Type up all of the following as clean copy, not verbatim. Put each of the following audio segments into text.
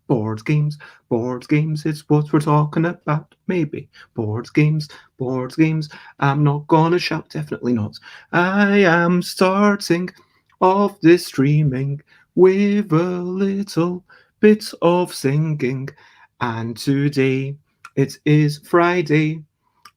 Board games, board games, it's what we're talking about. Maybe board games, board games. I'm not gonna shout, definitely not. I am starting off this streaming with a little bit of singing. And today it is Friday,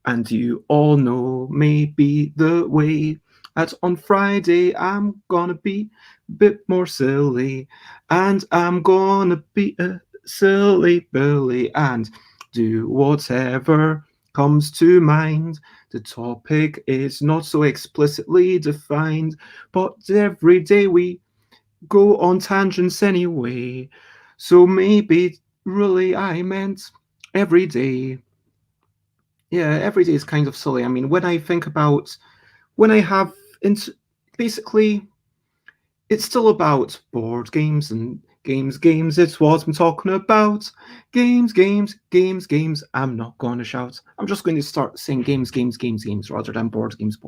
and you all know maybe the way that on Friday I'm gonna be a bit more silly, and I'm gonna be a silly Billy and do whatever comes to mind. The topic is not so explicitly defined, but every day we go on tangents anyway. So maybe really I meant every day. Yeah, every day is kind of silly. I mean, when I think about when I have basically it's still about board games and games. It's what I'm talking about. Games. I'm not going to shout. I'm just going to start saying games rather than board games.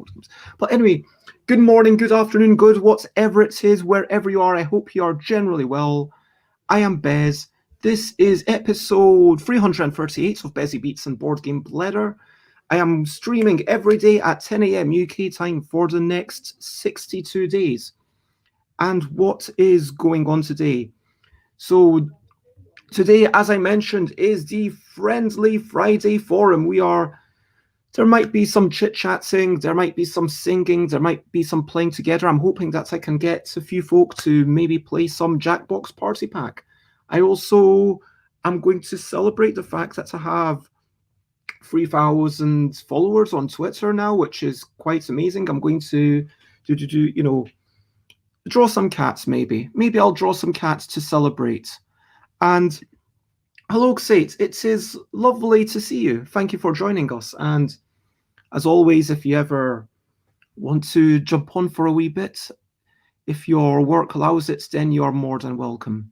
But anyway, good morning, good afternoon, good whatever it is, wherever you are. I hope you are generally well. I am Bez. This is episode 338 of Bezzy Beats and Board Game Bladder. I am streaming every day at 10 a.m. UK time for the next 62 days. And what is going on today? So, today, as I mentioned, is the Friendly Friday Forum. There might be some chit-chatting, there might be some singing, there might be some playing together. I'm hoping that I can get a few folk to maybe play some Jackbox Party Pack. I also am going to celebrate the fact that I have 3,000 followers on Twitter now, which is quite amazing. I'm going to draw some cats maybe. Maybe I'll draw some cats to celebrate. And hello, Xate. It is lovely to see you. Thank you for joining us. And as always, if you ever want to jump on for a wee bit, if your work allows it, then you're more than welcome.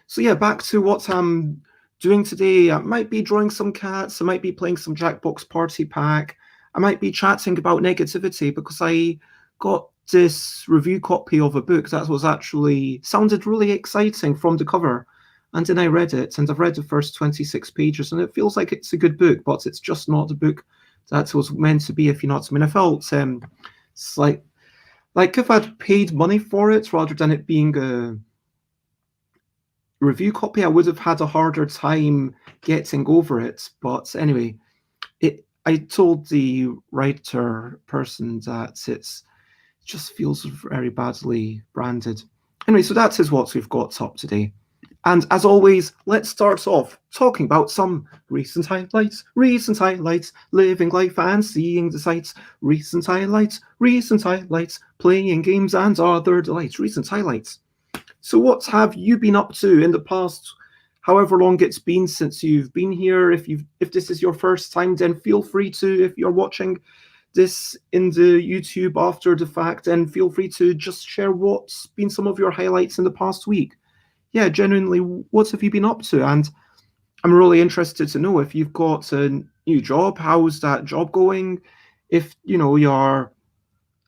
So yeah, back to what I'm doing today. I might be drawing some cats. I might be playing some Jackbox Party Pack. I might be chatting about negativity because I got this review copy of a book that was actually sounded really exciting from the cover. And then I read it, and I've read the first 26 pages, and it feels like it's a good book, but it's just not the book that was meant to be, if you know what I mean. I felt it's like if I'd paid money for it rather than it being a review copy, I would have had a harder time getting over it. But anyway, I told the writer person that it just feels very badly branded. Anyway, so that is what we've got up today. And as always, let's start off talking about some recent highlights, living life and seeing the sights, recent highlights, playing games and other delights, recent highlights. So what have you been up to in the past, however long it's been since you've been here? If this is your first time, then feel free to, if you're watching this in the YouTube after the fact, then feel free to just share what's been some of your highlights in the past week. Yeah, genuinely, what have you been up to? And I'm really interested to know if you've got a new job, how's that job going? If, you're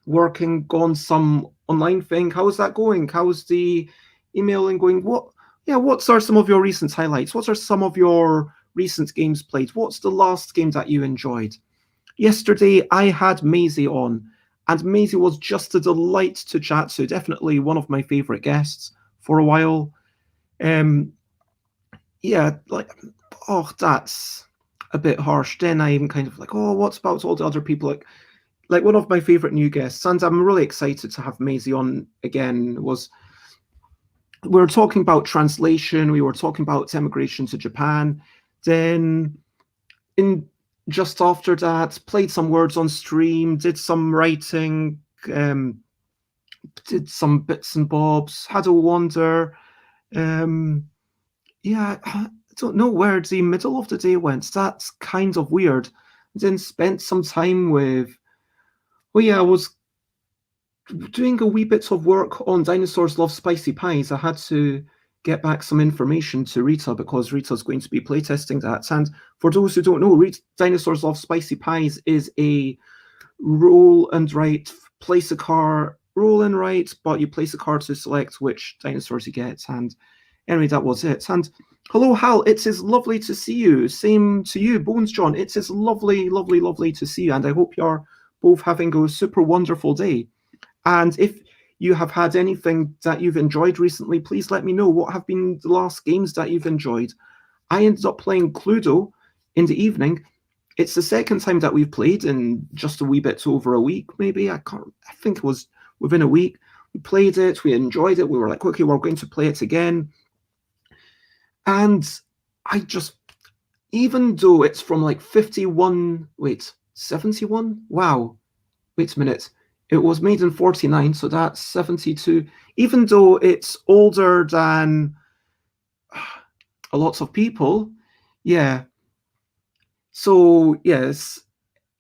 working on some online thing, how's that going? How's the emailing going? What are some of your recent highlights? What are some of your recent games played? What's the last game that you enjoyed? Yesterday, I had Maisie on, and Maisie was just a delight to chat to. Definitely one of my favorite guests for a while. That's a bit harsh. Then I'm kind of like, oh, what's about all the other people? Like one of my favorite new guests, and I'm really excited to have Maisie on again. We were talking about translation, we were talking about emigration to Japan. Then just after that, played some words on stream, did some writing, did some bits and bobs, had a wander. I don't know where the middle of the day went. That's kind of weird. Then spent some time with Oh yeah, I was doing a wee bit of work on Dinosaurs Love Spicy Pies. I had to get back some information to Rita because Rita's going to be playtesting that. And for those who don't know, Dinosaurs Love Spicy Pies is a roll and write, place a card, roll and write, but you place a card to select which dinosaurs you get. And anyway, that was it. And hello, Hal. It is lovely to see you. Same to you, Bones John. It is lovely, lovely, lovely to see you. And I hope you're both having a super wonderful day. And if you have had anything that you've enjoyed recently, please let me know. What have been the last games that you've enjoyed? I ended up playing Cluedo in the evening. It's the second time that we've played in just a wee bit over a week, maybe. I think it was within a week. We played it, we enjoyed it. We were like, okay, we're going to play it again. And I just, even though it's from like 51, wait, 71? Wow. Wait a minute. It was made in 49, so that's 72. Even though it's older than a lot of people, yeah. So, yes,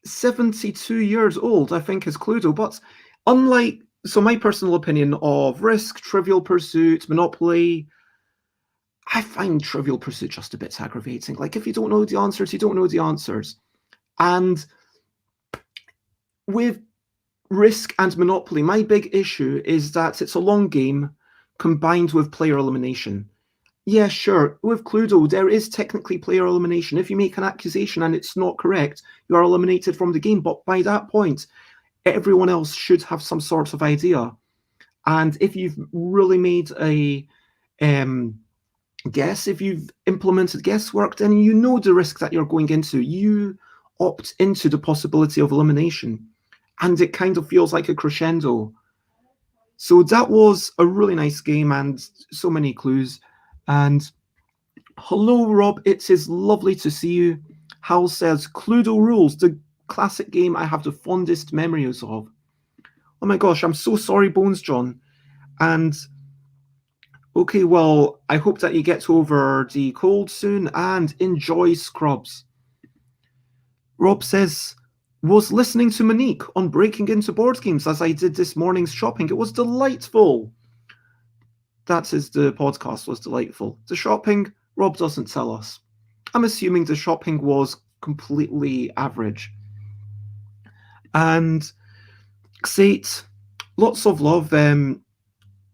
72 years old, I think, is Cluedo. But unlike, so my personal opinion of Risk, Trivial Pursuit, Monopoly, I find Trivial Pursuit just a bit aggravating. Like, if you don't know the answers, you don't know the answers. And with Risk and Monopoly, my big issue is that it's a long game combined with player elimination. Yeah, sure. With Cluedo, there is technically player elimination. If you make an accusation and it's not correct, you are eliminated from the game. But by that point, everyone else should have some sort of idea. And if you've really made a guess, if you've implemented guesswork, then you know the risk that you're going into. You opt into the possibility of elimination. And it kind of feels like a crescendo. So that was a really nice game and so many clues. And hello, Rob. It is lovely to see you. Hal says, Cluedo rules, the classic game I have the fondest memories of. Oh my gosh, I'm so sorry, Bones John. And okay, well, I hope that you get over the cold soon and enjoy Scrubs. Rob says, was listening to Monique on Breaking Into Board Games as I did this morning's shopping. It was delightful. That is, the podcast was delightful. The shopping, Rob doesn't tell us. I'm assuming the shopping was completely average. And Xate, lots of love.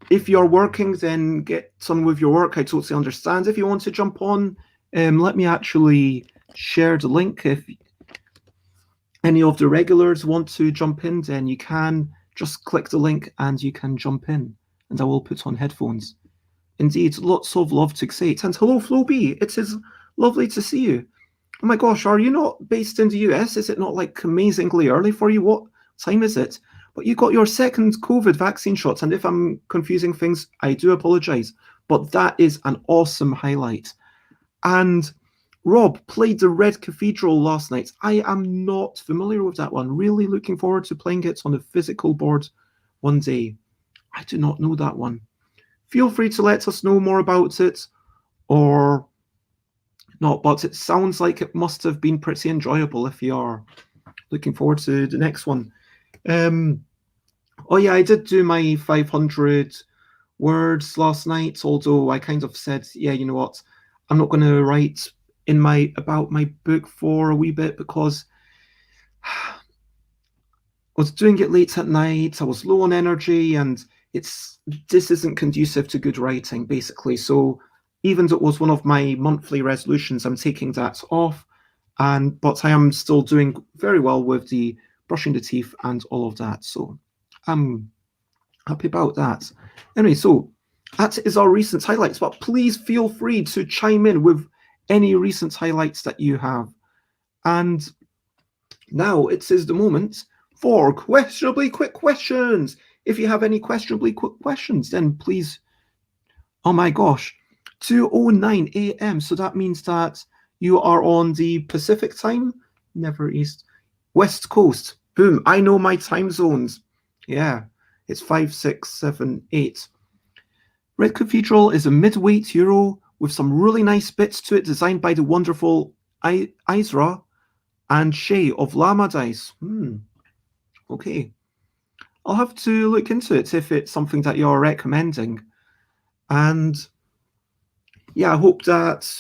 If you're working, then get on with your work. I totally understand. If you want to jump on, let me actually share the link. If any of the regulars want to jump in, then you can just click the link and you can jump in. And I will put on headphones. Indeed, lots of love to Xate. And hello, Flo B. It is lovely to see you. Oh my gosh, are you not based in the US? Is it not like amazingly early for you? What time is it? But you got your second COVID vaccine shot. And if I'm confusing things, I do apologize. But that is an awesome highlight. And Rob played the Red Cathedral last night. I am not familiar with that one. Really looking forward to playing it on a physical board one day. I do not know that one. Feel free to let us know more about it or not, but it sounds like it must have been pretty enjoyable if you are looking forward to the next one. Oh yeah, I did do my 500 words last night, although I kind of said, yeah, you know what, I'm not going to write about my book for a wee bit because I was doing it late at night, I was low on energy, and this isn't conducive to good writing, basically. So even though it was one of my monthly resolutions, I'm taking that off, but I am still doing very well with the brushing the teeth and all of that. So I'm happy about that. Anyway, so that is our recent highlights, but please feel free to chime in with any recent highlights that you have. And now it is the moment for questionably quick questions. If you have any questionably quick questions, then please, oh my gosh, 2:09 a.m. So that means that you are on the Pacific time, never East, West Coast. Boom, I know my time zones. Yeah, it's 5, 6, 7, 8. Red Cathedral is a mid-weight euro with some really nice bits to it, designed by the wonderful Isra and Shay of Llama Dice. Okay. I'll have to look into it if it's something that you're recommending. And yeah, I hope that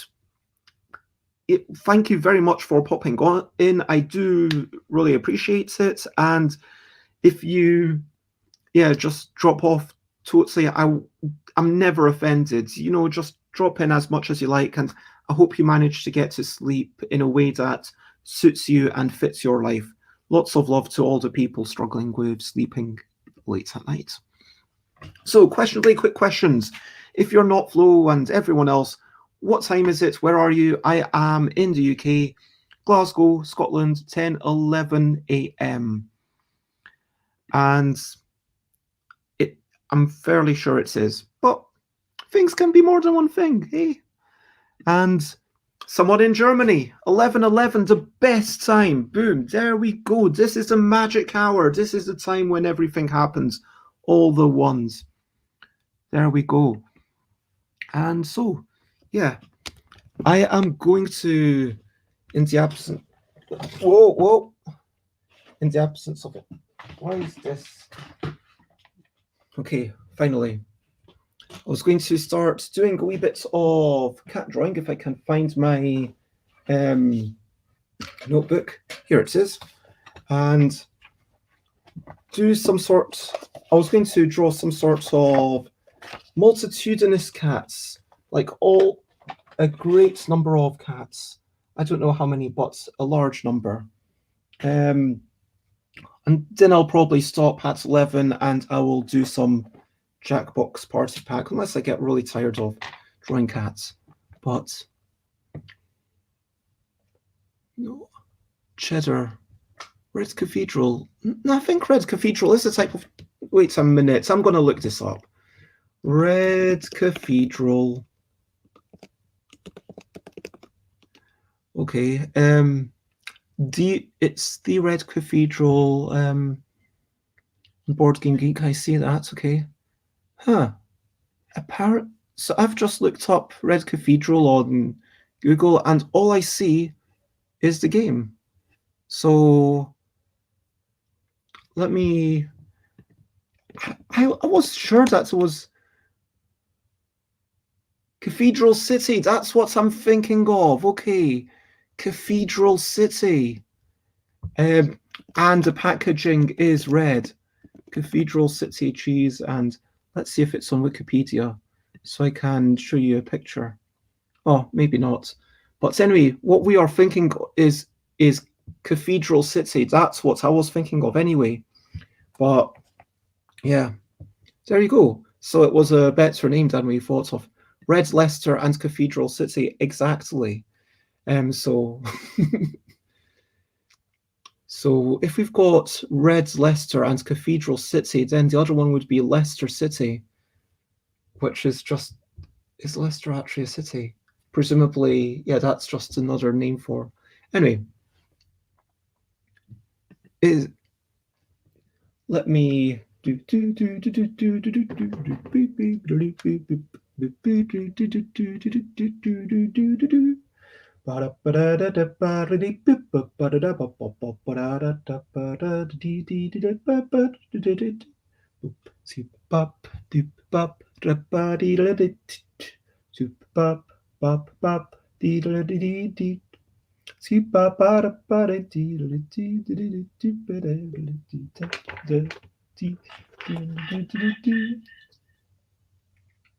thank you very much for popping on in. I do really appreciate it. And if you, yeah, just drop off totally, I'm never offended. You know, just drop in as much as you like. And I hope you manage to get to sleep in a way that suits you and fits your life. Lots of love to all the people struggling with sleeping late at night. So, really quick questions. If you're not Flo and everyone else, what time is it? Where are you? I am in the UK, Glasgow, Scotland, 10:11 a.m. And it, I'm fairly sure it is, but things can be more than one thing, hey? And someone in Germany, 11:11, the best time. Boom, there we go. This is the magic hour. This is the time when everything happens. All the ones. There we go. And so, yeah, I am going to, in the absence, whoa, in the absence of it. Why is this? Okay, finally. I was going to start doing a wee bit of cat drawing if I can find my notebook. Here it is. And do some sort, I was going to draw some sort of multitudinous cats, like a great number of cats. I don't know how many, but a large number. And then I'll probably stop at 11 and I will do some Jackbox Party Pack, unless I get really tired of drawing cats. But no, Cheddar, Red Cathedral. I think Red Cathedral is a type of. Wait a minute, I'm going to look this up. Red Cathedral. Okay. It's the Red Cathedral. Board Game Geek. I see that. Okay. Huh. So I've just looked up Red Cathedral on Google, and all I see is the game. So let me. I was sure that was Cathedral City. That's what I'm thinking of. Okay, Cathedral City. And the packaging is red. Cathedral City cheese, and let's see if it's on Wikipedia, so I can show you a picture. Oh, maybe not. But anyway, what we are thinking is Cathedral City. That's what I was thinking of anyway. But yeah, there you go. So it was a better name than we thought of. Red Leicester and Cathedral City, exactly. So so if we've got Red Leicester and Cathedral City, then the other one would be Leicester City, which is just, is Leicester actually a city? Presumably, yeah, that's just another name for. Anyway, let me do.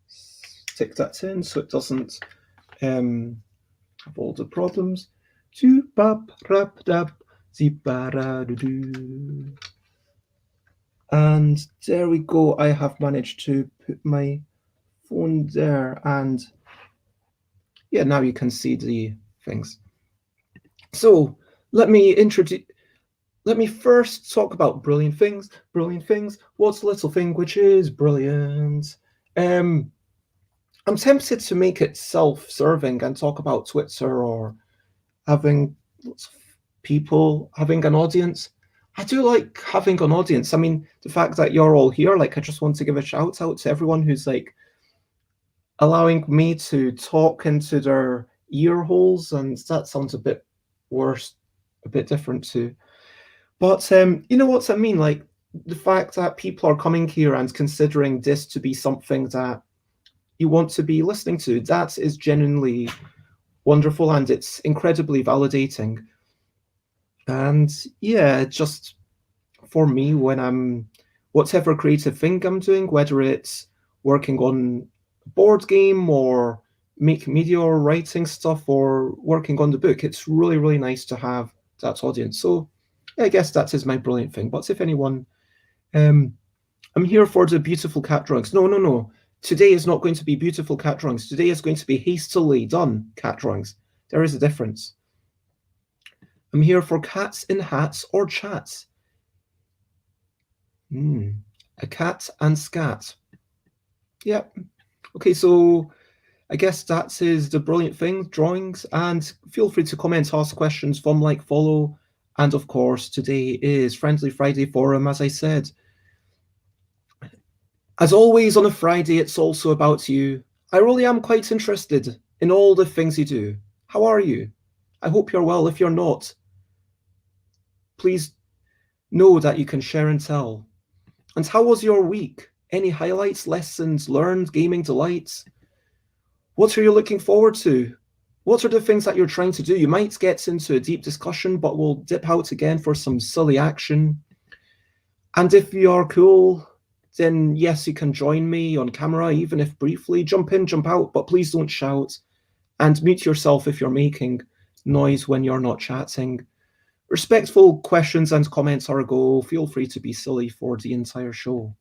Stick that in so it doesn't have all the problems. And there we go. I have managed to put my phone there, and yeah, now you can see the things. So let me first talk about brilliant things. Brilliant things. What's a little thing which is brilliant? I'm tempted to make it self-serving and talk about Twitter or having lots of people, having an audience. I do like having an audience. I mean, the fact that you're all here, like, I just want to give a shout out to everyone who's like allowing me to talk into their ear holes, and that sounds a bit worse, a bit different too. But you know what I mean? Like the fact that people are coming here and considering this to be something that you want to be listening to, that is genuinely wonderful and it's incredibly validating. And yeah, just for me, when I'm whatever creative thing I'm doing, whether it's working on a board game or making media or writing stuff or working on the book, it's really, really nice to have that audience. So yeah, I guess that is my brilliant thing. But if anyone, um, I'm here for the beautiful cat drawings. No, no, no. Today is not going to be beautiful cat drawings. Today is going to be hastily done cat drawings. There is a difference. I'm here for cats in hats or chats. A cat and scat. Yep. Okay, so I guess that is the brilliant thing, drawings, and feel free to comment, ask questions, from like, follow, and of course, today is Friendly Friday Forum, as I said. As always on a Friday, it's also about you. I really am quite interested in all the things you do. How are you? I hope you're well. If you're not, please know that you can share and tell. And how was your week? Any highlights, lessons learned, gaming delights? What are you looking forward to? What are the things that you're trying to do? You might get into a deep discussion, but we'll dip out again for some silly action. And if you're cool, then yes, you can join me on camera, even if briefly. Jump in, jump out, but please don't shout. And mute yourself if you're making noise when you're not chatting. Respectful questions and comments are a go. Feel free to be silly for the entire show.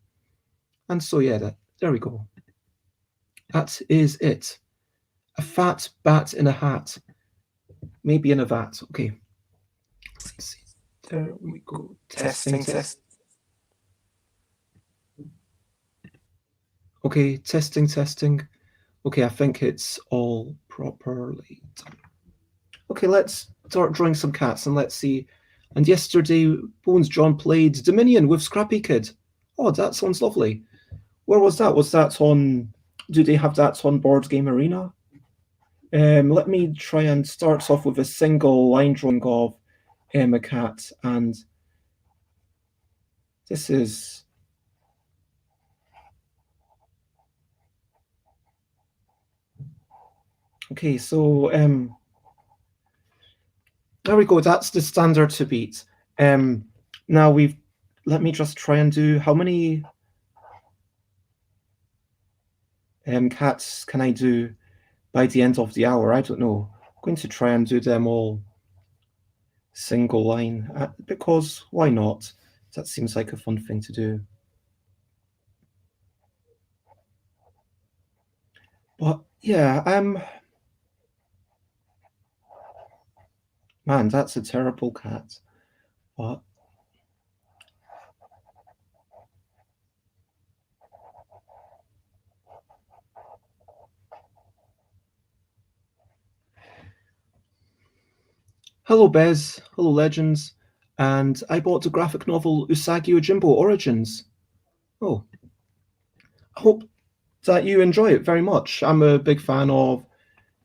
And so, yeah, there we go. That is it. A fat bat in a hat. Maybe in a vat. Okay. Let's see. There we go. Testing, test. Okay, testing, testing. Okay, I think it's all properly done. Okay, let's start drawing some cats and let's see. And yesterday, Bones John played Dominion with Scrappy Kid. Oh, that sounds lovely. Where was that? Was that on? Do they have that on Board Game Arena? Let me try and start off with a single line drawing of a cat, and this is okay. So there we go. That's the standard to beat. Now we've. Let me just try and do how many cats can I do by the end of the hour? I don't know. I'm going to try and do them all single line because why not? That seems like a fun thing to do. But yeah, man, that's a terrible cat. But hello, Bez. Hello, Legends. And I bought the graphic novel Usagi Yojimbo Origins. Oh, I hope that you enjoy it very much. I'm a big fan of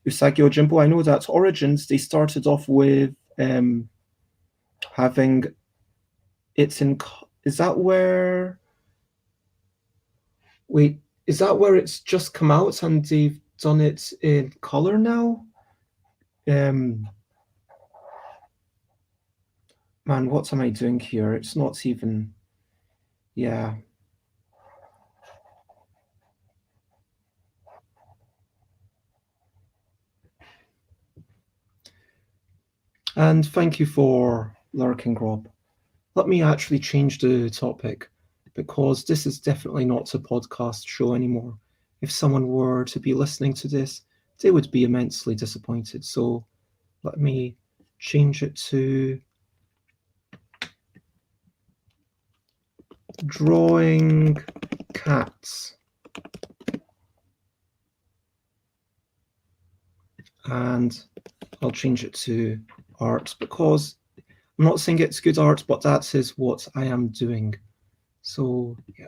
Usagi Yojimbo. I know that Origins, they started off with having it's in. Is that where? Wait, is that where it's just come out and they've done it in color now? Um, man, what am I doing here? It's not even. Yeah. And thank you for lurking, Rob. Let me actually change the topic because this is definitely not a podcast show anymore. If someone were to be listening to this, they would be immensely disappointed. So let me change it to drawing cats. And I'll change it to art because I'm not saying it's good art, but that is what I am doing. So, yeah.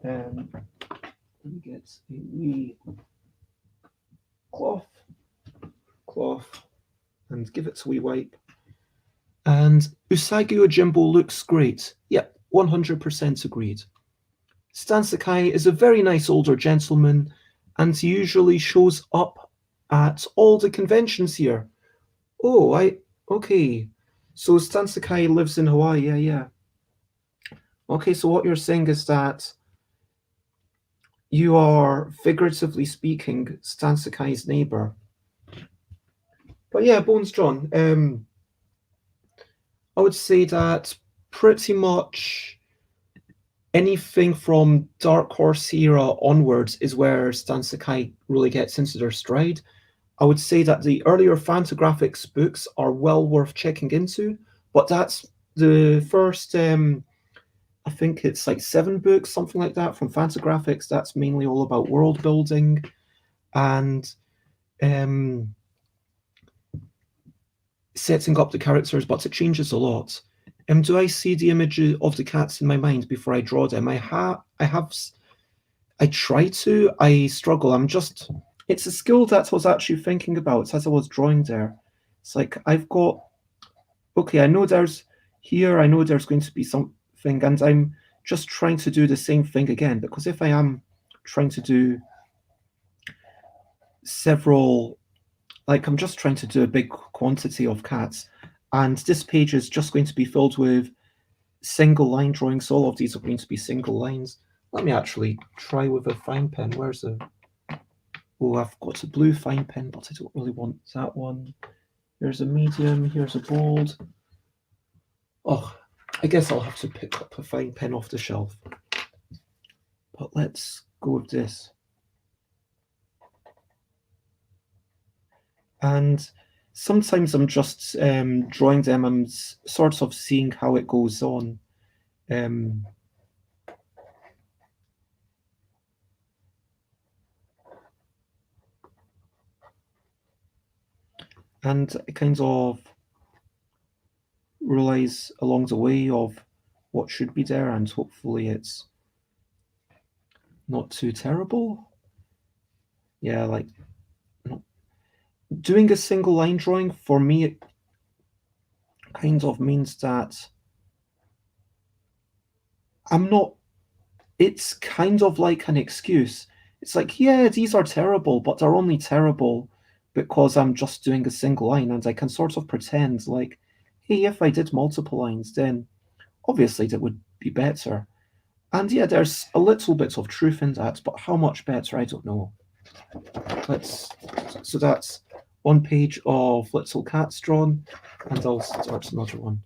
Let me get a wee cloth, and give it a wee wipe. And Usagi Ojimbo looks great. Yep, 100% agreed. Stan Sakai is a very nice older gentleman, and he usually shows up at all the conventions here. Oh, okay. So Stan Sakai lives in Hawaii, yeah. Okay, so what you're saying is that you are, figuratively speaking, Stan Sakai's neighbor. But yeah, Bones John, I would say that pretty much anything from Dark Horse era onwards is where Stan Sakai really gets into their stride. I would say that the earlier Fantagraphics books are well worth checking into, but that's the first, I think it's like 7 books, something like that, from Fantagraphics. That's mainly all about world building and setting up the characters, but it changes a lot. Do I see the image of the cats in my mind before I draw them? I try to. I struggle. It's a skill that I was actually thinking about as I was drawing there. It's like I've got. Okay, I know there's going to be something, and I'm just trying to do the same thing again, because if I am trying to do several, like I'm just trying to do a big quantity of cats, and this page is just going to be filled with single line drawings. So all of these are going to be single lines. Let me actually try with a fine pen. Where's the... Oh, I've got a blue fine pen, but I don't really want that one. Here's a medium, here's a bold. Oh, I guess I'll have to pick up a fine pen off the shelf. But let's go with this. And sometimes I'm just drawing them. I'm sort of seeing how it goes on. And I kind of realize along the way of what should be there, and hopefully it's not too terrible. Yeah, like doing a single line drawing for me, it kind of means that it's kind of like an excuse. It's like, yeah, these are terrible, but they're only terrible because I'm just doing a single line, and I can sort of pretend like, hey, if I did multiple lines, then obviously that would be better. And yeah, there's a little bit of truth in that, but how much better, I don't know. So that's one page of Little Cats drawn, and I'll start another one.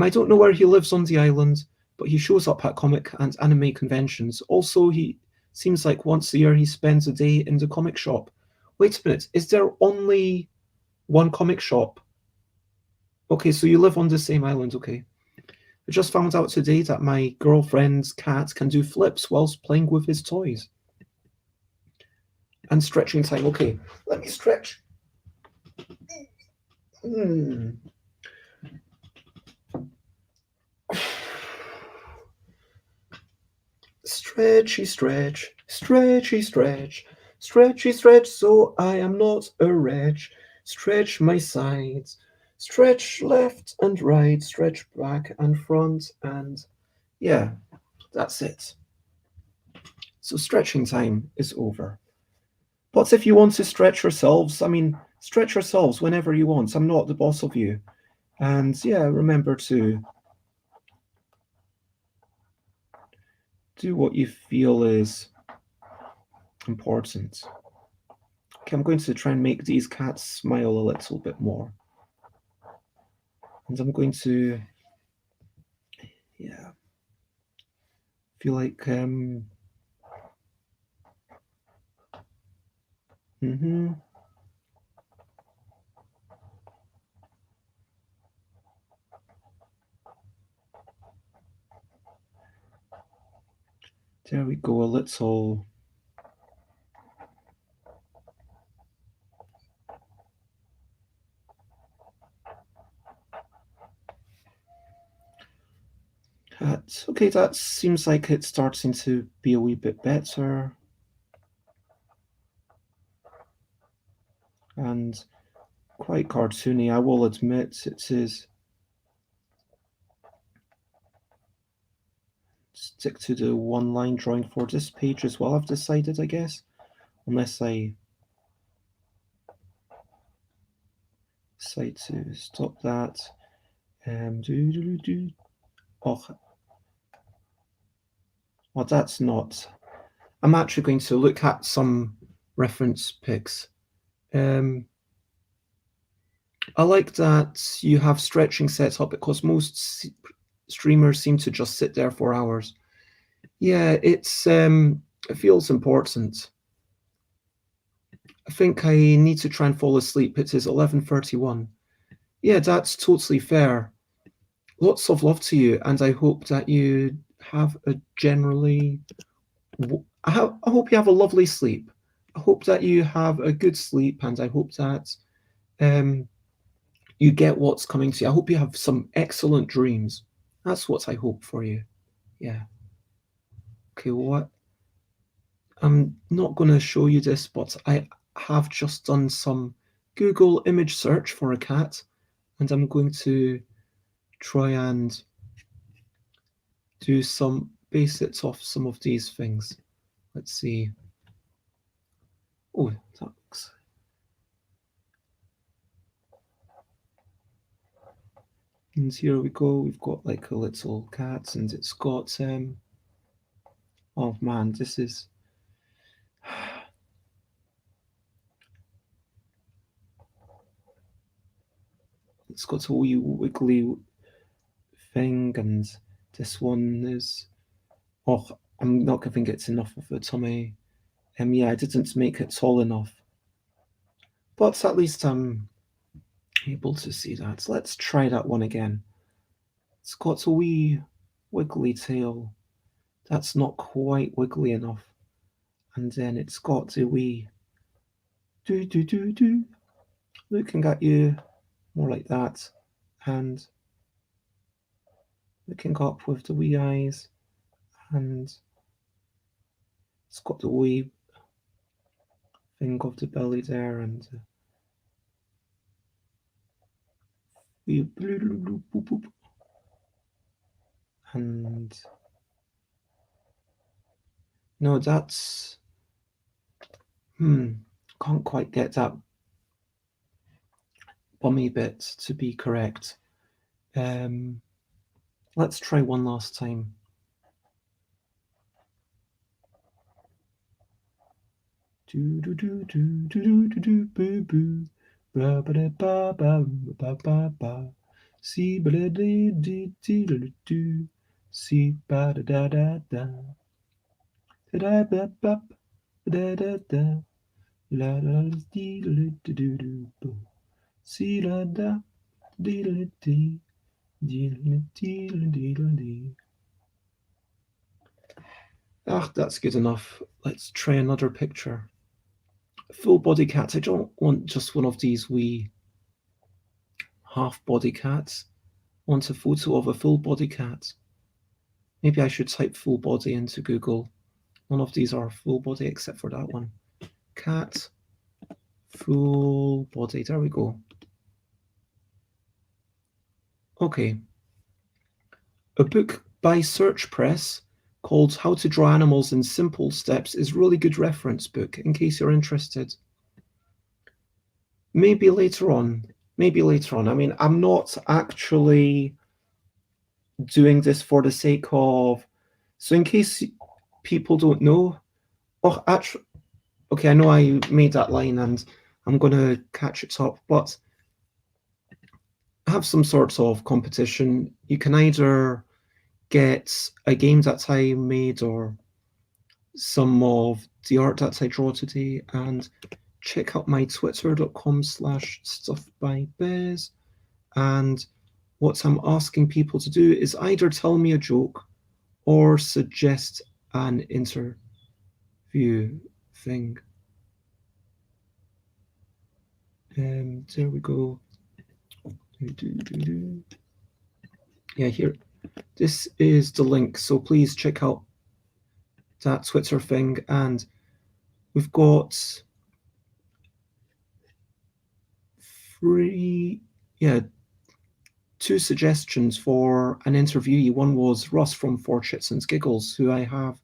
I don't know where he lives on the island, but he shows up at comic and anime conventions. Also, he seems like once a year he spends a day in the comic shop. Wait a minute, is there only one comic shop? Okay, so you live on the same island, okay. I just found out today that my girlfriend's cat can do flips whilst playing with his toys. And stretching time. Okay, let me stretch. Stretchy stretch, stretchy stretch, stretchy stretch, so I am not a wretch. Stretch my sides, stretch left and right, stretch back and front, and yeah, that's it. So stretching time is over. But if you want to stretch yourselves, stretch yourselves whenever you want. I'm not the boss of you. And yeah, remember to do what you feel is important. Okay, I'm going to try and make these cats smile a little bit more. And I'm going to, yeah, feel like, There we go, a little. Okay, that seems like it's starting to be a wee bit better. And quite cartoony, I will admit it is. Stick to the one line drawing for this page as well, I've decided, I guess. Unless I decide to stop that. Oh, well, that's not. I'm actually going to look at some reference pics. I like that you have stretching set up because most streamers seem to just sit there for hours. Yeah, it feels important. I think I need to try and fall asleep. It is 11:31. Yeah, that's totally fair. Lots of love to you, and I hope that you have a generally. I hope you have a lovely sleep. I hope that you have a good sleep, and I hope that um, you get what's coming to you. I hope you have some excellent dreams. That's what I hope for you. Yeah. Okay, what? I'm not going to show you this, but I have just done some Google image search for a cat, and I'm going to try and do some base it off some of these things. Let's see. Oh, thanks. And here we go. We've got like a little cat, and it's got oh man, this is it's got a wee wiggly thing, and this one is oh, I'm not giving it enough of a tummy. Yeah, I didn't make it tall enough, but at least I'm able to see that. Let's try that one again. It's got a wee wiggly tail. That's not quite wiggly enough. And then it's got the wee do do do do looking at you more like that. And looking up with the wee eyes. And it's got the wee thing of the belly there and wee boop, boop. And no, that's can't quite get that bummy bit to be correct. Let's try one last time. Do do do do do do do boo boo, ba ba da ba ba ba ba ba, see ba da dee dee dee da do, see ba da da da da, da da ba ba da da da, la da dee da do do do, see la da dee da dee, dee da dee da dee da dee. Ah, that's good enough. Let's try another picture. Full body cat. I don't want just one of these wee half body cats. I want a photo of a full body cat. Maybe I should type full body into Google. None of these are full body except for that one. Cat full body. There we go. Okay. A book by Search Press called How to Draw Animals in Simple Steps is a really good reference book in case you're interested. Maybe later on. Maybe later on. I mean, I'm not actually doing this for the sake of. So, in case people don't know, oh, actually, okay, I know I made that line and I'm going to catch it up, but have some sort of competition. You can either get a game that I made or some of the art that I draw today, and check out my twitter.com/stuffbybez. And what I'm asking people to do is either tell me a joke or suggest an interview thing. There we go. Yeah, here. this is the link, so please check out that Twitter thing. And we've got three, yeah, two suggestions for an interviewee. One was Russ from Four Chits and Giggles, who I have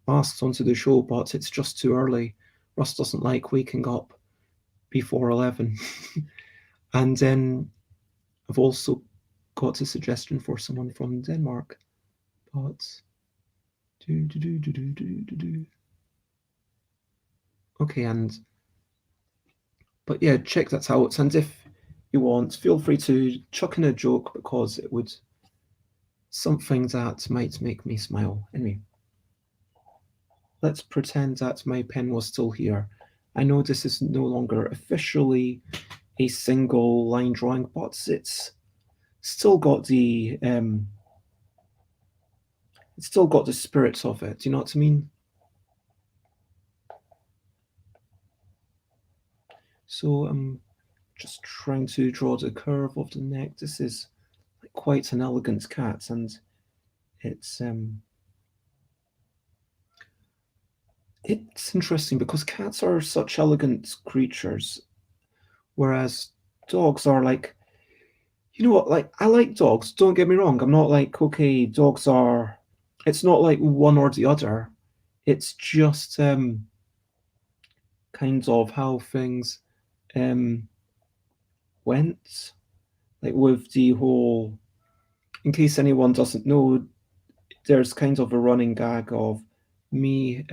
asked onto the show, but it's just too early. Russ doesn't like waking up before 11. And then I've also got a suggestion for someone from Denmark, but okay, but yeah, check that out. And if you want, feel free to chuck in a joke because it would something that might make me smile. Anyway, let's pretend that my pen was still here. I know this is no longer officially a single line drawing, but it's still got the spirit of it. Do you know what I mean? So I'm just trying to draw the curve of the neck. This is quite an elegant cat, and it's interesting because cats are such elegant creatures, whereas dogs are like, you know what, like I like dogs, don't get me wrong. I'm not like, okay, dogs are, it's not like one or the other. It's just kind of how things went, like with the whole, in case anyone doesn't know, there's kind of a running gag of me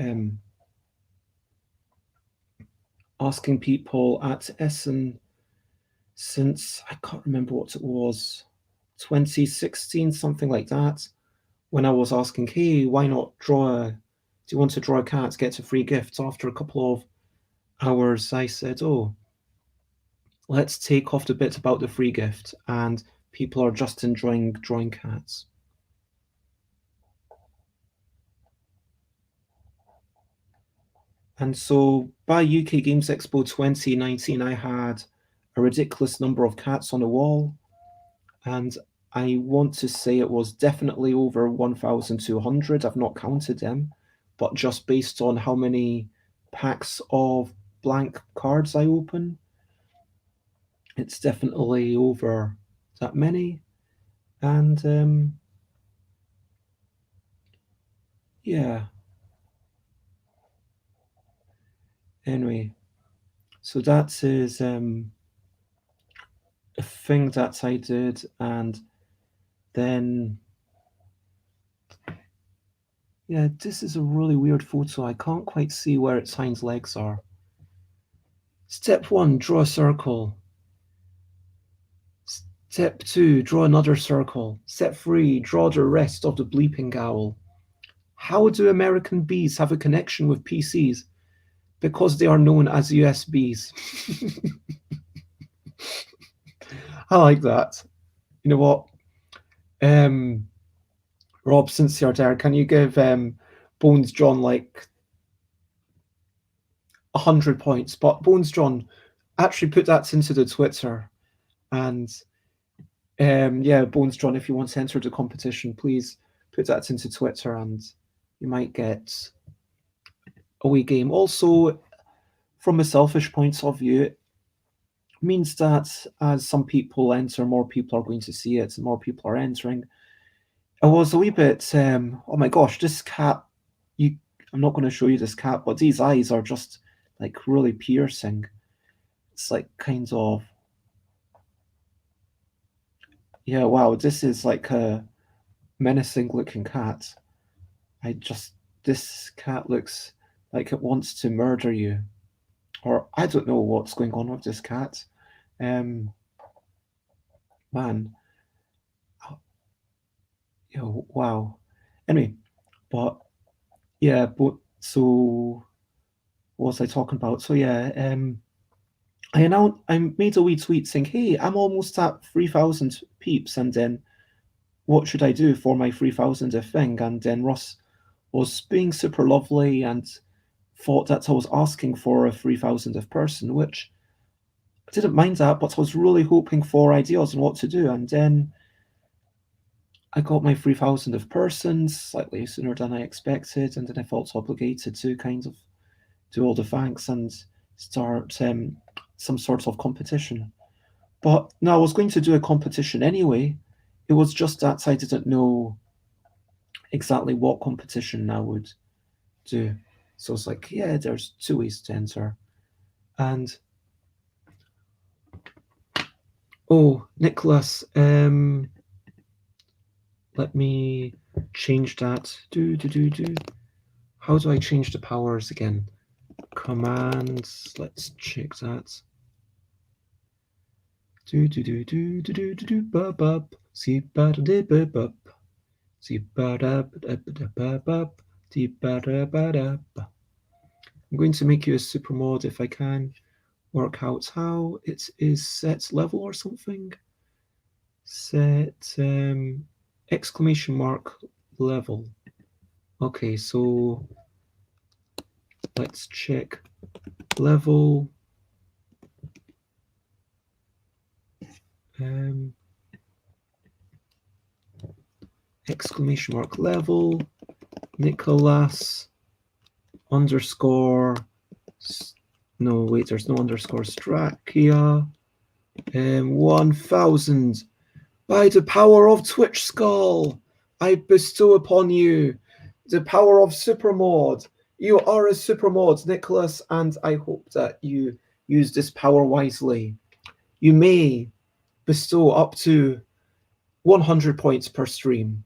asking people at Essen since, I can't remember what it was, 2016, something like that, when I was asking, hey, why not do you want to draw a cat, get a free gift? After a couple of hours, I said, oh, let's take off the bit about the free gift, and people are just enjoying drawing cats. And so by UK Games Expo 2019, I had a ridiculous number of cats on the wall, and I want to say it was definitely over 1,200. I've not counted them, but just based on how many packs of blank cards I open, it's definitely over that many. And yeah, anyway, so that is a thing that I did, and then yeah, this is a really weird photo. I can't quite see where its hind legs are. Step 1, draw a circle. Step 2, draw another circle. Step 3, draw the rest of the bleeping owl. How do American bees have a connection with PCs? Because they are known as USBs. I like that. You know what? Rob, since you're there, can you give Bones John like 100 points? But Bones John, actually put that into the Twitter. And yeah, Bones John, if you want to enter the competition, please put that into Twitter and you might get a wee game. Also, from a selfish point of view, it means that as some people enter, more people are going to see it and more people are entering. I was a wee bit, oh my gosh, this cat, I'm not going to show you this cat, but these eyes are just like really piercing. It's like kind of, yeah, wow, this is like a menacing looking cat. This cat looks like it wants to murder you. Or I don't know what's going on with this cat. Man. Yeah, wow. Anyway, but yeah, so what was I talking about? So yeah, I made a wee tweet saying, hey, I'm almost at 3,000 peeps, and then what should I do for my 3,000th thing? And then Ross was being super lovely and thought that I was asking for a 3,000th person, which I didn't mind that, but I was really hoping for ideas on what to do. And then I got my 3,000 of persons slightly sooner than I expected, and then I felt obligated to kind of do all the thanks and start some sort of competition. But no, I was going to do a competition anyway. It was just that I didn't know exactly what competition I would do. So it's like, yeah, there's 2 ways to enter. And oh, Nicholas, let me change that. How do I change the powers again? Commands. Let's check that. Bub. See bub. See bub. I'm going to make you a super mod if I can work out how it is set level or something. Set exclamation mark level. Okay, so let's check level. Exclamation mark level. Nicholas underscore. No, wait, there's no underscore. Strakia. 1,000. By the power of Twitch Skull, I bestow upon you the power of Supermod. You are a Supermod, Nicholas, and I hope that you use this power wisely. You may bestow up to 100 points per stream,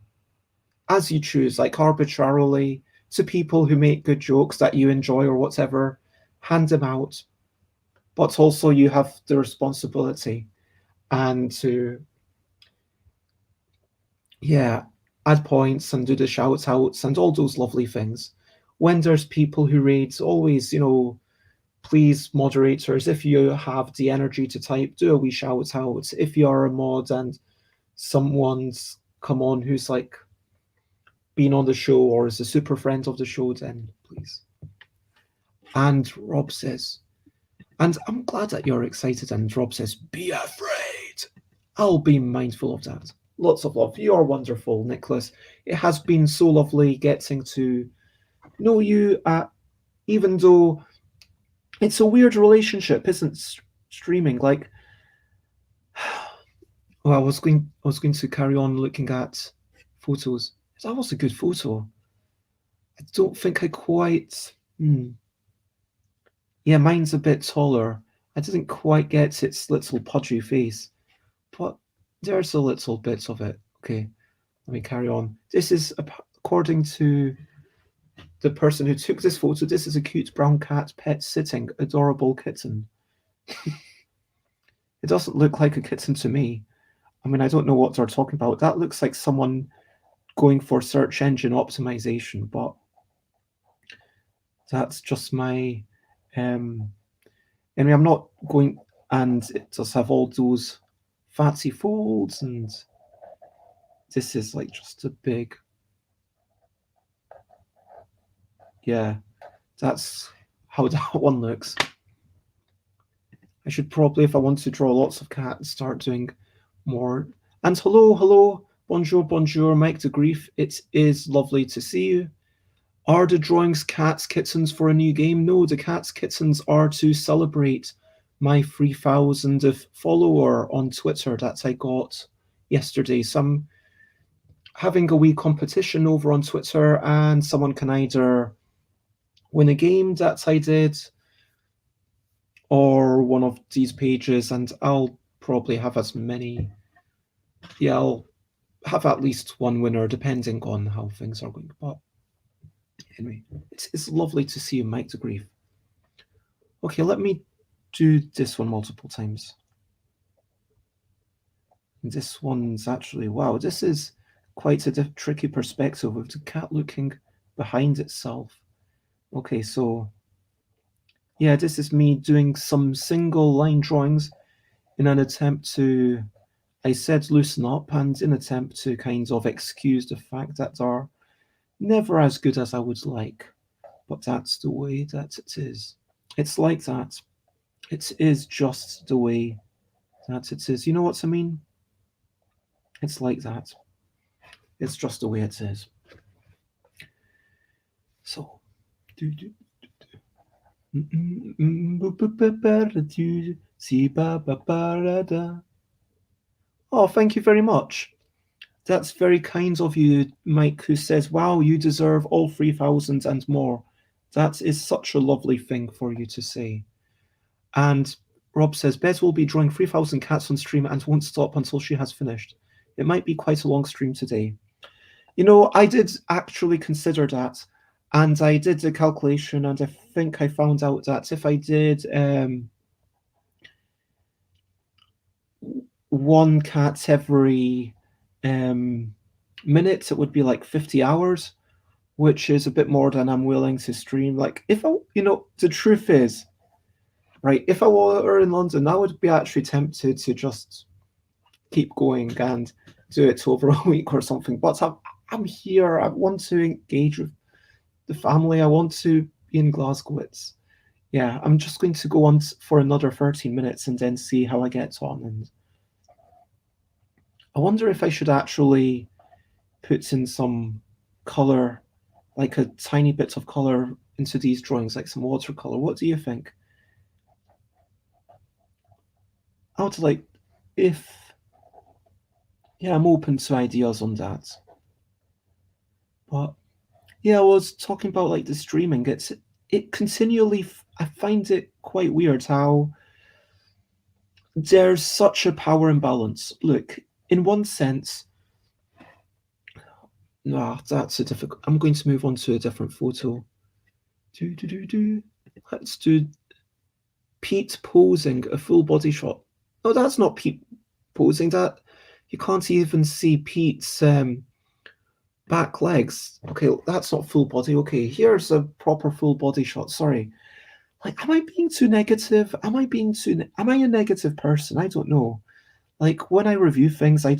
as you choose, like arbitrarily, to people who make good jokes that you enjoy or whatever. Hand them out. But also you have the responsibility and to add points and do the shout outs and all those lovely things. When there's people who raid, always, please, moderators, if you have the energy to type, do a wee shout out. If you are a mod and someone's come on who's like been on the show or is a super friend of the show, then please. And Rob says, and I'm glad that you're excited, and Rob says, be afraid. I'll be mindful of that. Lots of love. You are wonderful, Nicholas. It has been so lovely getting to know you, even though it's a weird relationship, isn't streaming? Like, I was going to carry on looking at photos. That was a good photo. I don't think I quite. Yeah, mine's a bit taller. I didn't quite get its little pudgy face, but there's a little bit of it. Okay, let me carry on. This is, according to the person who took this photo, this is a cute brown cat pet sitting, adorable kitten. It doesn't look like a kitten to me. I mean, I don't know what they're talking about. That looks like someone going for search engine optimization, but that's just my anyway, I'm not going, and it does have all those fancy folds, and this is like just a big, yeah, that's how that one looks. I should probably, if I want to draw lots of cats, start doing more. And hello, bonjour, Mike de Grief. It is lovely to see you. Are the drawings cats, kittens for a new game? No, the cats, kittens are to celebrate my 3,000th follower on Twitter that I got yesterday. So I'm having a wee competition over on Twitter, and someone can either win a game that I did or one of these pages, and I'll probably have as many. Yeah, I'll have at least one winner depending on how things are going. But anyway, it's lovely to see you, Mike de Grief. Okay, let me do this one multiple times. And this one's actually, wow, this is quite a tricky perspective with the cat looking behind itself. Okay, so yeah, this is me doing some single line drawings in an attempt to, I said loosen up, and in an attempt to kind of excuse the fact that they're never as good as I would like. But that's the way that it is. It's like that. It is just the way that it is. You know what I mean? It's like that. It's just the way it is. So, oh, thank you very much. That's very kind of you, Mike, who says, wow, you deserve all 3,000 and more. That is such a lovely thing for you to say. And Rob says, Bez will be drawing 3,000 cats on stream and won't stop until she has finished. It might be quite a long stream today. You know, I did actually consider that. And I did the calculation, and I think I found out that if I did one cat every minute, it would be like 50 hours, which is a bit more than I'm willing to stream. Like, if I, you know, the truth is, right, if I were in London, I would be actually tempted to just keep going and do it over a week or something. But I'm here. I want to engage with the family. I want to be in Glasgow. It's, yeah, I'm just going to go on for another 13 minutes and then see how I get on. And I wonder if I should actually put in some color, like a tiny bit of color into these drawings, like some watercolor. What do you think? I would like, if, yeah, I'm open to ideas on that. But yeah, I was talking about like the streaming. It continually, I find it quite weird how there's such a power imbalance. Look, in one sense, that's a difficult. I'm going to move on to a different photo. Let's do Pete posing a full body shot. No, that's not Pete posing. That you can't even see Pete's back legs. Okay, that's not full body. Okay, here's a proper full body shot. Sorry. Like, am I being too negative? Am I a negative person? I don't know. Like, when I review things, I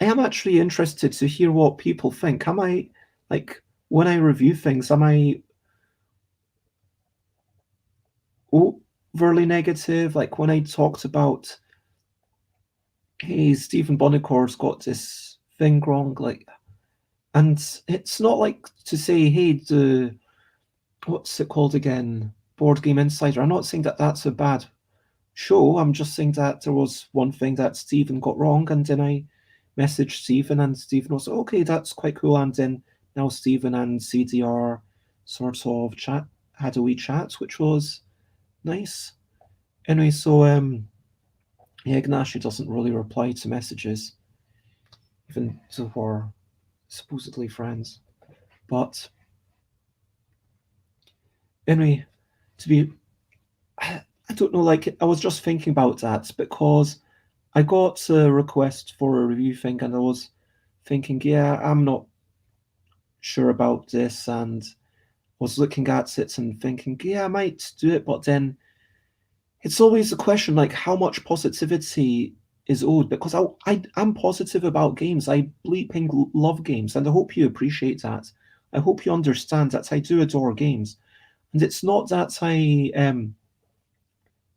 am actually interested to hear what people think. Am I, like, when I review things, am I overly negative? Like, when I talked about, hey, Stephen Bonacor's got this thing wrong, like, and it's not like to say, hey, what's it called again? Board Game Insider. I'm not saying that that's a bad show. I'm just saying that there was one thing that Stephen got wrong, and then I messaged Stephen, and Stephen was okay, that's quite cool. And then now Stephen and CDR sort of had a wee chat, which was nice. Anyway, so yeah, Ignacio doesn't really reply to messages, even to our supposedly friends. But anyway, to be, I don't know, like, I was just thinking about that because I got a request for a review thing, and I was thinking, yeah, I'm not sure about this, and was looking at it and thinking, yeah, I might do it, but then it's always a question, like, how much positivity is owed, because I'm positive about games. I bleeping love games, and I hope you appreciate that. I hope you understand that I do adore games, and it's not that I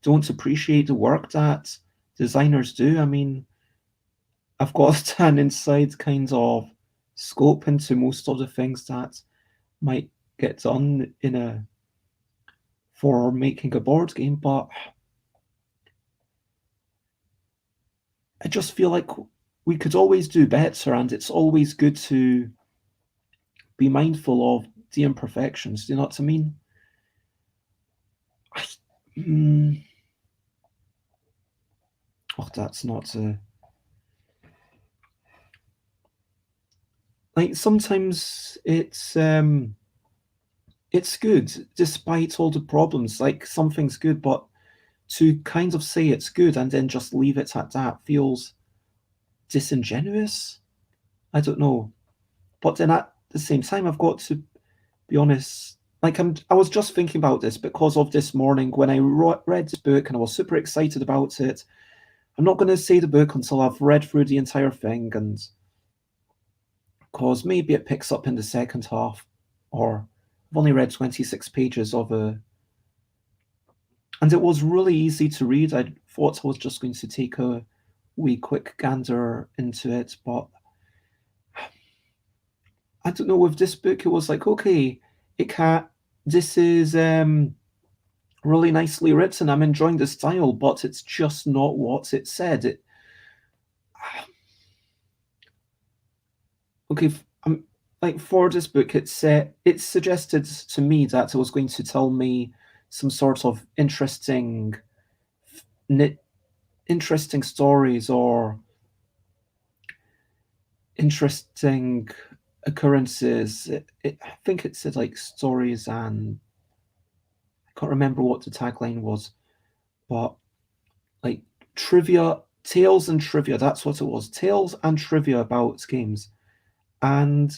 don't appreciate the work that designers do. I mean, I've got an inside kind of scope into most of the things that might get done for making a board game, but I just feel like we could always do better, and it's always good to be mindful of the imperfections. Do you know what I mean? Oh, that's not like, sometimes it's good despite all the problems. Like, something's good, but to kind of say it's good and then just leave it at that feels disingenuous. I don't know. But then at the same time, I've got to be honest. Like, I was just thinking about this because of this morning when I read this book and I was super excited about it. I'm not going to say the book until I've read through the entire thing, and because maybe it picks up in the second half, or I've only read 26 pages of and it was really easy to read. I thought I was just going to take a wee quick gander into it, but I don't know, with this book, it was like, okay, it can this is really nicely written. I'm enjoying the style, but it's just not what it said. Okay, like for this book, it suggested to me that it was going to tell me some sort of interesting stories or interesting occurrences. I think it said like stories, and I can't remember what the tagline was, but like trivia, tales and trivia. That's what it was. Tales and trivia about games, and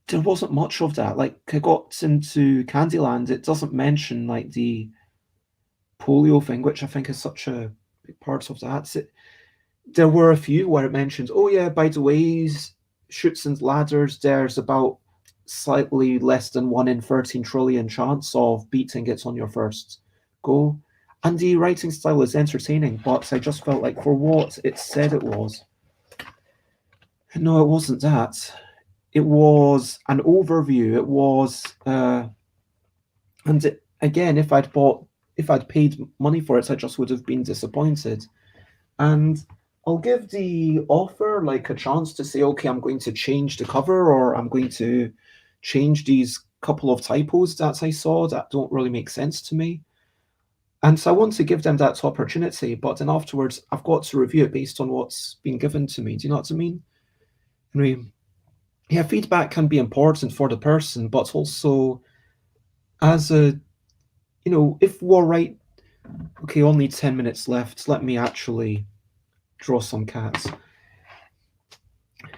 there wasn't much of that. Like I got into Candyland, it doesn't mention like the polio thing, which I think is such a big part of that. There were a few where it mentions, oh yeah, by the way, shoots and ladders, there's about slightly less than 1 in 13 trillion chance of beating it on your first go. And the writing style is entertaining, but I just felt like for what it said it was, no, it wasn't that. It was an overview. It was, and again, if I'd paid money for it, I just would have been disappointed. And I'll give the author like a chance to say, okay, I'm going to change the cover, or I'm going to change these couple of typos that I saw that don't really make sense to me. And so I want to give them that opportunity, but then afterwards I've got to review it based on what's been given to me. Do you know what I mean? I mean, yeah, feedback can be important for the person, but also as a, if we're right, okay, only 10 minutes left, let me actually draw some cats.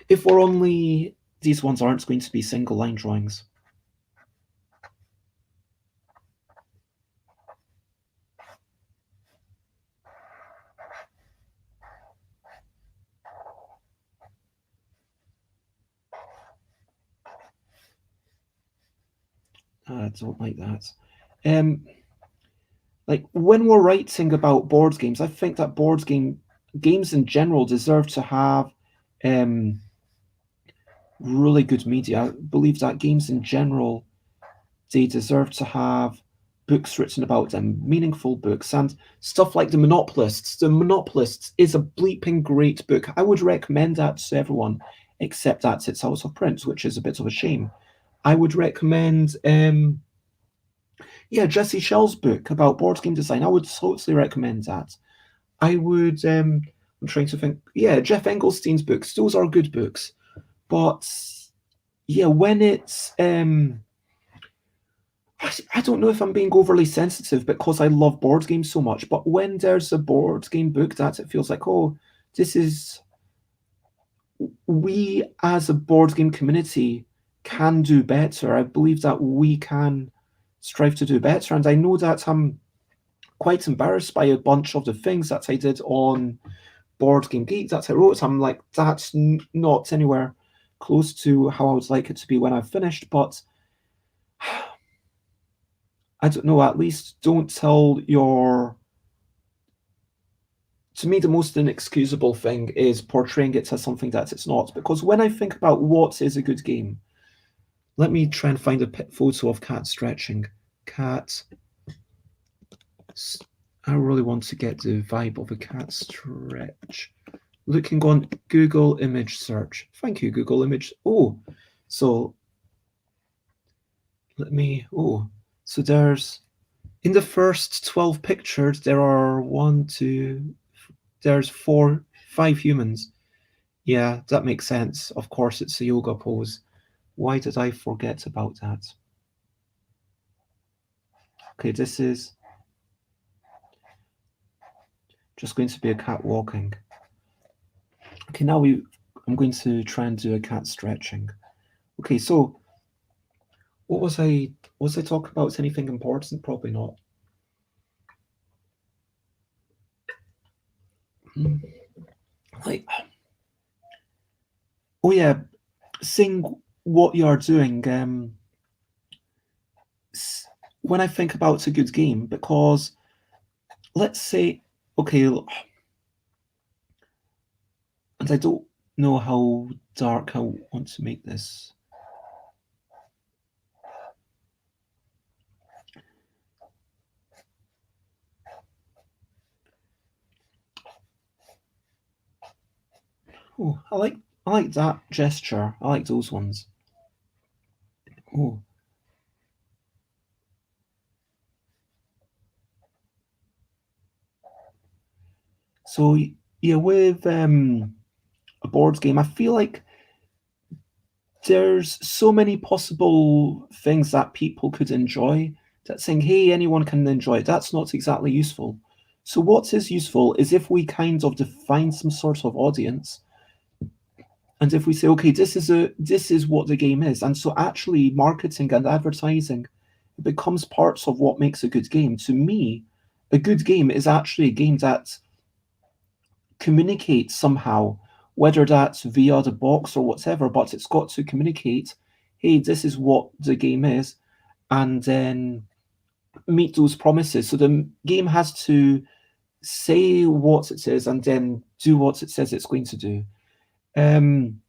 If we're only, these ones aren't going to be single line drawings. I don't like that. Like when we're writing about board games, I think that games in general deserve to have um, really good media. I believe that games in general, they deserve to have books written about them, meaningful books, and stuff like The Monopolists. The Monopolists is a bleeping great book. I would recommend that to everyone, except that it's out of print, which is a bit of a shame. I would recommend, Jesse Shell's book about board game design. I would totally recommend that. I would, I'm trying to think, yeah, Jeff Engelstein's books, those are good books. But yeah, when it's, I don't know if I'm being overly sensitive because I love board games so much, but when there's a board game book that it feels like, oh, this is, we as a board game community can do better. I believe that we can strive to do better. And I know that I'm quite embarrassed by a bunch of the things that I did on Board Game Geek that I wrote. I'm like, that's not anywhere close to how I would like it to be when I've finished, but I don't know, at least don't tell your. To me, the most inexcusable thing is portraying it as something that it's not. Because when I think about what is a good game, let me try and find a photo of cat stretching. Cat. I really want to get the vibe of a cat stretch. Looking on Google image search. Thank you, Google image. Oh, so let me. Oh, so there's in the first 12 pictures, there are there's 5 humans. Yeah, that makes sense. Of course, it's a yoga pose. Why did I forget about that? Okay, this is just going to be a cat walking. Okay, now I'm going to try and do a cat stretching. Okay, so what was I talking about anything important? Probably not. Like, oh yeah, seeing what you are doing. When I think about a good game, because let's say, okay, and I don't. know how dark I want to make this. Oh, I like that gesture. I like those ones. Oh, so yeah, with a board game, I feel like there's so many possible things that people could enjoy that saying, hey, anyone can enjoy it, that's not exactly useful. So what is useful is if we kind of define some sort of audience, and if we say, okay, this is what the game is, and so actually marketing and advertising becomes parts of what makes a good game. To me, a good game is actually a game that communicate somehow, whether that's via the box or whatever, but it's got to communicate, hey, this is what the game is, and then meet those promises. So the game has to say what it is and then do what it says it's going to do. Um,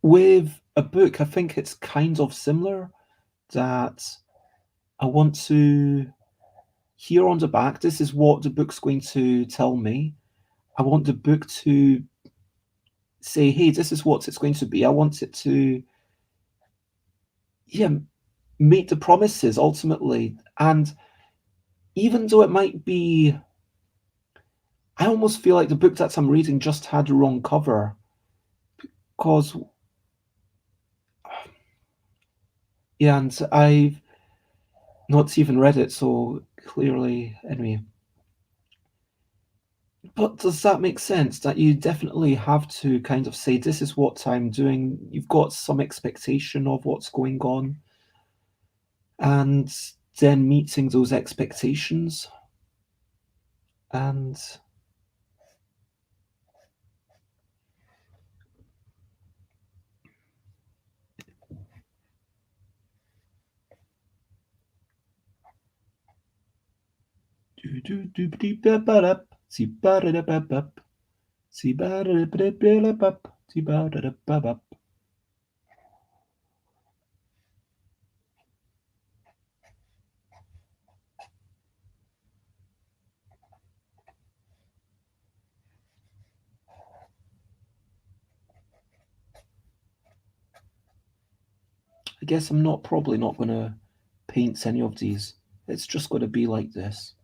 with a book, I think it's kind of similar that I want to hear on the back, this is what the book's going to tell me. I want the book to say, hey, this is what it's going to be. I want it to, yeah, meet the promises ultimately. And even though it might be, I almost feel like the book that I'm reading just had the wrong cover because, yeah, and I've not even read it, so clearly, anyway. But does that make sense that you definitely have to kind of say, this is what I'm doing? You've got some expectation of what's going on, and then meeting those expectations. And I guess I'm not probably not going to paint any of these. It's just going to be like this.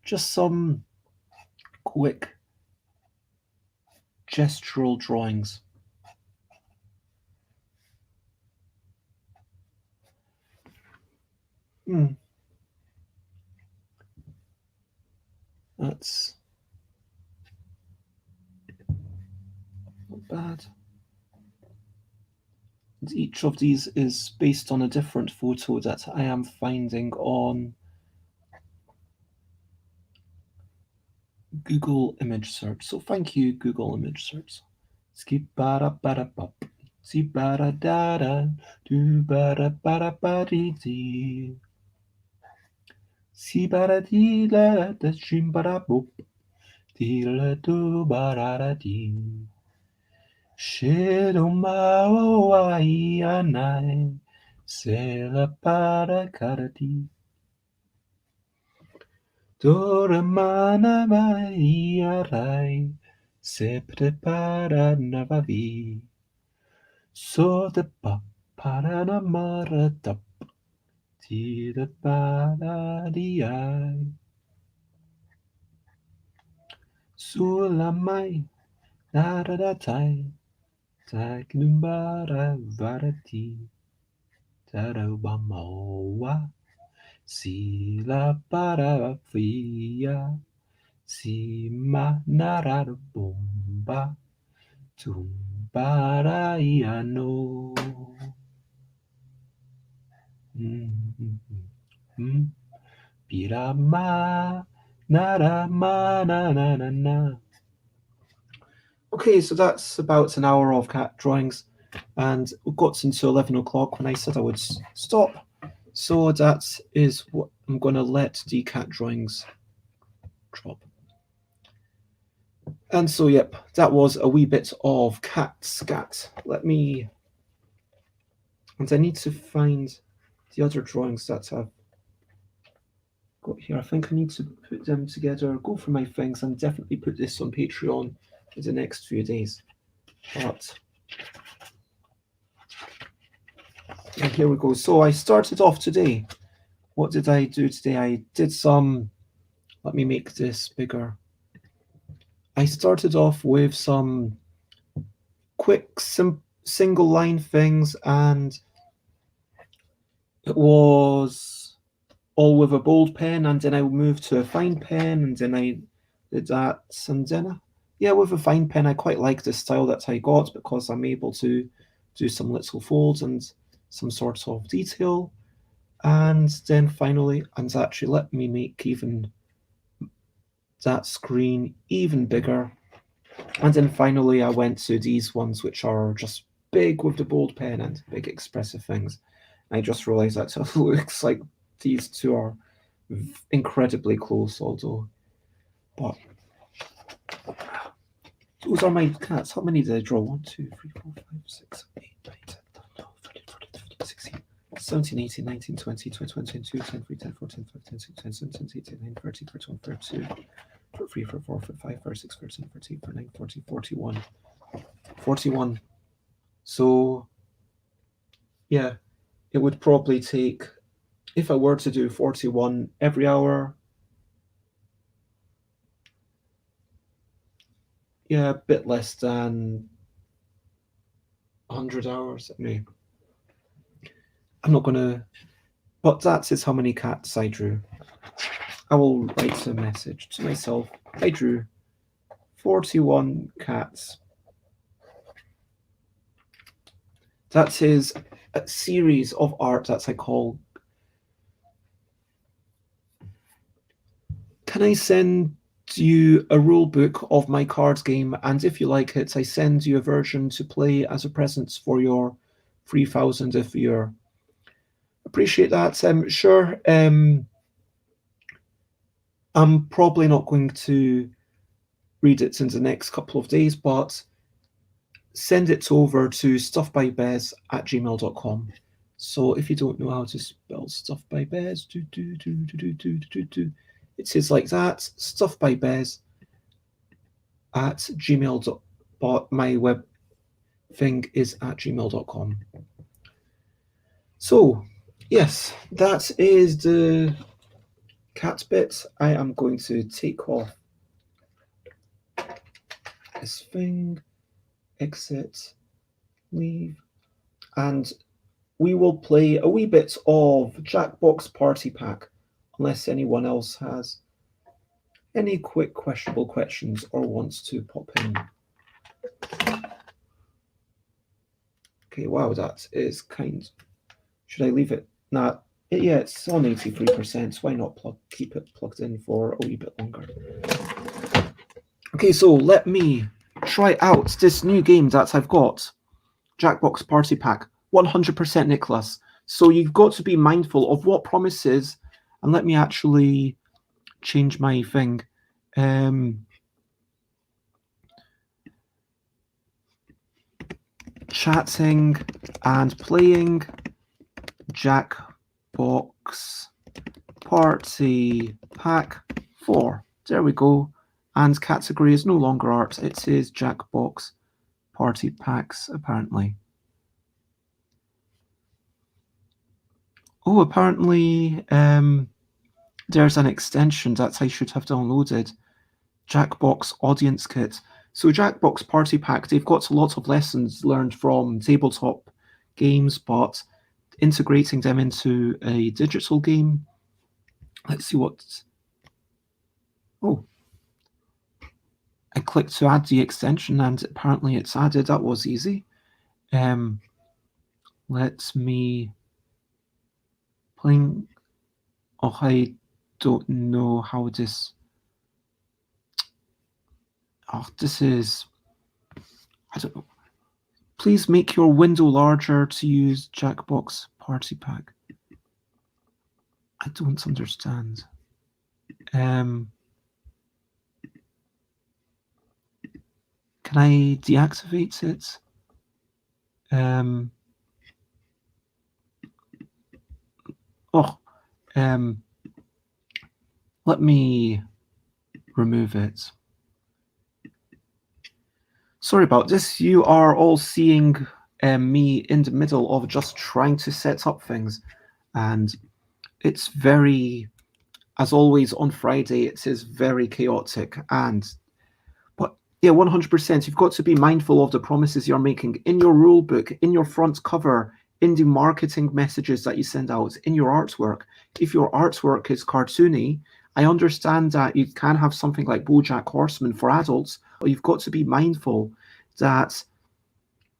Just some quick gestural drawings. Hmm, that's not bad. And each of these is based on a different photo that I am finding on Google image search. So thank you, Google image search. Skip bada bada bop. Si bada da do bada bada badi dee. Si bada dee la da shim bada boop. Dee la do bada da dee. Shido ma wa I anai. Se la bada kada dee. Doramana Maria Rai, se prepara navavi. So the para namara tap, ti the para di ai. Sulamai, nada da tai, tak numbara varati, tarabamawa, si la para via. Si ma narara bomba tumbaraiano. Pirama narama na na na na. Okay, so that's about an hour of cat drawings, and we got into 11 o'clock when I said I would stop. So that is what I'm going to let the cat drawings drop. And so, yep, that was a wee bit of cat scat. And I need to find the other drawings that I've got here. I think I need to put them together, go for my things, and definitely put this on Patreon in the next few days. But yeah, here we go. So I started off today. What did I do today? I did some, let me make this bigger. I started off with some quick, single line things, and it was all with a bold pen, and then I moved to a fine pen, and then I did that, and then yeah, with a fine pen, I quite like the style that I got because I'm able to do some little folds and some sort of detail. And then finally, and actually let me make even that screen even bigger. And then finally, I went to these ones which are just big with the bold pen and big expressive things. I just realized that it looks like these two are incredibly close, although. But those are my cats. How many did I draw? 1, 2, 3, 4, 5, 6, 8, 9, 10, 11, 12, 13, 14, 15, 16, 17, 18, 19, 20, 21, 22, 23, 10, 14, 15, 16, 17, 18, 19, 20, 21, 22, 23, 24, 25, 26, 13, 14, 15, 40, 41. 41. So, yeah, it would probably take, if I were to do 41 every hour, yeah, a bit less than 100 hours. I mean, I'm not going to, but that is how many cats I drew. I will write a message to myself. I drew 41 cats. That is a series of art that I call. Can I send you a rule book of my card game? And if you like it, I send you a version to play as a present for your 3,000 if you're. Appreciate that. Sure. I'm probably not going to read it in the next couple of days, but send it over to stuffbybez@gmail.com. So if you don't know how to spell stuffbybez, it is like that, stuffbybez@gmail.com. But my web thing is at gmail.com. So, yes, that is the cat bit. I am going to take off this thing, exit, leave, and we will play a wee bit of Jackbox Party Pack, unless anyone else has any quick questionable questions or wants to pop in. Okay, wow, that is kind. Should I leave it? Nah, yeah, it's on 83%. Why not keep it plugged in for a wee bit longer? Okay, so let me try out this new game that I've got. Jackbox Party Pack, 100% Nicholas. So you've got to be mindful of what promises, and let me actually change my thing. Chatting and playing Jackbox Party Pack 4. There we go. And category is no longer art. It says Jackbox Party Packs, apparently. Oh, apparently there's an extension that I should have downloaded. Jackbox Audience Kit. So Jackbox Party Pack, they've got a lot of lessons learned from tabletop games, but integrating them into a digital game. Let's see what. Oh, I clicked to add the extension and apparently it's added. That was easy. Let me playing. Oh, I don't know how this. Oh, this is. I don't know. Please make your window larger to use Jackbox Party Pack. I don't understand. Can I deactivate it? Let me remove it. Sorry about this. You are all seeing me in the middle of just trying to set up things, and it's very, as always on Friday, it is very chaotic. But yeah, 100%. You've got to be mindful of the promises you're making in your rule book, in your front cover, in the marketing messages that you send out, in your artwork. If your artwork is cartoony, I understand that you can have something like BoJack Horseman for adults, but you've got to be mindful that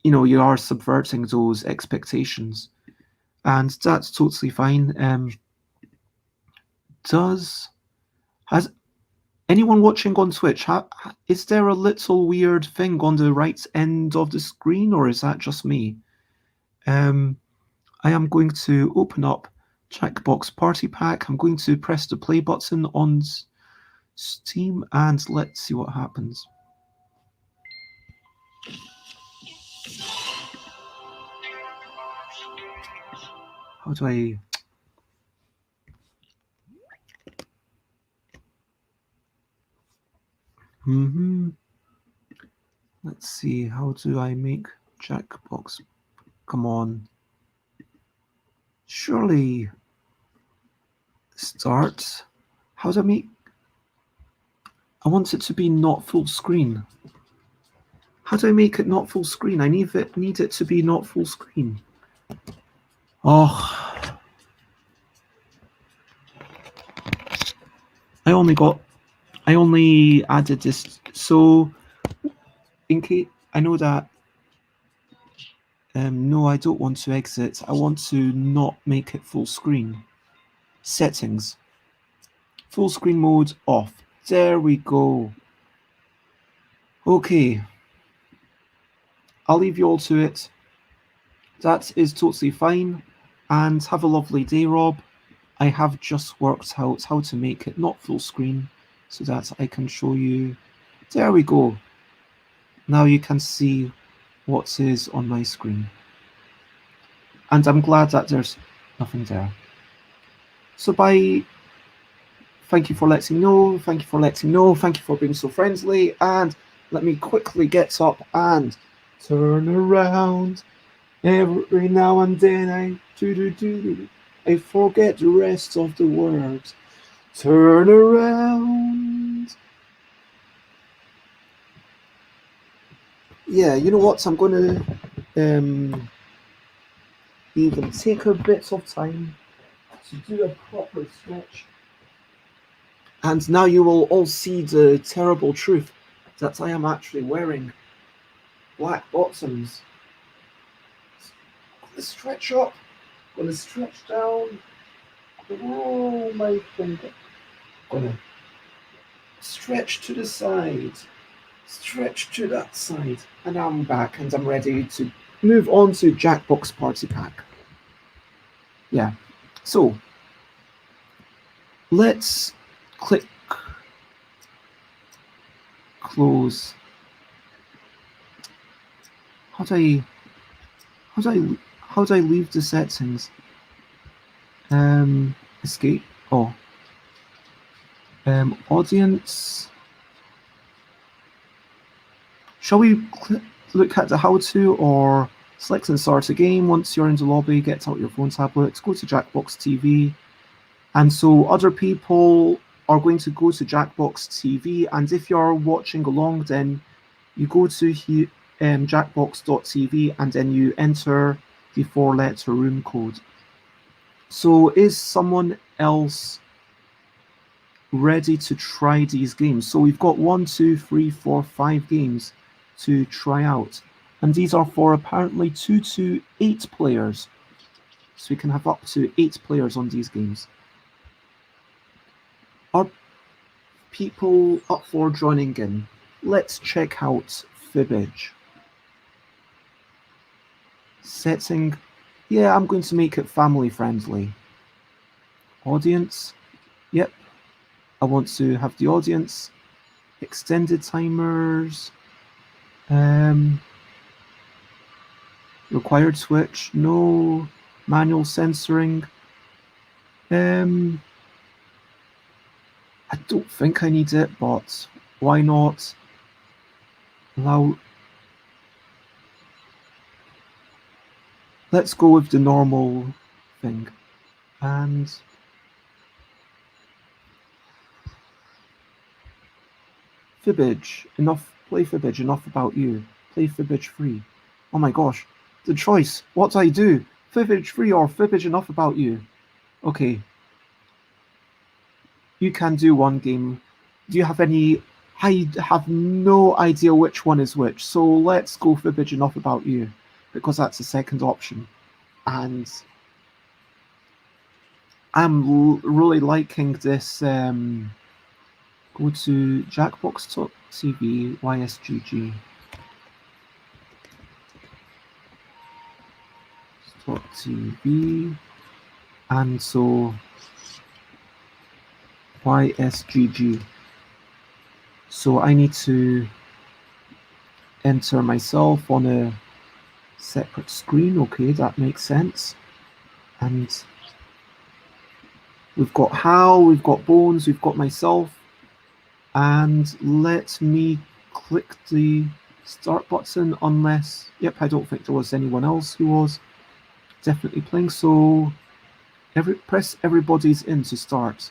you are subverting those expectations, and that's totally fine. Has anyone watching on Twitch, is there a little weird thing on the right end of the screen, or is that just me? I am going to open up Jackbox Party Pack. I'm going to press the play button on Steam, and let's see what happens. How do I... Let's see, how do I make Jackbox? Come on. Surely... Start. How do I make... I want it to be not full screen. How do I make it not full screen? I need it to be not full screen. Oh. I only added this so in case I know that no, I don't want to exit. I want to not make it full screen. Settings. Full screen mode off. There we go. Okay. I'll leave you all to it. That is totally fine. And have a lovely day, Rob. I have just worked out how to make it not full screen so that I can show you. There we go. Now you can see what is on my screen. And I'm glad that there's nothing there. So thank you for letting me know. Thank you for letting me know. Thank you for being so friendly. And let me quickly get up and turn around. Every now and then I forget the rest of the words. Turn around. Yeah, you know what? I'm going to even take a bit of time to do a proper stretch. And now you will all see the terrible truth that I am actually wearing black bottoms. I'm going to stretch up. I'm going to stretch down. Oh, my finger. I'm going to stretch to the side. Stretch to that side. And I'm back and I'm ready to move on to Jackbox Party Pack. Yeah. So, let's click close. How do I leave the settings? Escape. Oh. Audience. Shall we look at the how-to, or select and start a game? Once you're in the lobby, get out your phone, tablet, go to Jackbox TV. And so other people are going to go to Jackbox TV, and if you're watching along, then you go to jackbox.tv and then you enter the 4-letter room code. So is someone else ready to try these games? So we've got 1, 2, 3, 4, 5 games to try out, and these are for apparently 2 to 8 players. So we can have up to 8 players on these games. Are people up for joining in? Let's check out Fibbage. Setting. Yeah, I'm going to make it family friendly. Audience. Yep. I want to have the audience. Extended timers. Required switch, no. Manual censoring. I don't think I need it, but why not? Allow. Let's go with the normal thing. And Fibbage, enough. Play Fibbage, enough about you. Play Fibbage free. Oh my gosh, the choice. What do I do? Fibbage free or Fibbage, enough about you? Okay. You can do one game. Do you have any? I have no idea which one is which. So let's go Fibbage, enough about you, because that's the second option. And I'm really liking this. Go to Jackbox.tv YSGG. .tv, and so YSGG. So I need to enter myself on a separate screen. Okay, that makes sense. And we've got Hal, we've got Bones, we've got myself. And let me click the start button unless, yep, I don't think there was anyone else who was definitely playing. So press everybody's in to start.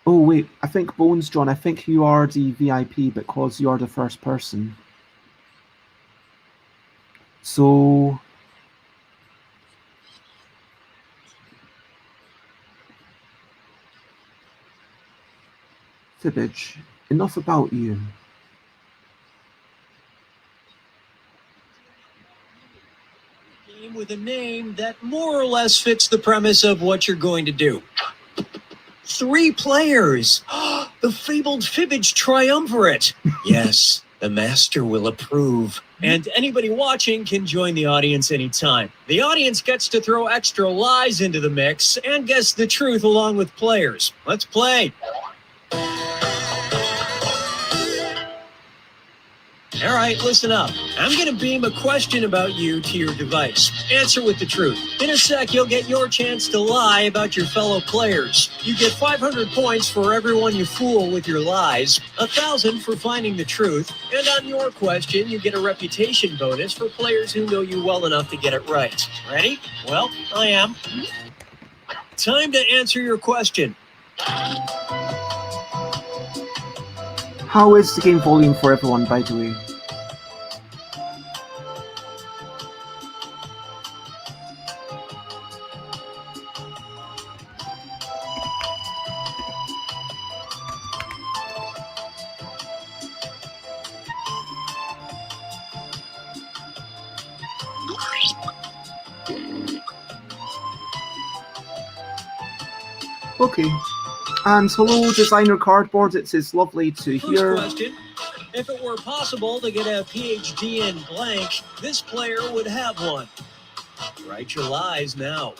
Oh wait, I think Bones, John, I think you are the VIP because you are the first person. So Fibbage, enough about you. Game with a name that more or less fits the premise of what you're going to do. 3 players. The fabled Fibbage triumvirate. Yes, the master will approve. And anybody watching can join the audience anytime. The audience gets to throw extra lies into the mix and guess the truth along with players. Let's play. All right, listen up. I'm going to beam a question about you to your device. Answer with the truth. In a sec, you'll get your chance to lie about your fellow players. You get 500 points for everyone you fool with your lies, 1,000 for finding the truth, and on your question, you get a reputation bonus for players who know you well enough to get it right. Ready? Well, I am. Time to answer your question. How is the game volume for everyone, by the way? Okay. And hello, Designer Cardboard. It's lovely to hear. First question. If it were possible to get a PhD in blank, this player would have one. Write your lies now.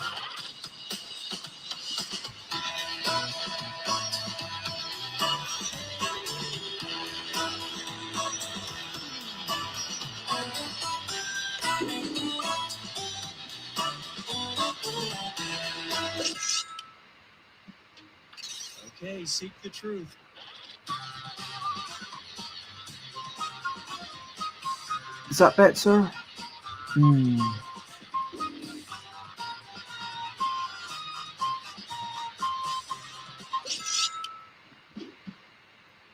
Okay, seek the truth. Is that better?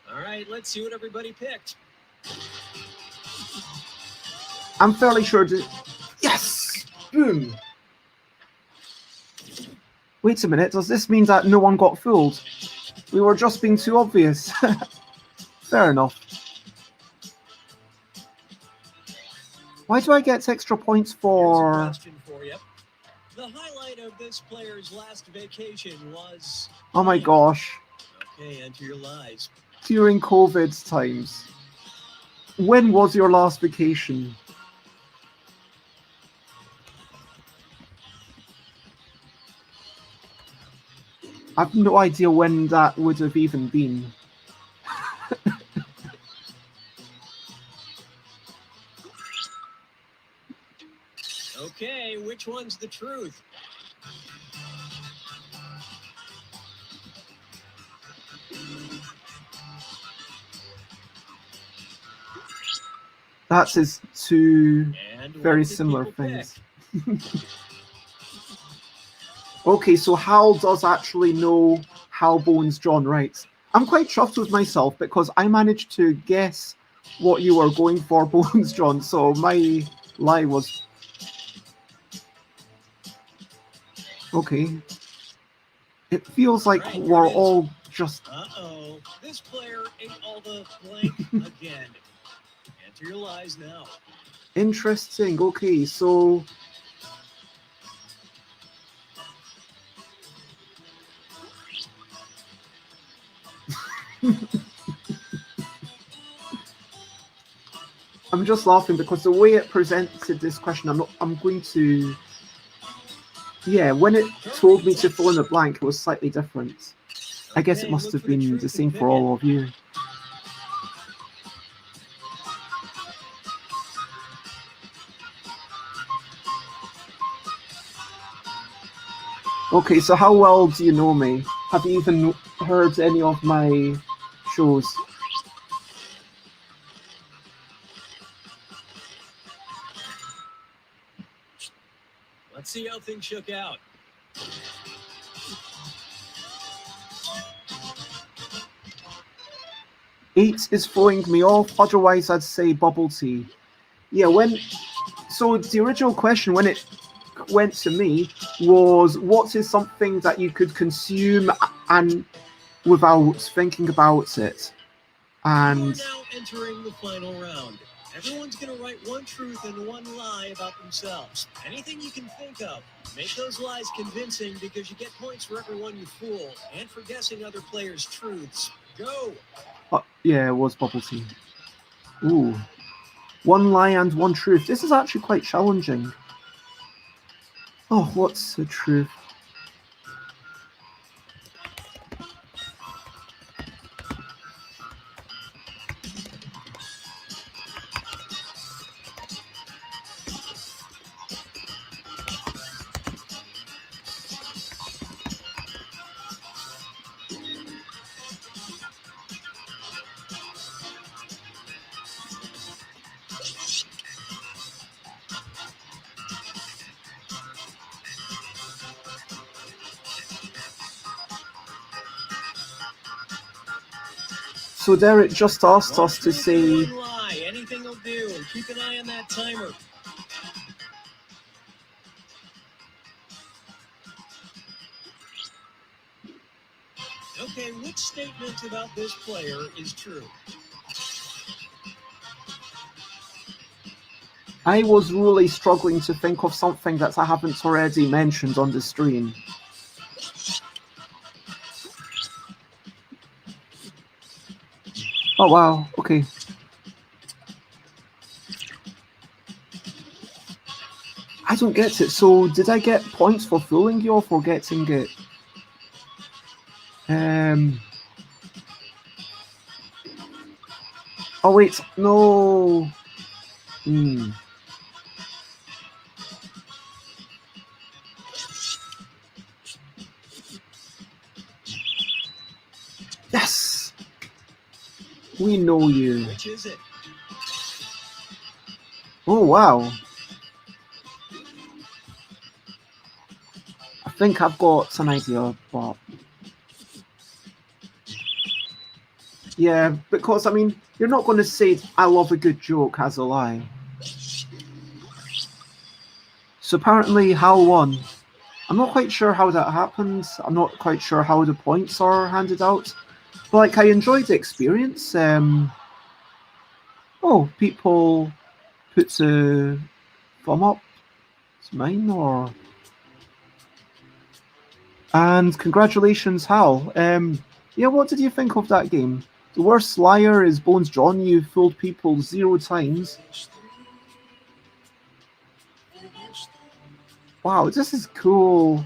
All right, let's see what everybody picked. I'm fairly sure that... Yes! Boom! Wait a minute, does this mean that no one got fooled? We were just being too obvious. Fair enough. Why do I get extra points for... Here's a question for you. The highlight of this player's last vacation was... Oh my gosh. Okay, enter your lies. During COVID times. When was your last vacation? I've no idea when that would have even been. Okay, which one's the truth? That is two And very what did similar people things. pick? Okay, so Hal does actually know how Bones John writes. I'm quite chuffed with myself because I managed to guess what you were going for, Bones John, so my lie was... Okay. It feels like Right, we're here it is. all just... Uh-oh, this player ate all the blank again. Enter your lies now. Interesting, okay, so... I'm just laughing because the way it presented this question, I'm going to... Yeah, when it told me to fill in the blank, it was slightly different. I guess it Okay, must look have for the been truth the and same pick for it. all of you. Okay, so how well do you know me? Have you even heard any of my shows? Let's see how things shook out. Eight is throwing me off, otherwise I'd say bubble tea. Yeah, so the original question when it went to me was what is something that you could consume and without thinking about it? And You're now entering the final round. Everyone's going to write one truth and one lie about themselves. Anything you can think of. Make those lies convincing because you get points for everyone you fool and for guessing other players' truths. Go! yeah, it was bubble tea. Ooh. One lie and one truth. This is actually quite challenging. Oh, what's the truth? So there it just asked us to say... One lie. Anything will do. And keep an eye on that timer. Okay, which statement about this player is true? I was really struggling to think of something that I haven't already mentioned on the stream. Oh wow, okay. I don't get it. So did I get points for fooling you or for getting it? Oh wait, no. Yes! We know you. Which is it? Oh wow. I think I've got an idea, but... Yeah, because, I mean, you're not going to say, I love a good joke as a lie. So apparently, Hal won. I'm not quite sure how that happens. I'm not quite sure how the points are handed out. But, like, I enjoyed the experience. Oh, people put a thumb up. It's mine, or... And congratulations, Hal. Yeah, what did you think of that game? The worst liar is Bones John. You fooled people 0 times. Wow, this is cool.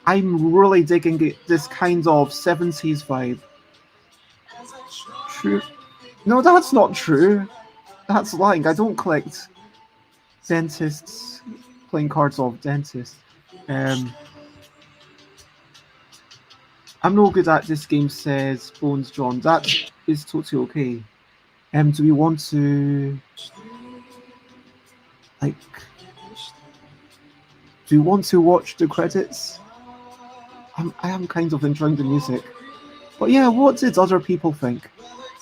I'm really digging this kind of 70s vibe. True. No, that's not true. That's lying. I don't collect. dentists playing cards of dentists. Um, I'm no good at this game, says Bones John. That is totally okay. Do we want to like? Do you want to watch the credits? I am kind of enjoying the music. But yeah, what did other people think?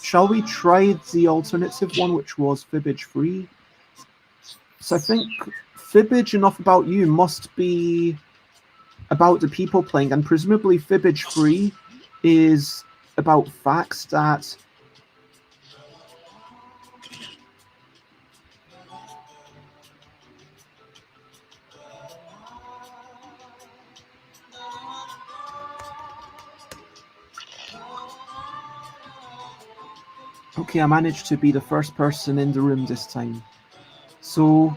Shall we try the alternative one, which was Fibbage Free? So I think Fibbage Enough About You must be about the people playing, and presumably Fibbage Free is about facts that okay, I managed to be the first person in the room this time. So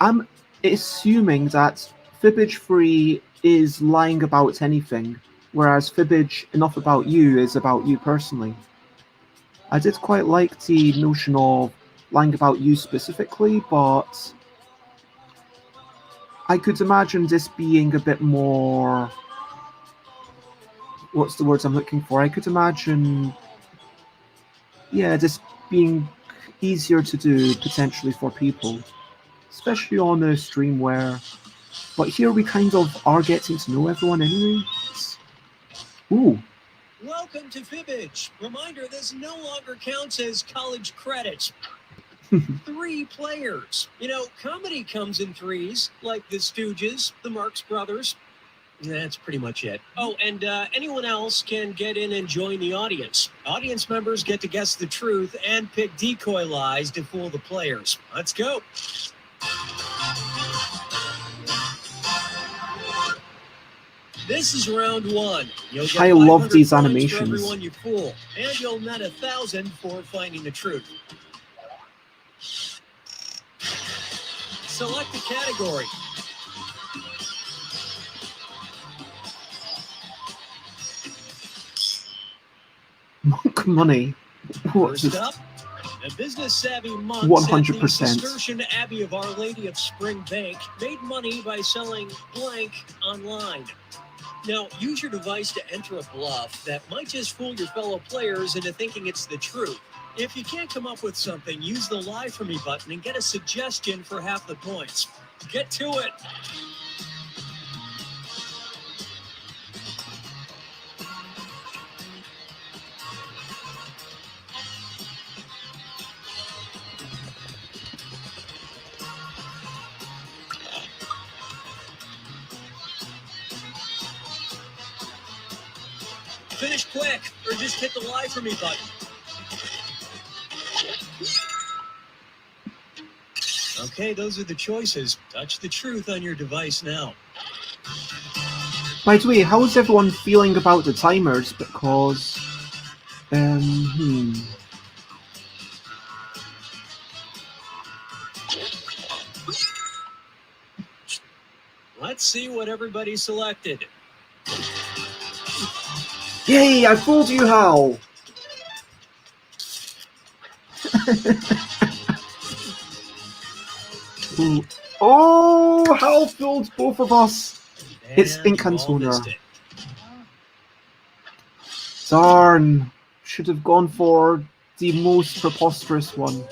I'm assuming that Fibbage Free is lying about anything, whereas Fibbage Enough About You is about you personally. I did quite like the notion of lying about you specifically, but I could imagine this being a bit more. What's the words I'm looking for? I could imagine, yeah, this being easier to do potentially for people, especially on a stream where. But here we kind of are getting to know everyone anyway. Ooh. Welcome to Fibbage. Reminder, this no longer counts as college credits. 3 players. You know, comedy comes in threes, like the Stooges, the Marx Brothers. That's pretty much it. Oh, and anyone else can get in and join the audience. Audience members get to guess the truth and pick decoy lies to fool the players. Let's go. This is round 1. You'll get I love 500 these points animations. for everyone you fool, and you'll net 1,000 for finding the truth. Select a category. Monk money. First up, a business-savvy monk 100%. at the Cistercian Abbey of Our Lady of Spring Bank made money by selling blank online. Now, use your device to enter a bluff that might just fool your fellow players into thinking it's the truth. If you can't come up with something, use the Lie For Me button and get a suggestion for half the points. Get to it! Finish quick, or just hit the Lie For Me button. Okay, those are the choices. Touch the truth on your device now. By the way, how is everyone feeling about the timers? Because, Let's see what everybody selected. Yay! I fooled you, Hal. Ooh. Oh, Hal fooled both of us. It's Incantoner. Darn. Should have gone for the most preposterous one.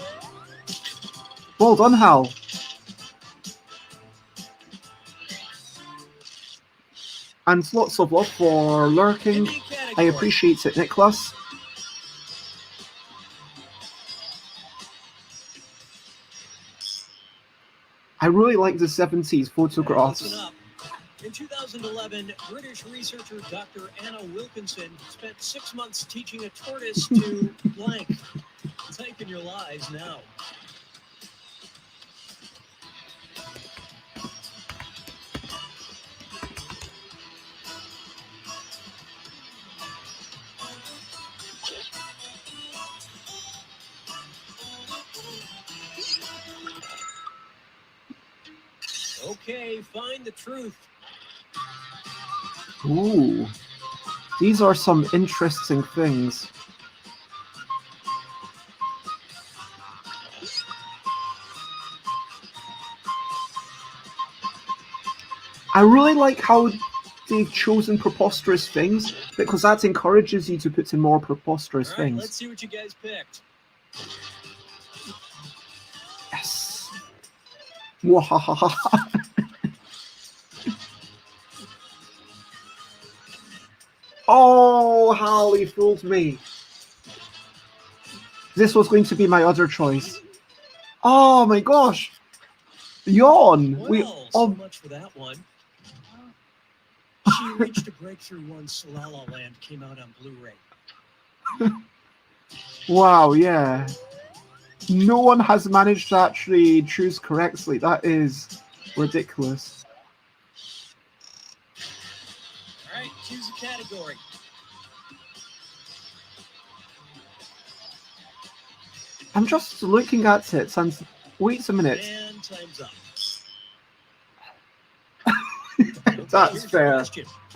Well done, Hal. And lots of love for lurking. I appreciate it, Nicholas. I really like the 70s photographs. In 2011, British researcher Dr. Anna Wilkinson spent 6 months teaching a tortoise to blank. Type in your lies now. Okay, find the truth. Ooh, these are some interesting things. I really like how they've chosen preposterous things, because that encourages you to put in more preposterous All right, things. let's see what you guys picked. Yes. Mwahaha. Oh, Hal, you fooled me. This was going to be my other choice. Oh my gosh. Yawn. Well, so much for that one. She reached a breakthrough once La La Land came out on Blu-ray. Wow, yeah. No one has managed to actually choose correctly. That is ridiculous. All right, choose a category. I'm just looking at it and wait a minute. And time's up. That's fair.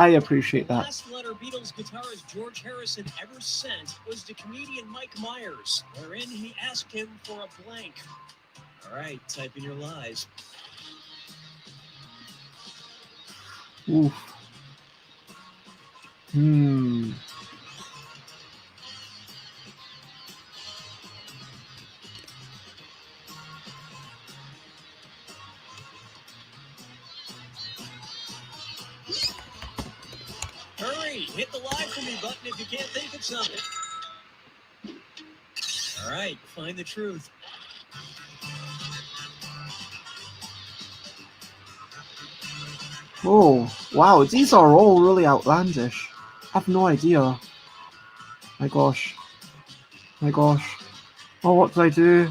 I appreciate that. The last letter Beatles guitarist George Harrison ever sent was to comedian Mike Myers, wherein he asked him for a blank. All right, type in your lies. Oof. Hurry, hit the lie for me button if you can't think of something. All right, find the truth. Oh, wow, these are all really outlandish. I have no idea. My gosh. My gosh. Oh, what did I do?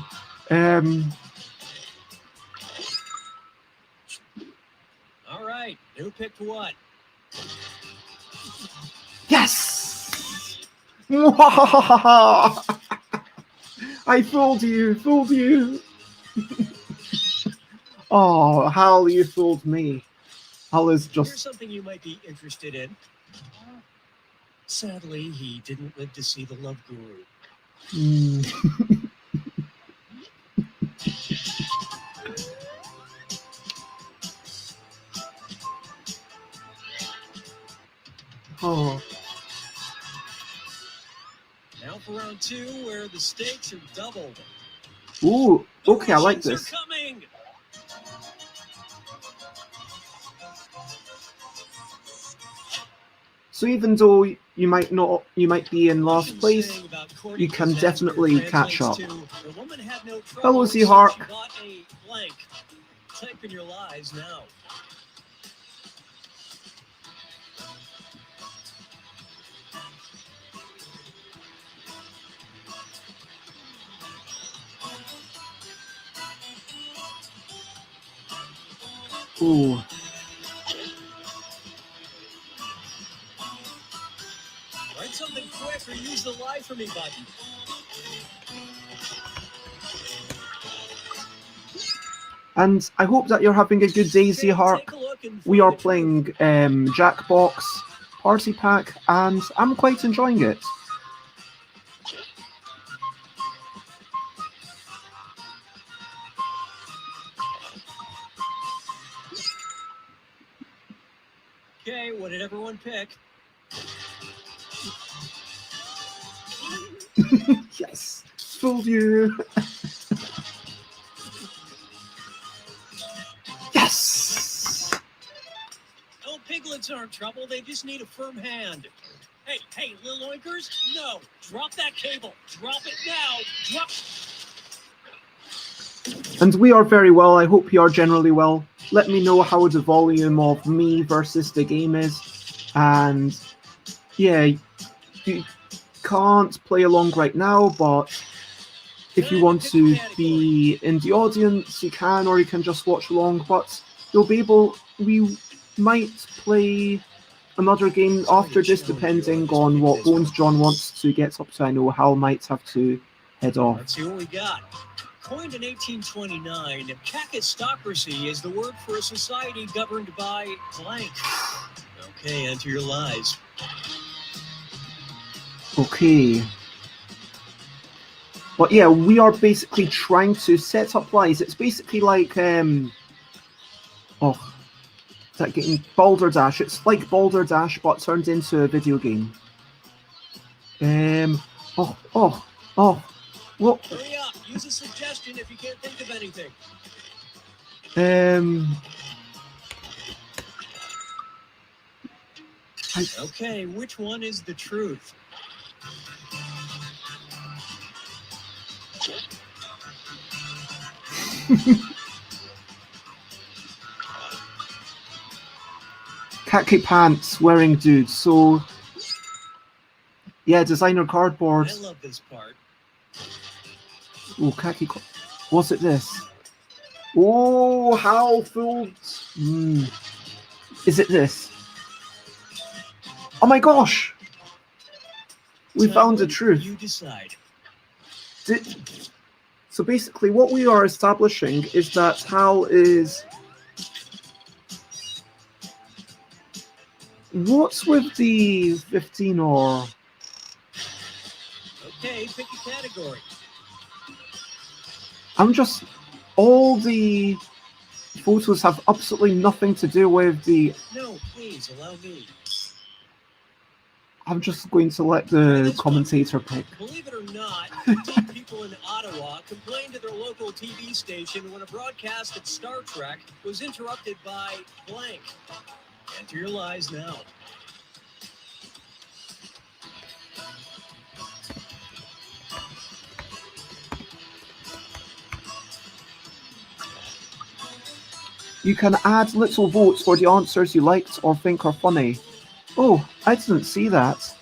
All right, who picked what? Yes! I fooled you. Oh, Hal, you fooled me. Hal is just... Here's something you might be interested in. Sadly, he didn't live to see the Love Guru. Oh. Now for round 2, where the stakes are doubled. Ooh, okay, I like this. Are coming. So even though you might be in last place, you can definitely catch up. Hello, Seahawk. Type in your lies now. Ooh. Write something quick or use the lie for me button. And I hope that you're having a good day, Seahawk. We are playing Jackbox Party Pack, and I'm quite enjoying it. Okay, what did everyone pick? Yes, fooled you. Yes. Oh, piglets aren't trouble. They just need a firm hand. Hey, little oinkers, no. Drop that cable. Drop it now. Drop. And we are very well. I hope you are generally well. Let me know how the volume of me versus the game is. And yeah, you can't play along right now, but if you want to be in the audience, you can, or you can just watch along. But you'll be able. We might play another game after this, depending on what Bones John wants to get up to. I know Hal might have to head off. Let's see what we got. Coined in 1829, kakistocracy is the word for a society governed by blank. Okay, enter your lies. Okay. But yeah, we are basically trying to set up lies. It's basically like that game? Balderdash. It's like Balderdash, but turned into a video game. Oh. What? Hurry up. Use a suggestion if you can't think of anything. Okay, which one is the truth? Khaki pants wearing dude. So, yeah, designer cardboard. I love this part. Oh, khaki. Was it this? Oh, how fooled. Is it this? Oh my gosh! We found the truth. You decide. So basically, what we are establishing is that Hal is. What's with the 15 or? Okay, pick a category. All the photos have absolutely nothing to do with the. No, please allow me. I'm just going to let the commentator pick. Believe it or not, 15 people in Ottawa complained to their local TV station when a broadcast of Star Trek was interrupted by blank. Enter your lies now. You can add little votes for the answers you liked or think are funny. Oh, I didn't see that.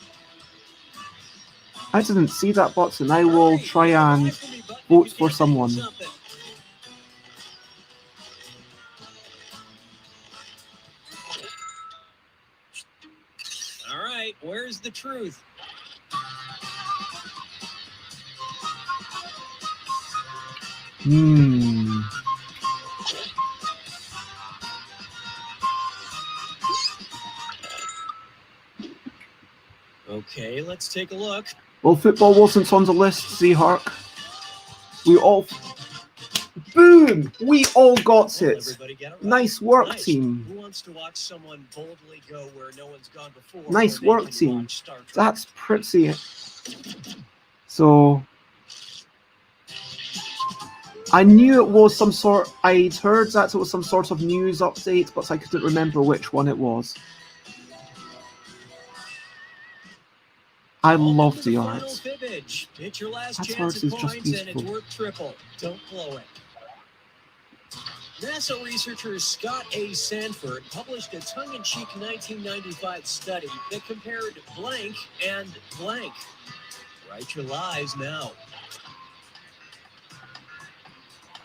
I didn't see that button. I will try and vote for someone. All right, where's the truth? Okay, let's take a look. Well, football wasn't on the list, Seahawk. Boom! We all got it. Right. Nice work, team. Who wants to watch someone boldly go where no one's gone before? Nice work, team. That's pretty. So, I knew it was some sort. I'd heard that it was some sort of news update, but I couldn't remember which one it was. I love the art. It's your last That chance art at is just points, and it's beautiful. worth triple. Don't blow it. NASA researcher Scott A. Sanford published a tongue-in-cheek 1995 study that compared blank and blank. Write your lies now.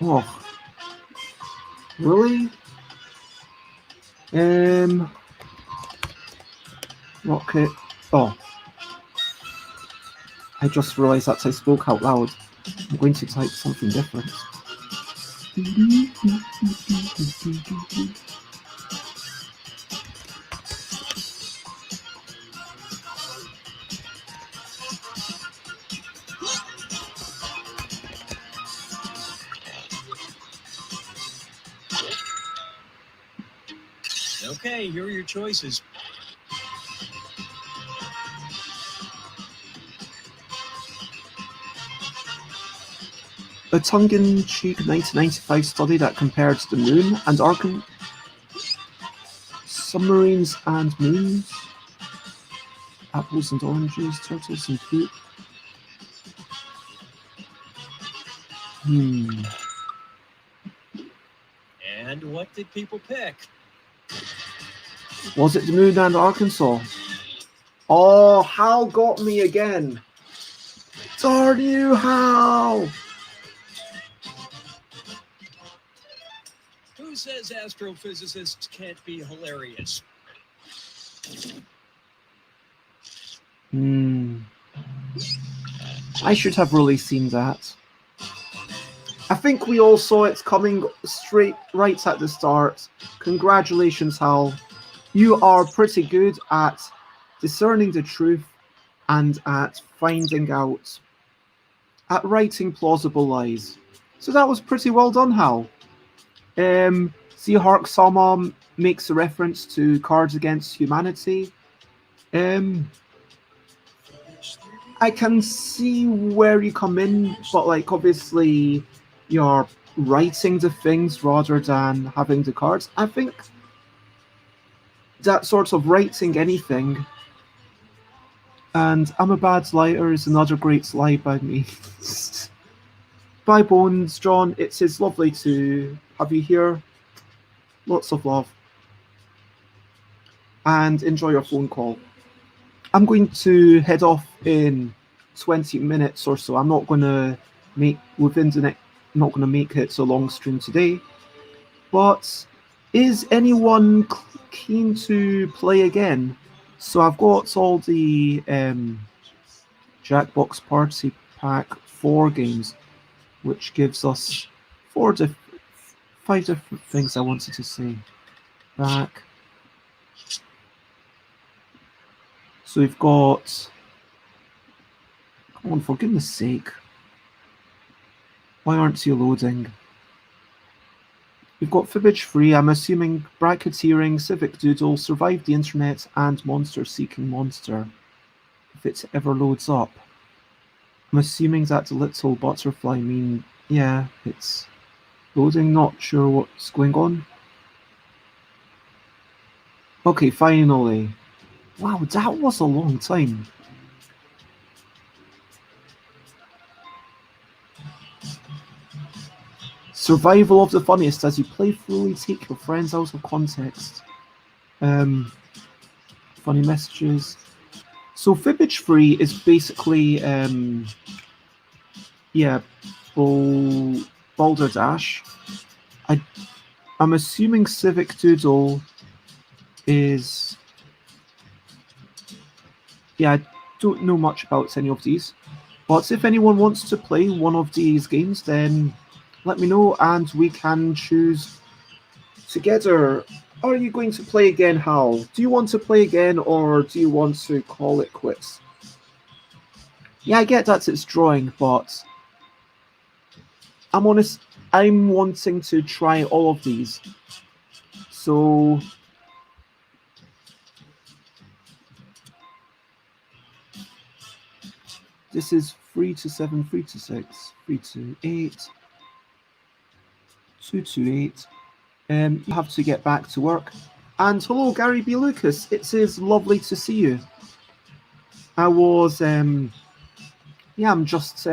Oh, really? Rocket. Oh. I just realised that I spoke out loud. I'm going to type something different. Okay, here are your choices. A tongue-in-cheek 1995 study that compared the moon and submarines and moons, apples and oranges, turtles and poop. And what did people pick? Was it the moon and Arkansas? Oh, Hal got me again. Darn you, Hal! Who says astrophysicists can't be hilarious? I should have really seen that. I think we all saw it coming right at the start. Congratulations, Hal. You are pretty good at discerning the truth and at finding out, at writing plausible lies. So that was pretty well done, Hal. Seahawk Sama makes a reference to Cards Against Humanity. Um, I can see where you come in, but like obviously you're writing the things rather than having the cards. I think that sort of writing anything, and I'm a bad liar is another great lie by me. Bye Bones, John. It is lovely to have you here. Lots of love. And enjoy your phone call. I'm going to head off in 20 minutes or so. I'm not going to make within the next. Not going to make it a long stream today. But is anyone keen to play again? So I've got all the Jackbox Party Pack 4 games, which gives us five different things I wanted to say. Back. So we've got. Come on, for goodness sake. Why aren't you loading? We've got Fibbage Free, I'm assuming Bracketeering, Civic Doodle, Survive the Internet, and Monster Seeking Monster. If it ever loads up. I'm assuming that the little butterfly mean, yeah, it's loading, not sure what's going on. Okay, finally. Wow, that was a long time. Survival of the funniest as you playfully take your friends out of context. Funny messages. So Fibbage Free is basically Balderdash. I'm assuming Civic Doodle is I don't know much about any of these. But if anyone wants to play one of these games, then let me know and we can choose together. Are you going to play again, Hal? Do you want to play again or do you want to call it quits? Yeah, I get that it's drawing, but I'm honest, I'm wanting to try all of these. So this is 3 to 7, 3 to 6, 3 to 8, 2 to 8. You have to get back to work. And hello, Gary B. Lucas. It is lovely to see you. I was, I'm just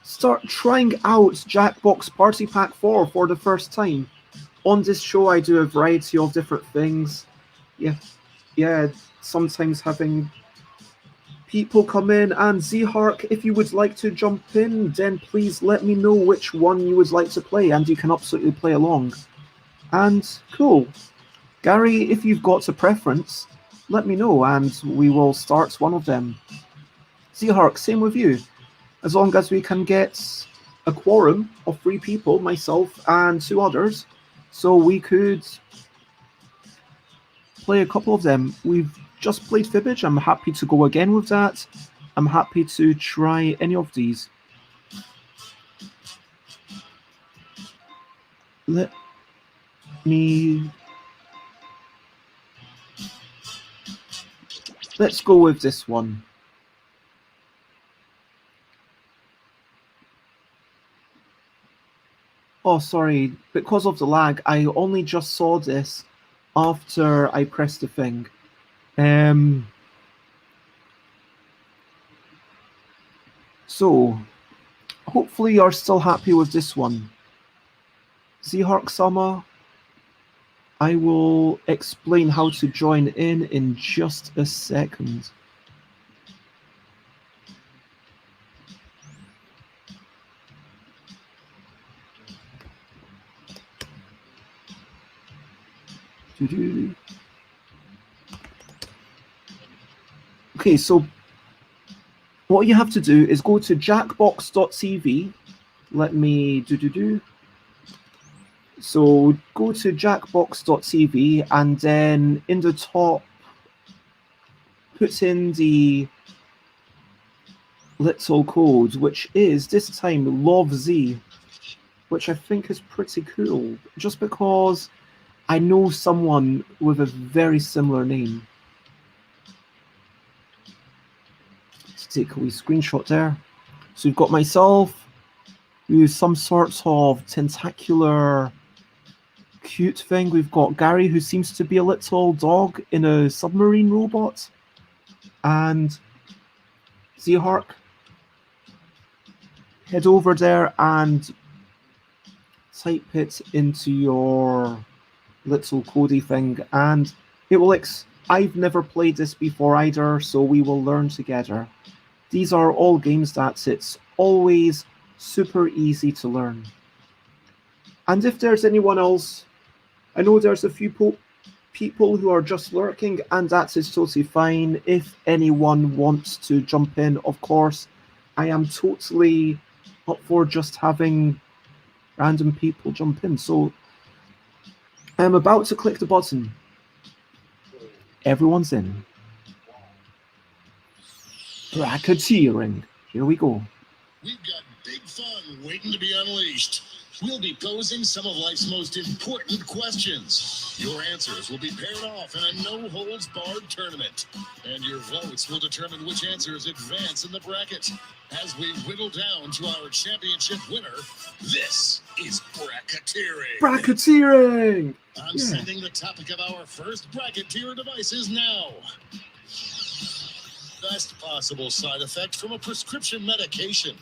start trying out Jackbox Party Pack 4 for the first time. On this show, I do a variety of different things. Yeah, sometimes having people come in, and Zhark, if you would like to jump in, then please let me know which one you would like to play, and you can absolutely play along. And cool. Gary, if you've got a preference, let me know, and we will start one of them. Zhark, same with you. As long as we can get a quorum of 3 people, myself and 2 others, so we could play a couple of them. We've just played Fibbage. I'm happy to go again with that. I'm happy to try any of these. Let's go with this one. Oh, sorry. Because of the lag, I only just saw this after I pressed the thing. So, hopefully you're still happy with this one. Zhark Sama, I will explain how to join in just a second. Okay, so what you have to do is go to jackbox.tv. Let me So go to jackbox.tv and then in the top, put in the little code, which is this time LOVZ. which I think is pretty cool, just because I know someone with a very similar name. Let's take a wee screenshot there. So we've got myself, who's some sorts of tentacular cute thing. We've got Gary, who seems to be a little dog in a submarine robot. And Zehark, head over there and type it into your little codey thing, and it will I've never played this before either, so we will learn together. These are all games that it's always super easy to learn. And if there's anyone else, I know there's a few people who are just lurking, and that is totally fine. If anyone wants to jump in, of course, I am totally up for just having random people jump in. So I'm about to click the button. Everyone's in. Bracketeering. Here we go. We've got big fun waiting to be unleashed. We'll be posing some of life's most important questions. Your answers will be paired off in a no-holds-barred tournament. And your votes will determine which answers advance in the bracket. As we whittle down to our championship winner, this is bracketeering. Bracketeering! I'm sending the topic of our first bracketeer devices now. Best possible side effect from a prescription medication.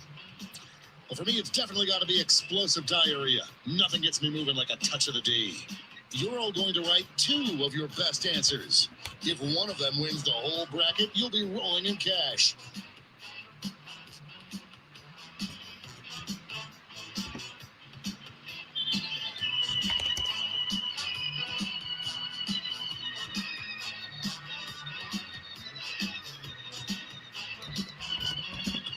Well, for me, it's definitely got to be explosive diarrhea. Nothing gets me moving like a touch of the D. You're all going to write 2 of your best answers. If one of them wins the whole bracket, you'll be rolling in cash.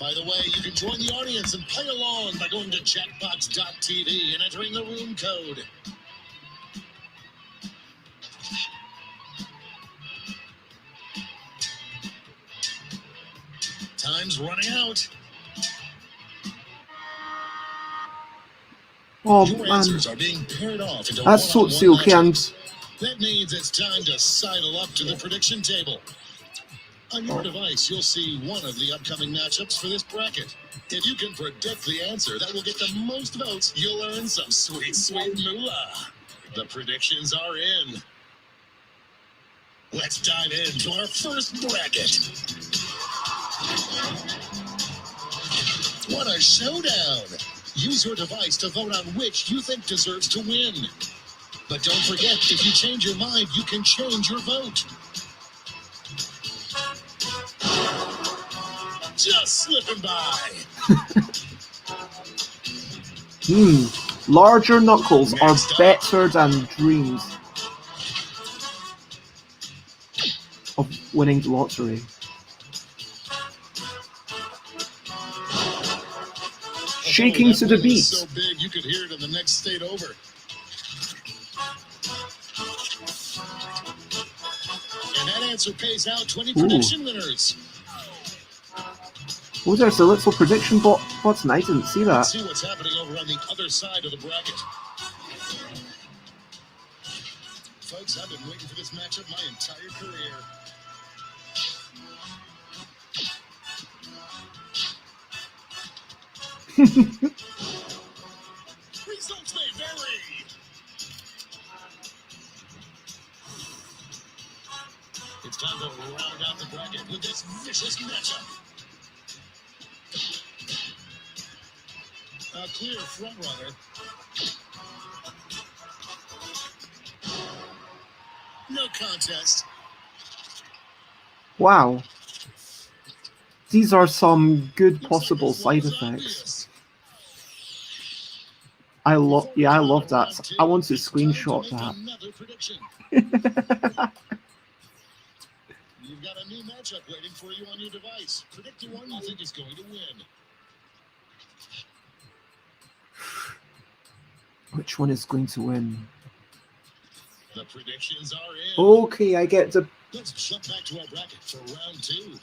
By the way, you can join the audience and play along by going to chatbox.tv and entering the room code. Time's running out. Oh, Your man. answers are being paired off into That's totally okay. And that means it's time to sidle up to the prediction table. On your device, you'll see one of the upcoming matchups for this bracket. If you can predict the answer that will get the most votes, you'll earn some sweet, sweet moolah. The predictions are in. Let's dive into our first bracket. What a showdown! Use your device to vote on which you think deserves to win. But don't forget, if you change your mind, you can change your vote. Just slipping by. Larger knuckles are better than dreams of winning the lottery. Shaking to the beat. So big you could hear it in the next state over. And that answer pays out 20 prediction winners. Oh, there's a little prediction button. I didn't see that. Let's see what's happening over on the other side of the bracket. Folks, I've been waiting for this matchup my entire career. Results may vary. It's time to round out the bracket with this vicious matchup. A clear front runner. No contest. Wow. These are some good possible side effects. I love that. I want to screenshot that. You've got a new matchup waiting for you on your device. Predict the one you think is going to win. Which one is going to win? The predictions are in. Okay, I get the... Let's jump back to our bracket for round 2.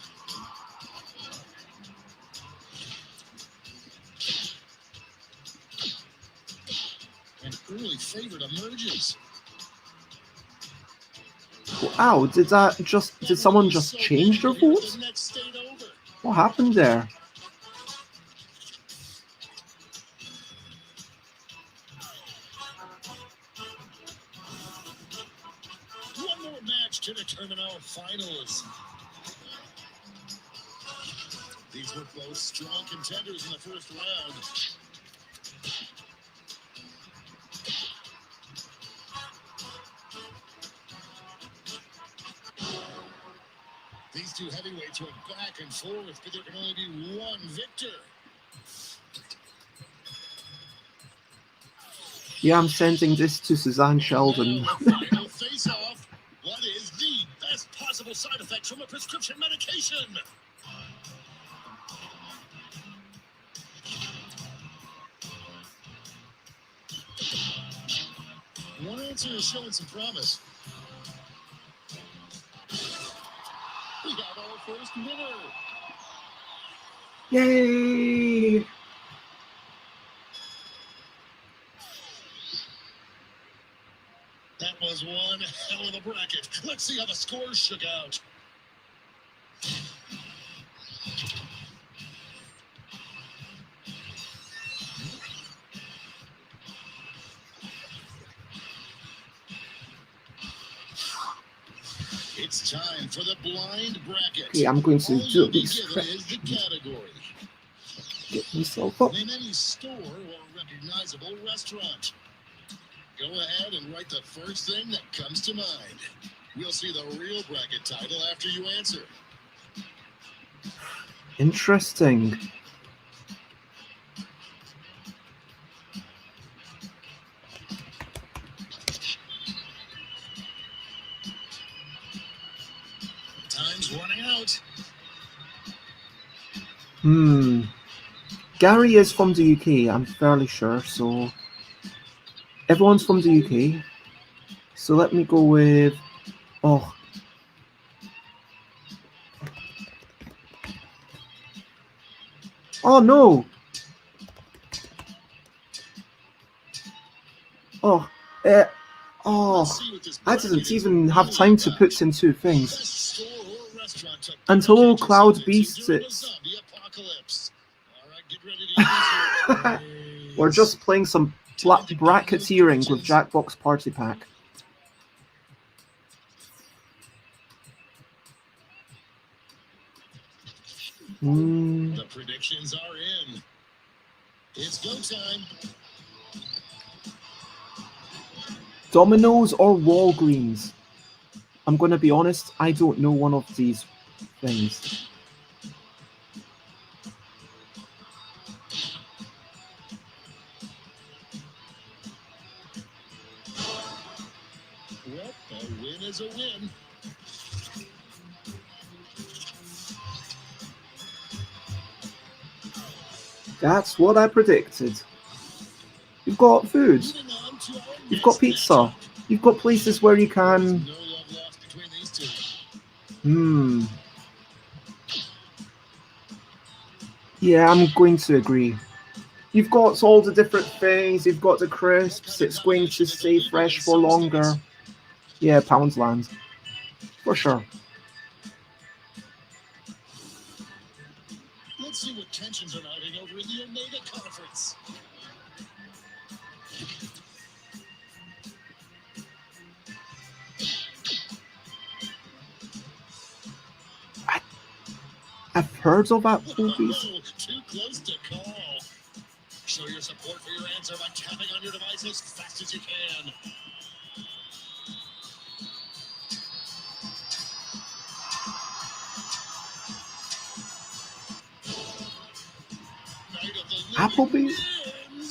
early favorite emerges. Ow, did someone just change their vote? The next state over. What happened there? One more match to determine our finals. These were both strong contenders in the first round. These two heavyweights went back and forth, but there can only be one victor. Yeah, I'm sending this to Suzanne Sheldon. Final face-off. What is the best possible side effects from a prescription medication? One answer is showing some promise. We have our first winner. Yay! That was one hell of a bracket. Let's see how the scores shook out. It's time for the blind bracket. Okay, I'm going to All do you'll be these given is the category. Get myself up. Name any store or recognizable restaurant. Go ahead and write the first thing that comes to mind. We'll see the real bracket title after you answer. Interesting. Time's running out. Gary is from the UK, I'm fairly sure, so everyone's from the UK. So let me go with oh no. I didn't even have time to put in two things. And hello, Cloud Beasts. We're just playing some bracketeering with Jackbox Party Pack. The predictions are in. It's go time. Domino's or Walgreens? I'm going to be honest, I don't know one of these things. Well, a win is a win. That's what I predicted. You've got food. You've got pizza. You've got places where you can... No love lost between these two. Yeah, I'm going to agree. You've got all the different things. You've got the crisps. It's going to stay fresh for longer. Yeah, Poundsland. For sure. Let's see what tensions are mounting over in the Omega Conference. I've heard of Applebee's. Too close to call. Show your support for your answer by tapping on your device as fast as you can. Applebee's?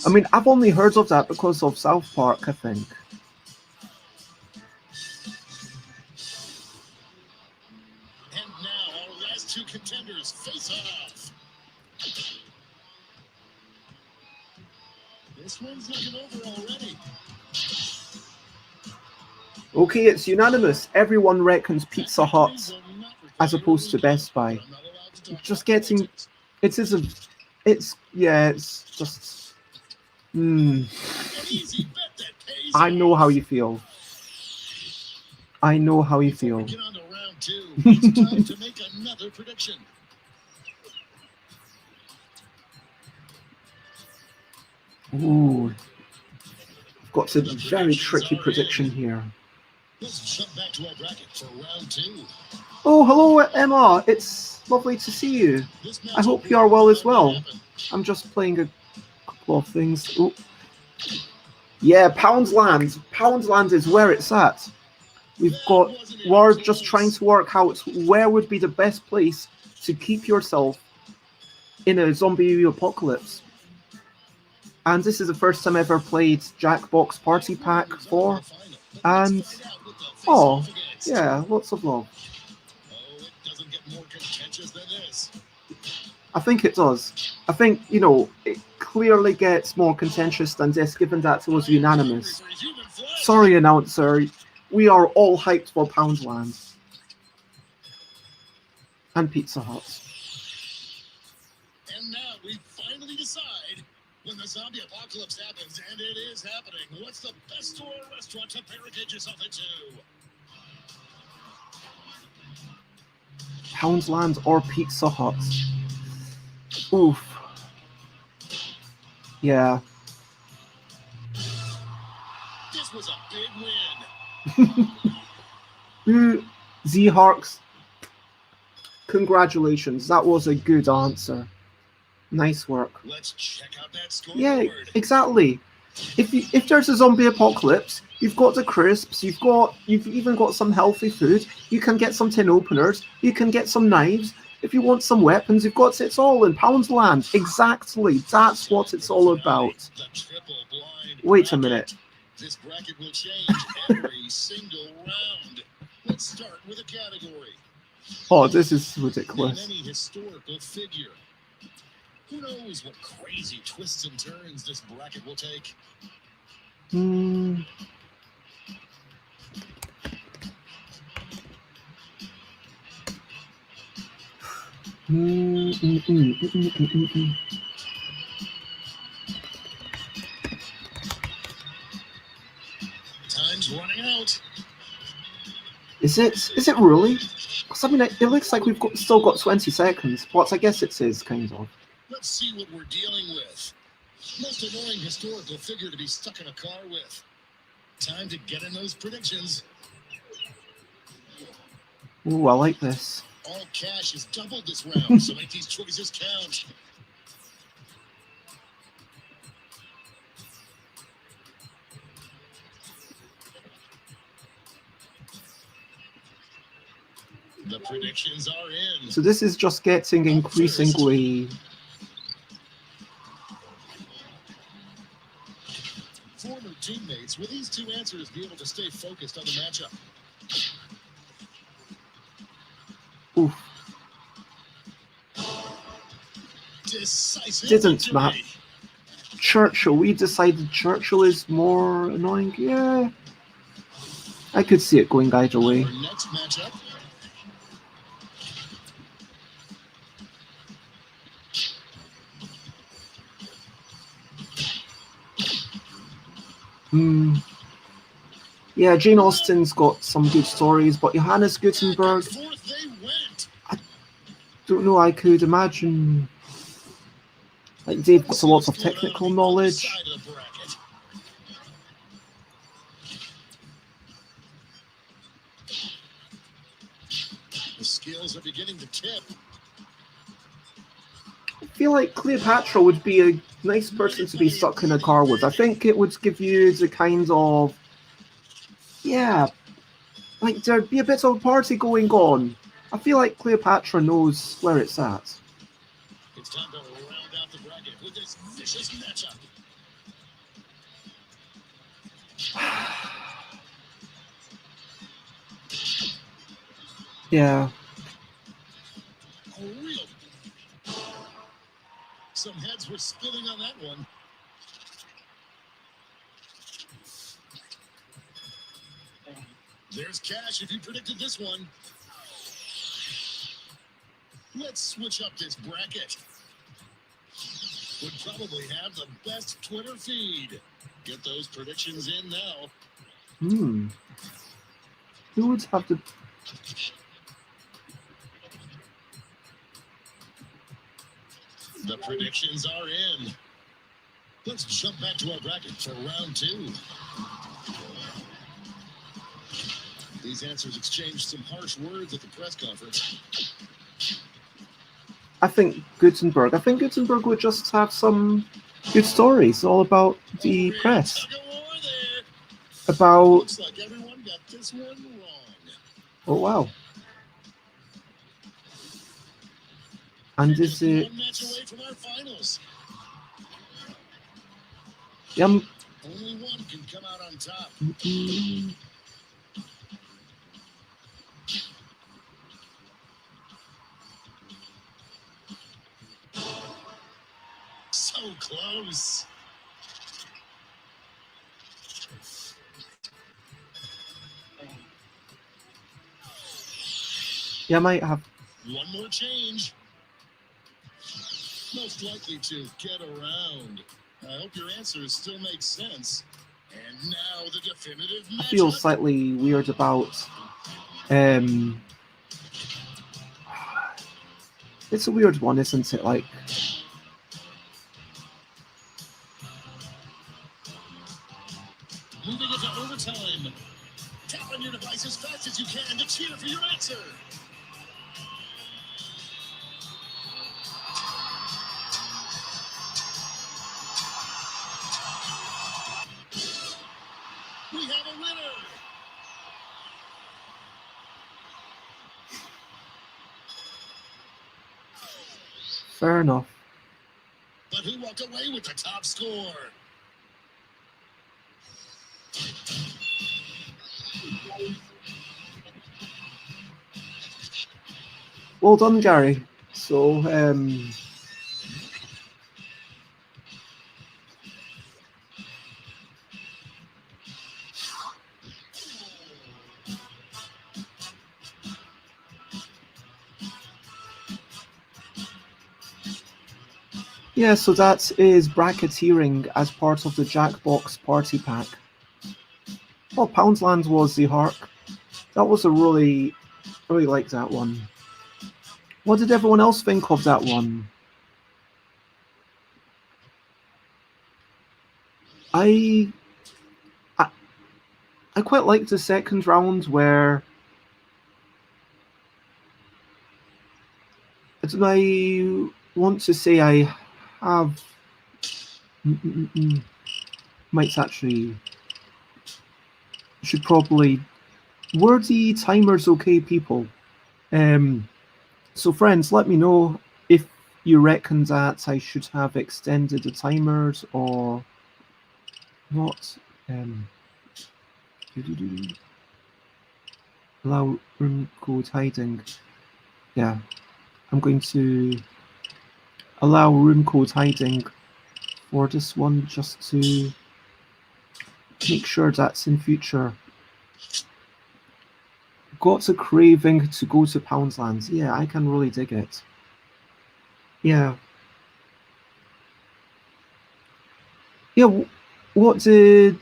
I mean, I've only heard of that because of South Park, I think. And now our last two contenders face off. This one's looking over already. Okay, it's unanimous. Everyone reckons Pizza Hut as opposed to Best Buy. Just getting... It isn't... It's... Yeah, it's just... An easy bet that I know how you feel. I know how you Before we feel. get on to round 2, it's time to make another prediction. Ooh. I've got a The very predictions tricky are prediction in. here. Let's jump back to our bracket for round 2. Oh, hello, Emma. It's lovely to see you. This I matchup hope you will are well as probably well. happen. I'm just playing a couple of things. Oh. Yeah, Poundsland. Poundsland is where it's at. We're just trying to work out where would be the best place to keep yourself in a zombie apocalypse. And this is the first time I ever played Jackbox Party Pack 4. And, oh, yeah, lots of love. Oh, it doesn't get more contentious than this. I think it does. I think, it clearly gets more contentious than this, given that it was unanimous. Sorry, announcer. We are all hyped for Poundland. And Pizza Hut. And now we finally decide when the zombie apocalypse happens, and it is happening. What's the best store or restaurant to barricade yourself into? Poundland or Pizza Hut? Oof. Yeah. This was a big win. Ooh, Z-Harks. Congratulations. That was a good answer. Nice work. Let's check out that scoreboard. Yeah, exactly. If there's a zombie apocalypse, you've got the crisps, you've even got some healthy food, you can get some tin openers, you can get some knives. If you want some weapons, it's all in Poundsland. Exactly. That's what it's all about. Wait a minute. This bracket will change every single round. Let's start with a category. Oh, this is ridiculous. Name any historical figure. Who knows what crazy twists and turns this bracket will take? Time's running out. Is it really? Because I mean, it looks like we've still got 20 seconds. What I guess it is, kind of. Let's see what we're dealing with. Most annoying historical figure to be stuck in a car with. Time to get in those predictions. Ooh, I like this. All cash is doubled this round, so make these choices count. The predictions are in. So this is just getting increasingly... Former teammates, will these two answers be able to stay focused on the matchup? Oof. Decisive Didn't victory. Matt. Churchill. We decided Churchill is more annoying. Yeah. I could see it going either way. Our next matchup. Yeah, Jane Austen's got some good stories, but Johannes Gutenberg, I don't know, I could imagine... Like, Dave got a lot of technical knowledge. The skills are beginning to tip. I feel like Cleopatra would be a nice person to be stuck in a car with. I think it would give you the kind of... Yeah, like there'd be a bit of a party going on. I feel like Cleopatra knows where it's at. It's time to round out the bracket with this vicious matchup. Yeah. Oh, real. Some heads were spinning on that one. There's cash if you predicted this one. Let's switch up this bracket. Would probably have the best Twitter feed. Get those predictions in now. Who would have to... The predictions are in. Let's jump back to our bracket for round 2. These answers exchanged some harsh words at the press conference. I think Gutenberg would just have some good stories all about the press. About... Looks like everyone got this one wrong. Oh, wow. And We're is it... one match away from our finals. Only one can come out on top. So close. I might have... One more change. Most likely to get around. I hope your answers still make sense. And now the definitive matchup. I feel slightly weird about... It's a weird one, isn't it? Like... Moving into overtime. Tap on your device as fast as you can to cheer for your answer. We have a winner. Fair enough. But who walked away with the top score? Well done, Gary. So, yeah, so that is bracketeering as part of the Jackbox Party Pack. Well, Poundland was the Hark. That was a really liked that one. What did everyone else think of that one? I quite liked the second round where I want to say I have might actually should probably... Were the timers okay, people? So friends, let me know if you reckon that I should have extended the timers or not. Allow room code hiding. Yeah, I'm going to allow room code hiding for this one just to make sure that's in future. Got a craving to go to Poundland. Yeah, I can really dig it. Yeah. Yeah, what did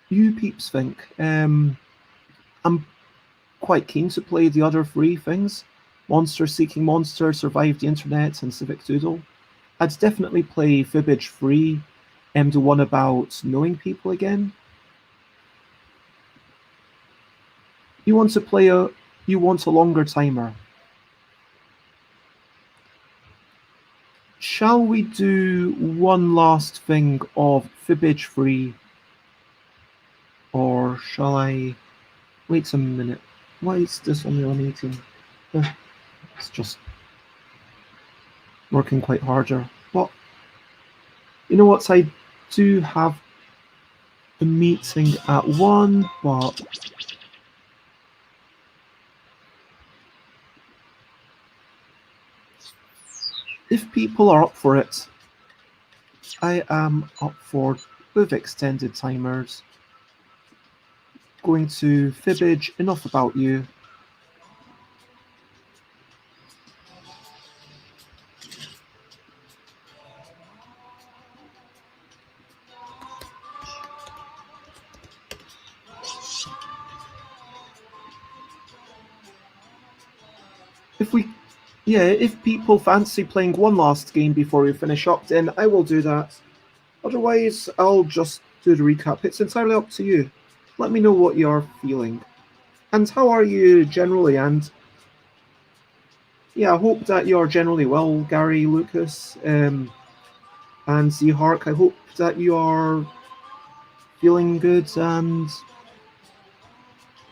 you peeps think? I'm quite keen to play the other 3 things. Monster Seeking Monster, Survive the Internet, and Civic Doodle. I'd definitely play Fibbage 3, the one about knowing people again. You want a longer timer. Shall we do one last thing of Fibbage 3? Or shall I... Wait a minute. Why is this only on 18? It's just working quite harder. But you know what? I do have a meeting at 1, but if people are up for it, I am up for with extended timers. Going to Fibbage, enough about you. if people fancy playing one last game before we finish up, then I will do that. Otherwise, I'll just do the recap. It's entirely up to you. Let me know what you're feeling. And how are you generally? And yeah, I hope that you're generally well, Gary, Lucas, and Z-Hark. I hope that you are feeling good and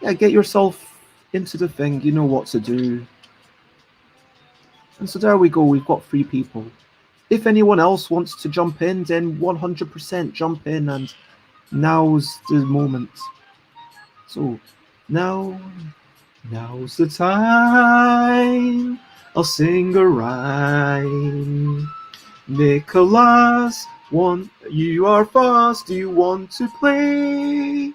yeah, get yourself into the thing. You know what to do. And so there we go. We've got 3 people. If anyone else wants to jump in, then 100% jump in, and now's the moment. So now's the time. I'll sing a rhyme. Nicholas, you are fast. Do you want to play?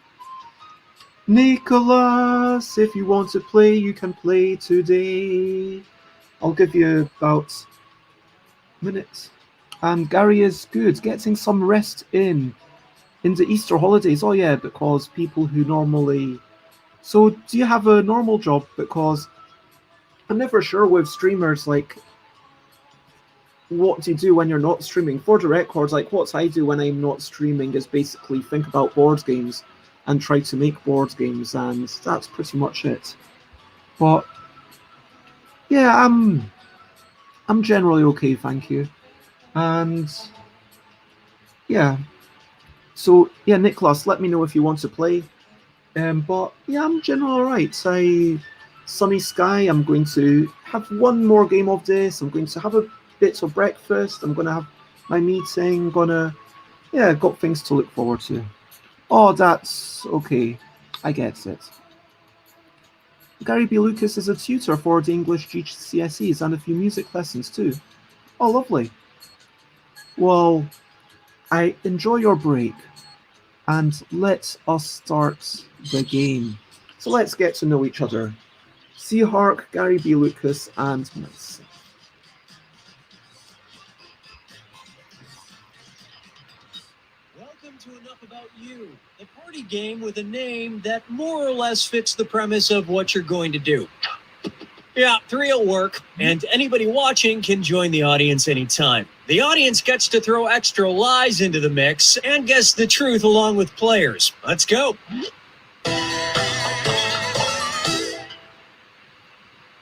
Nicholas, if you want to play, you can play today. I'll give you about minutes. And Gary is good, getting some rest in the Easter holidays. Oh yeah, because people who normally... So do you have a normal job? Because I'm never sure with streamers, like, what do you do when you're not streaming? For the record, like, what I do when I'm not streaming is basically think about board games and try to make board games, and that's pretty much it. But yeah, I'm generally okay, thank you. And yeah, so yeah, Nicholas, let me know if you want to play. But yeah, I'm generally alright. Sunny sky. I'm going to have one more game of this. I'm going to have a bit of breakfast. I'm going to have my meeting. Got things to look forward to. Oh, that's okay. I get it. Gary B. Lucas is a tutor for the English GCSEs and a few music lessons too. Oh, lovely. Well, I enjoy your break, and let us start the game. So let's get to know each other. Z-Hark, Gary B. Lucas, and myself. Welcome to Enough About You, the party game with a name that more or less fits the premise of what you're going to do. Yeah, 3 will work, and anybody watching can join the audience anytime. The audience gets to throw extra lies into the mix and guess the truth along with players. Let's go.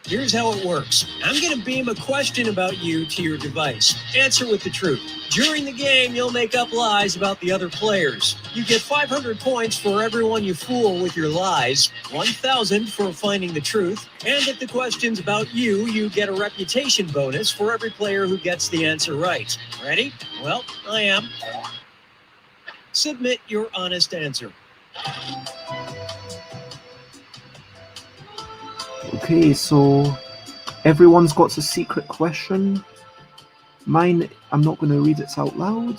Here's how it works. I'm going to beam a question about you to your device. Answer with the truth. During the game, you'll make up lies about the other players. You get 500 points for everyone you fool with your lies, 1,000 for finding the truth, and if the question's about you, you get a reputation bonus for every player who gets the answer right. Ready? Well, I am. Submit your honest answer. Okay, so everyone's got a secret question. Mine, I'm not going to read it out loud.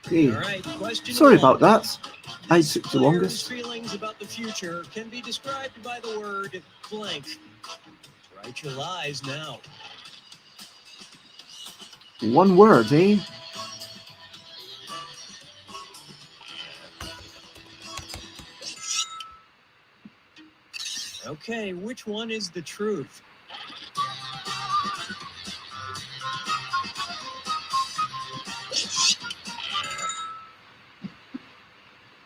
Okay. All right, question Sorry one. about that. I took the longest. Feelings about the future can be described by the word blank. Write your lies now. One word, eh? Okay, which one is the truth?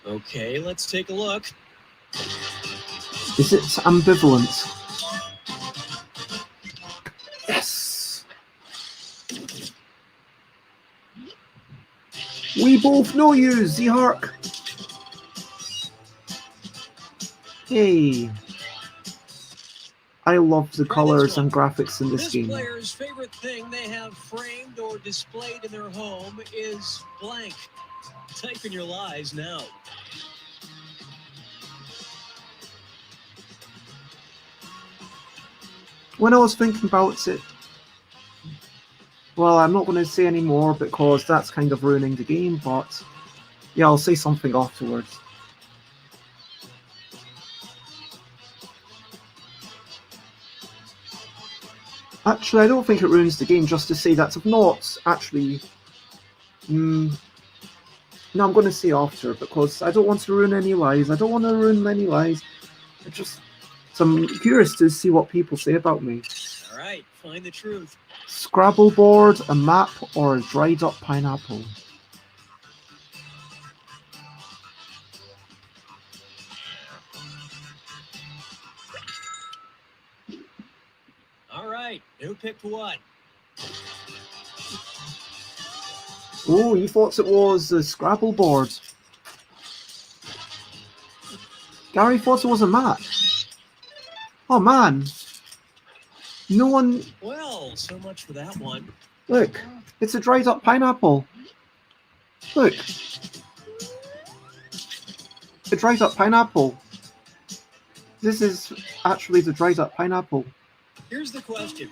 Okay, let's take a look. Is it ambivalent? Yes! We both know you, Z-Hark! Hey! I love the colors and graphics in this game. This player's favorite thing they have framed or displayed in their home is blank. Type in your lies now. When I was thinking about it, well, I'm not going to say any more because that's kind of ruining the game, but Yeah, I'll say something afterwards. Actually, I don't think it ruins the game just to say that I've not actually... no, I'm going to say after, because I don't want to ruin any lies. I don't want to ruin any lies. So I'm curious to see what people say about me. All right, find the truth. Scrabble board, a map, or a dried up pineapple? All right, who picked what? Oh, you thought it was a Scrabble board. Gary thought it was a map. Oh man. No one... Well, so much for that one. Look, it's a dried up pineapple. Look. A dried up pineapple. This is actually the dried up pineapple. Here's the question.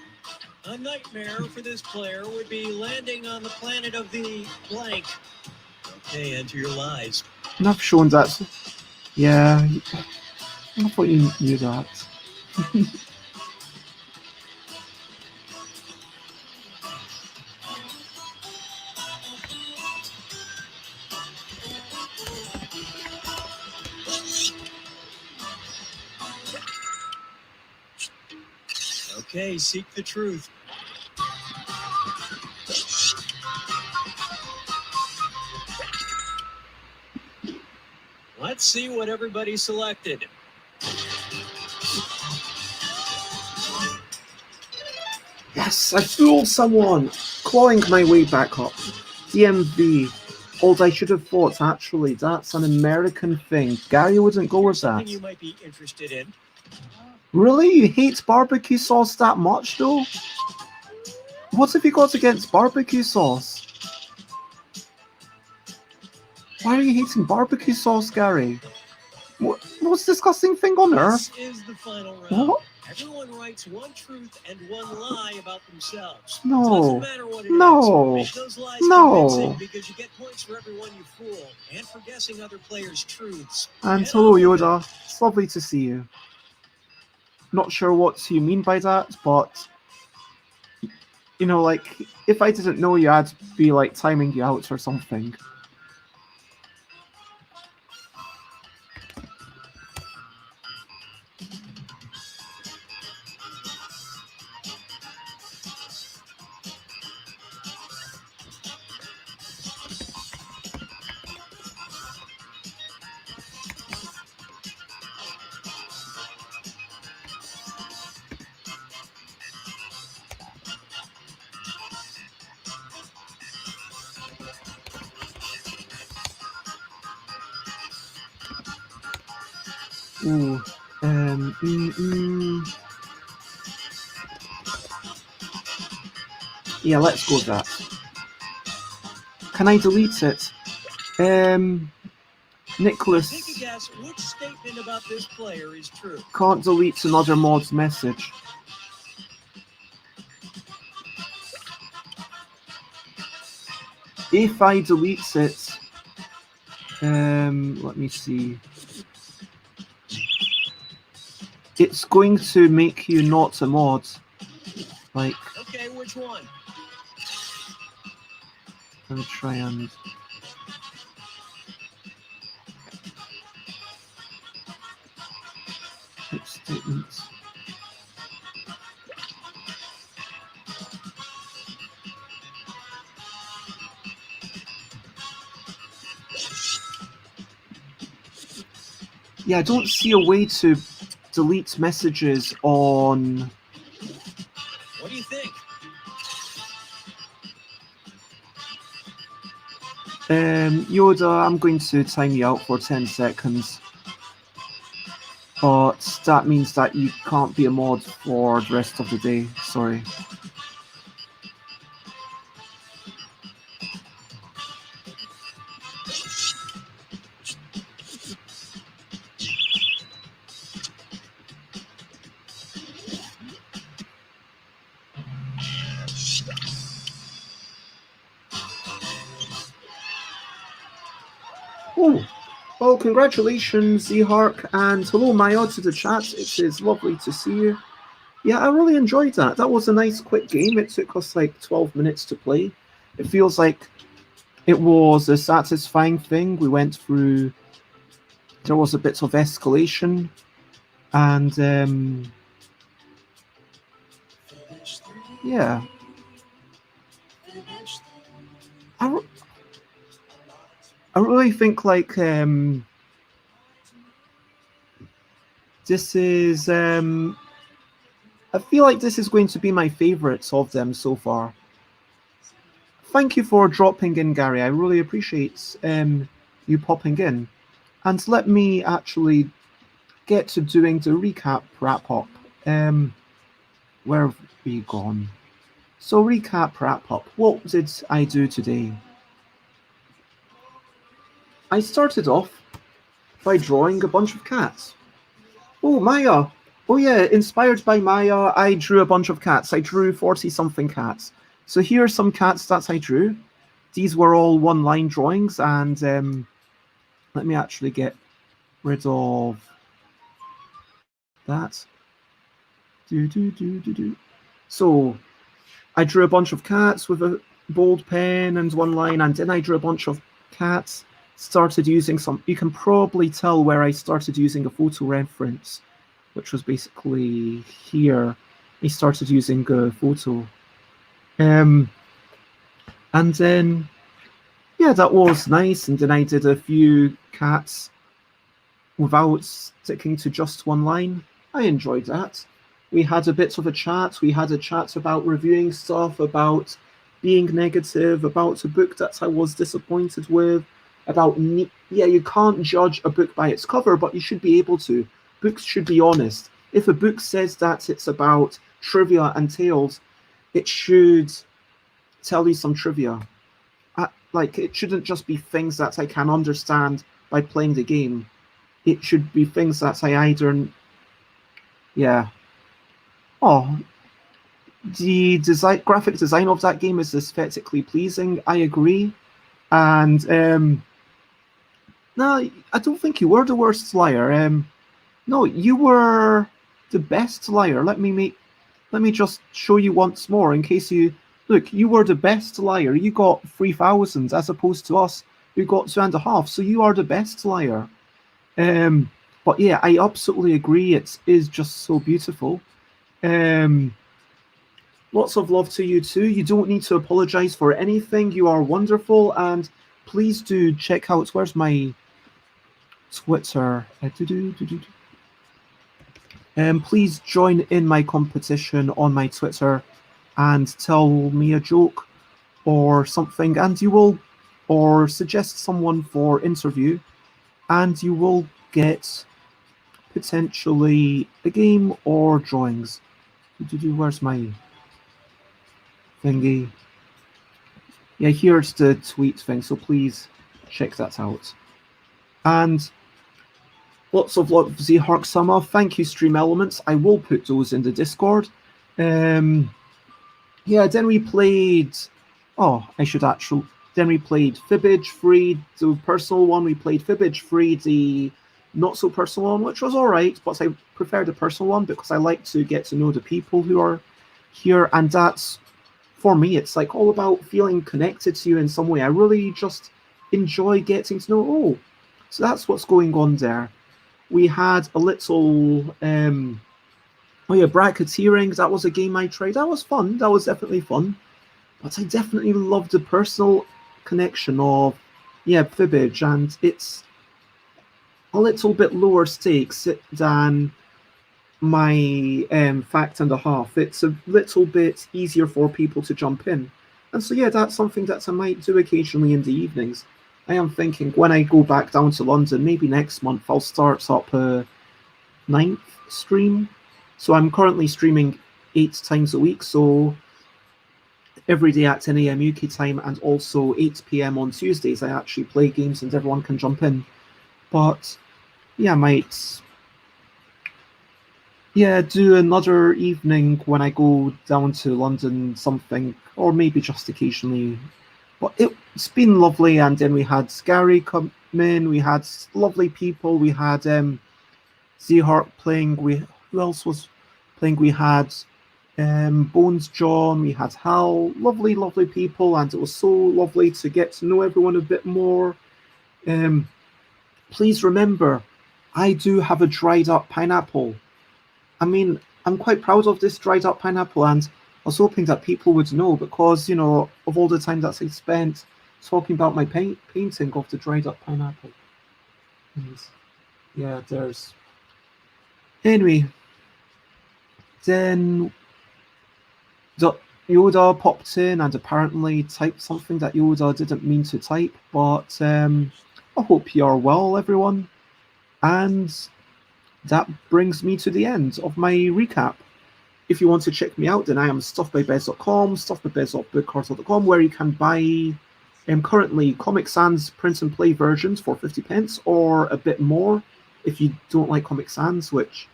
A nightmare for this player would be landing on the planet of the blank. Okay, enter your lies. And I've shown that. Yeah, I thought you knew that. Okay, seek the truth. Let's see what everybody selected. Yes, I fooled someone! Clawing my way back up. DMV. Old, I should have thought, actually, that's an American thing. Gary wouldn't go with Something that. you might be interested in. Really? You hate barbecue sauce that much, though? What have you got against barbecue sauce? Why are you hating barbecue sauce, Gary? Most disgusting thing on earth? This is the final round. What? Everyone writes one truth and one lie about themselves. No. Doesn't matter what it No. is. Make those lies No. convincing because you get points for everyone you fool and for guessing other players' truths. And Get hello, on with it. Yoda. It's lovely to see you. Not sure what you mean by that, but... You know, like, if I didn't know you, I'd be, like, timing you out or something. Ooh. Yeah, let's go with that. Can I delete it? Nicholas Take a guess which statement about this player is true. can't delete another mod's message. If I delete it, let me see. It's going to make you not a mod. Like, Okay, which one? let me try and... Statements. Yeah, I don't see a way to delete messages on... What do you think? Yoda, I'm going to time you out for 10 seconds. But that means that you can't be a mod for the rest of the day. Sorry. Well, congratulations, Zhark, and hello, Maya, to the chat. It is lovely to see you. Yeah, I really enjoyed that. That was a nice, quick game. It took us like 12 minutes to play. It feels like it was a satisfying thing. We went through, there was a bit of escalation, and yeah. I really think like this is I feel like this is going to be my favorites of them so far. Thank you for dropping in, Gary. I really appreciate you popping in. And let me actually get to doing the recap wrap up. Where have we gone? So recap wrap up. What did I do today? I started off by drawing a bunch of cats. Oh, Maya. Oh yeah, inspired by Maya, I drew a bunch of cats. I drew 40-something cats. So here are some cats that I drew. These were all one-line drawings, and let me actually get rid of that. So I drew a bunch of cats with a bold pen and one line, and then I drew a bunch of cats, started using some, you can probably tell where I started using a photo reference, which was basically here. I started using a photo. And then, yeah, that was nice. And then I did a few cats without sticking to just one line. I enjoyed that. We had a bit of a chat. We had a chat about reviewing stuff, about being negative, about a book that I was disappointed with, about, yeah, you can't judge a book by its cover, but you should be able to. Books should be honest. If a book says that it's about trivia and tales, it should tell you some trivia. Like, it shouldn't just be things that I can understand by playing the game. It should be things that I either, yeah. Oh, the graphic design of that game is aesthetically pleasing. I agree. And no, I don't think you were the worst liar. No, you were the best liar. Let me just show you once more in case you look. You were the best liar. You got 3,000 as opposed to us who got 2.5. So you are the best liar. But yeah, I absolutely agree. It is just so beautiful. Lots of love to you too. You don't need to apologize for anything. You are wonderful, and please do check out. Where's my Twitter? Please join in my competition on my Twitter and tell me a joke or something, and you will, or suggest someone for interview, and you will get potentially a game or drawings. Where's my thingy? Yeah, here's the tweet thing, so please check that out. And lots of love, Zhark Summer. Thank you, Stream Elements. I will put those in the Discord. Yeah, then we played. Oh, I should actually. Then we played Fibbage Free, the personal one. We played Fibbage Free, the not so personal one, which was all right, but I prefer the personal one because I like to get to know the people who are here, and that's, for me, it's like all about feeling connected to you in some way. I really just enjoy getting to know, oh, so that's what's going on there. We had a little, oh yeah, bracketeering. That was a game I tried. That was fun. That was definitely fun. But I definitely love the personal connection of, yeah, Fibbage, and it's a little bit lower stakes than my fact and a half. It's a little bit easier for people to jump in. And so, yeah, that's something that I might do occasionally in the evenings. I am thinking when I go back down to London, maybe next month, I'll start up a 9th stream. So I'm currently streaming 8 times a week. So every day at 10 a.m. UK time, and also 8 p.m. on Tuesdays, I actually play games and everyone can jump in. But yeah, I might do another evening when I go down to London, something, or maybe just occasionally. But it's been lovely, and then we had Gary come in, we had lovely people, we had Zehart playing, who else was playing? We had Bones John, we had Hal, lovely, lovely people, and it was so lovely to get to know everyone a bit more. Please remember, I do have a dried up pineapple. I mean, I'm quite proud of this dried up pineapple, and I was hoping that people would know because, you know, of all the time that I spent talking about my painting of the dried up pineapple. And yeah, there's. Anyway, then Yoda popped in and apparently typed something that Yoda didn't mean to type, but I hope you're well, everyone. And that brings me to the end of my recap. If you want to check me out, then I am stuffbybez.com, stuffbybez.bookcartel.com, where you can buy currently Comic Sans print and play versions for 50p or a bit more if you don't like Comic Sans, which,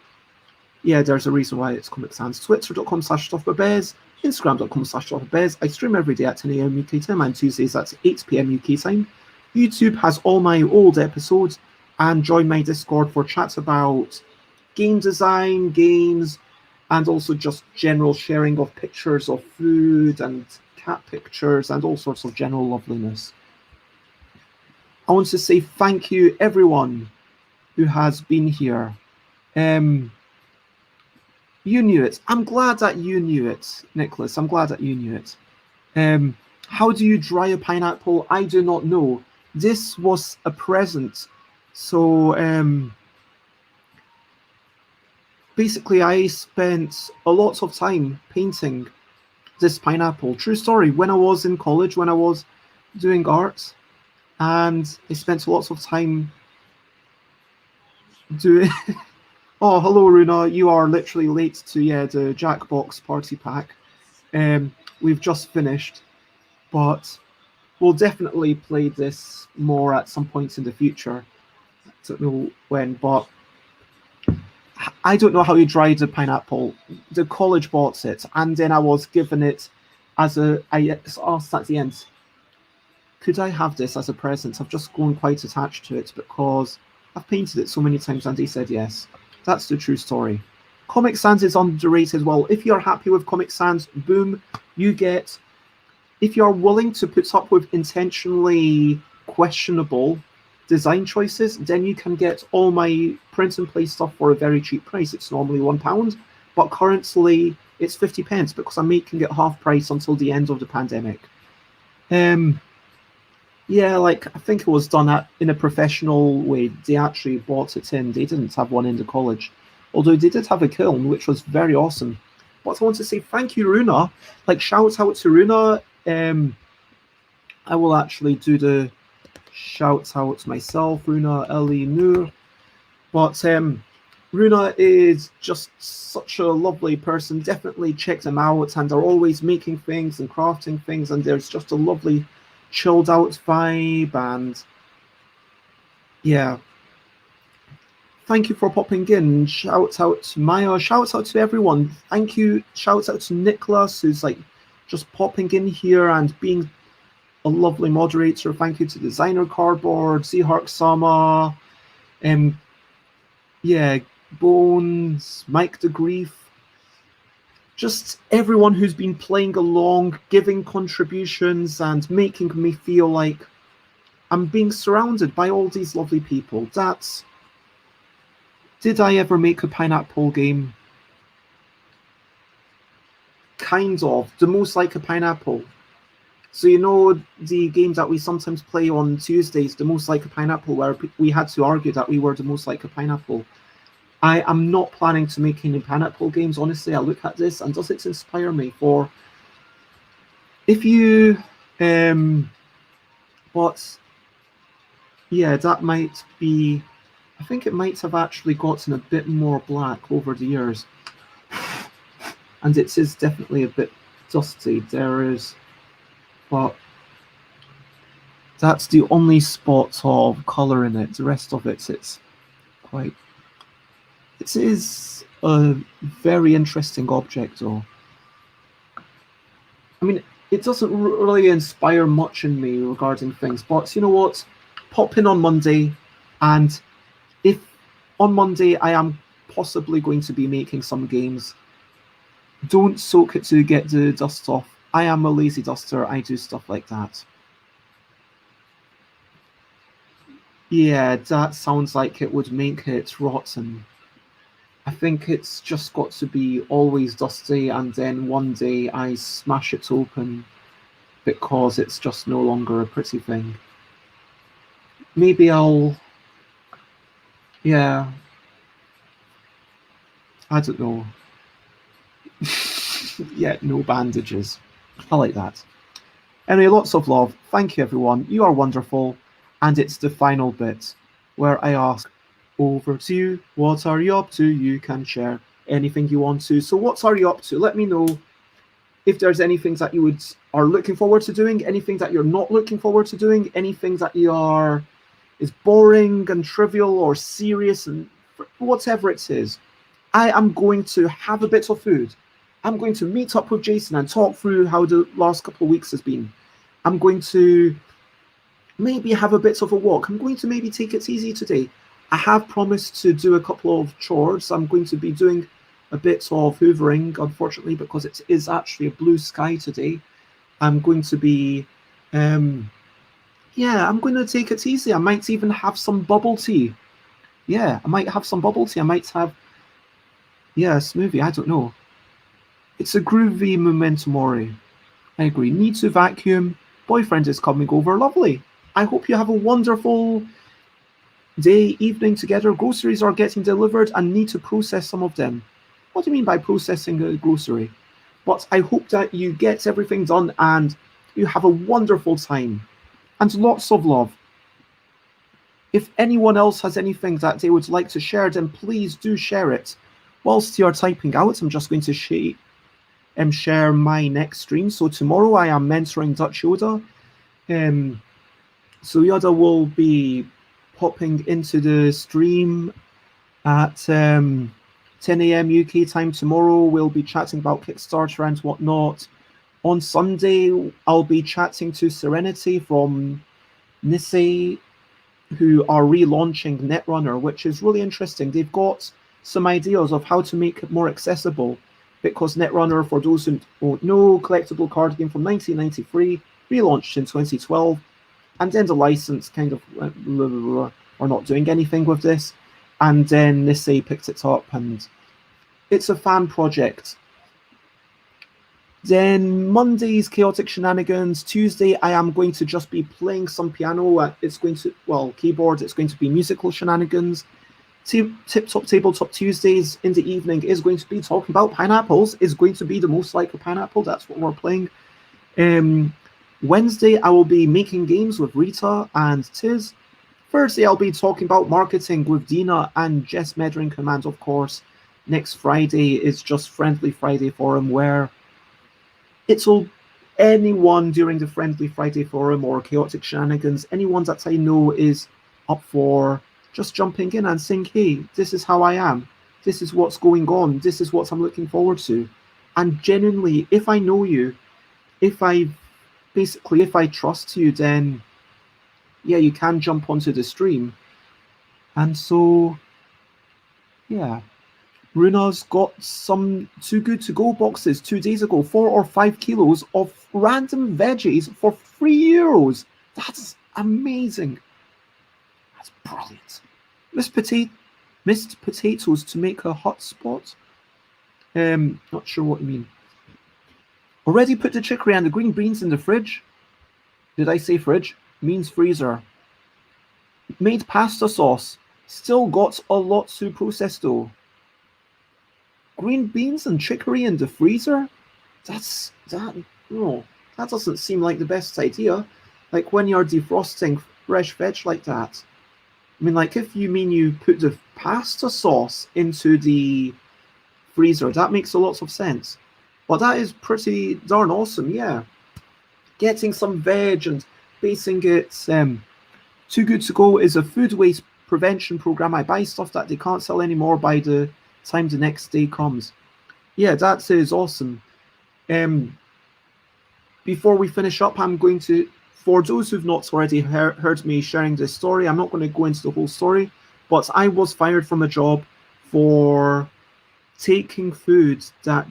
yeah, there's a reason why it's Comic Sans. Twitter.com/stuffbybez, Instagram.com/stuffbybez. I stream every day at 10 a.m. UK time and Tuesdays at 8 p.m. UK time. YouTube has all my old episodes, and join my Discord for chats about game design, games, and also just general sharing of pictures of food and cat pictures and all sorts of general loveliness. I want to say thank you, everyone who has been here. You knew it. I'm glad that you knew it, Nicholas. I'm glad that you knew it. How do you dry a pineapple? I do not know. This was a present. So basically, I spent a lot of time painting this pineapple. True story. When I was in college, when I was doing art, and I spent lots of time doing. Oh, hello, Runa. You are literally late to the Jackbox party pack. We've just finished, but we'll definitely play this more at some point in the future. I don't know when, but I don't know how you dried a pineapple. The college bought it, and then I was given it as a. I asked at the end, could I have this as a present? I've just grown quite attached to it because I've painted it so many times, and he said yes. That's the true story. Comic Sans is underrated. Well, if you're happy with Comic Sans, boom, you get. If you're willing to put up with intentionally questionable design choices, then you can get all my print and play stuff for a very cheap price. It's normally £1, but currently it's 50p because I'm making it half price until the end of the pandemic. Yeah, like I think it was done in a professional way. They actually bought it in. They didn't have one in the college, although they did have a kiln, which was very awesome. But I want to say thank you, Runa. Like, shout out to Runa. I will actually do the shout out myself, Runa Ellie Noor. But Runa is just such a lovely person. Definitely check them out, and they're always making things and crafting things, and there's just a lovely chilled out vibe. And yeah, thank you for popping in. Shout out to Maya, shout out to everyone. Thank you. Shout out to Nicholas, who's like just popping in here and being a lovely moderator. Thank you to Designer Cardboard, Seahawk Sama, Bones, Mike the Grief, just everyone who's been playing along, giving contributions, and making me feel like I'm being surrounded by all these lovely people. Did I ever make a pineapple game? Kind of. The most like a pineapple. So you know the games that we sometimes play on Tuesdays, the most like a pineapple, where we had to argue that we were the most like a pineapple. I am not planning to make any pineapple games, honestly. I look at this and does it inspire me for if you but yeah, that might be, I think it might have actually gotten a bit more black over the years, and it is definitely a bit dusty. But that's the only spot of color in it. The rest of it, it's quite. It is a very interesting object, though. I mean, it doesn't really inspire much in me regarding things. But you know what? Pop in on Monday, and if on Monday I am possibly going to be making some games, don't soak it to get the dust off. I am a lazy duster. I do stuff like that. Yeah, that sounds like it would make it rotten. I think it's just got to be always dusty, and then one day I smash it open because it's just no longer a pretty thing. Maybe I'll. Yeah. I don't know. Yeah, no bandages. I like that. Anyway, lots of love. Thank you, everyone. You are wonderful. And it's the final bit where I ask, over to you. What are you up to? You can share anything you want to. So, what are you up to? Let me know if there's anything that you are looking forward to doing, anything that you're not looking forward to doing, anything that is boring and trivial or serious, and whatever it is. I am going to have a bit of food. I'm going to meet up with Jason and talk through how the last couple of weeks has been. I'm going to maybe have a bit of a walk. I'm going to maybe take it easy today. I have promised to do a couple of chores. I'm going to be doing a bit of hoovering, unfortunately, because it is actually a blue sky today. I'm going to be, I'm going to take it easy. I might even have some bubble tea. Yeah, I might have some bubble tea. I might have, a smoothie. I don't know. It's a groovy memento mori. I agree. Need to vacuum. Boyfriend is coming over. Lovely. I hope you have a wonderful day, evening together. Groceries are getting delivered and need to process some of them. What do you mean by processing a grocery? But I hope that you get everything done and you have a wonderful time. And lots of love. If anyone else has anything that they would like to share, then please do share it. Whilst you're typing out, I'm just going to share my next stream. So tomorrow I am mentoring Dutch Yoda. So Yoda will be popping into the stream at 10 a.m. UK time tomorrow. We'll be chatting about Kickstarter and whatnot. On Sunday, I'll be chatting to Serenity from Nisei, who are relaunching Netrunner, which is really interesting. They've got some ideas of how to make it more accessible, because Netrunner, for those who don't know, collectible card game from 1993, relaunched in 2012, and then the license kind of went blah, blah, blah, or not doing anything with this, and then Nisei picked it up, and it's a fan project. Then Monday's Chaotic Shenanigans. Tuesday, I am going to just be playing some piano. It's going to, keyboard. It's going to be musical shenanigans. Tip-top Tabletop Tuesdays in the evening is going to be talking about pineapples. Is going to be the most like a pineapple. That's what we're playing. Wednesday, I will be making games with Rita and Tiz. Thursday, I'll be talking about marketing with Dina and Jess Meddering Command, of course. Next Friday is just Friendly Friday Forum, where it's all anyone during the Friendly Friday Forum or Chaotic Shenanigans, anyone that I know is up for just jumping in and saying, hey, this is how I am. This is what's going on. This is what I'm looking forward to. And genuinely, if I know you, if I trust you, then yeah, you can jump onto the stream. And so, yeah. Runa's got some Too Good To Go boxes 2 days ago, 4 or 5 kilos of random veggies for €3. That's amazing. That's brilliant. Missed potatoes to make a hotspot. Not sure what you mean. Already put the chicory and the green beans in the fridge. Did I say fridge? Means freezer. Made pasta sauce. Still got a lot to process though. Green beans and chicory in the freezer? That doesn't seem like the best idea. Like when you're defrosting fresh veg like that. I mean, like if you mean you put the pasta sauce into the freezer, that makes a lot of sense. But that is pretty darn awesome, yeah. Getting some veg and basing it. Too Good To Go is a food waste prevention program. I buy stuff that they can't sell anymore by the time the next day comes. Yeah, that is awesome. before we finish up, I'm going to, for those who've not already heard me sharing this story, I'm not going to go into the whole story, but I was fired from a job for taking food that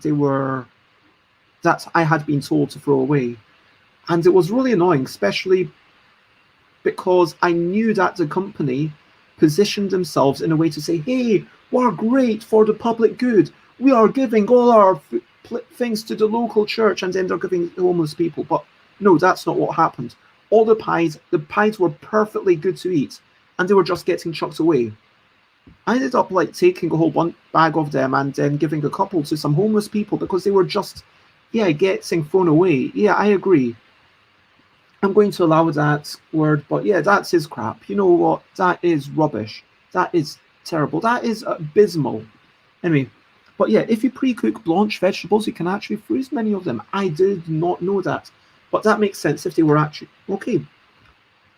I had been told to throw away. And it was really annoying, especially because I knew that the company positioned themselves in a way to say, hey, we're great for the public good. We are giving all our things to the local church, and then they're giving homeless people. But no, that's not what happened. All the pies were perfectly good to eat, and they were just getting chucked away. I ended up like taking a whole bag of them and then giving a couple to some homeless people because they were just, getting thrown away. Yeah, I agree. I'm going to allow that word, but yeah, that's his crap. You know what? That is rubbish. That is terrible. That is abysmal. Anyway, but yeah, if you pre-cook blanched vegetables, you can actually freeze many of them. I did not know that, but that makes sense if they were actually okay.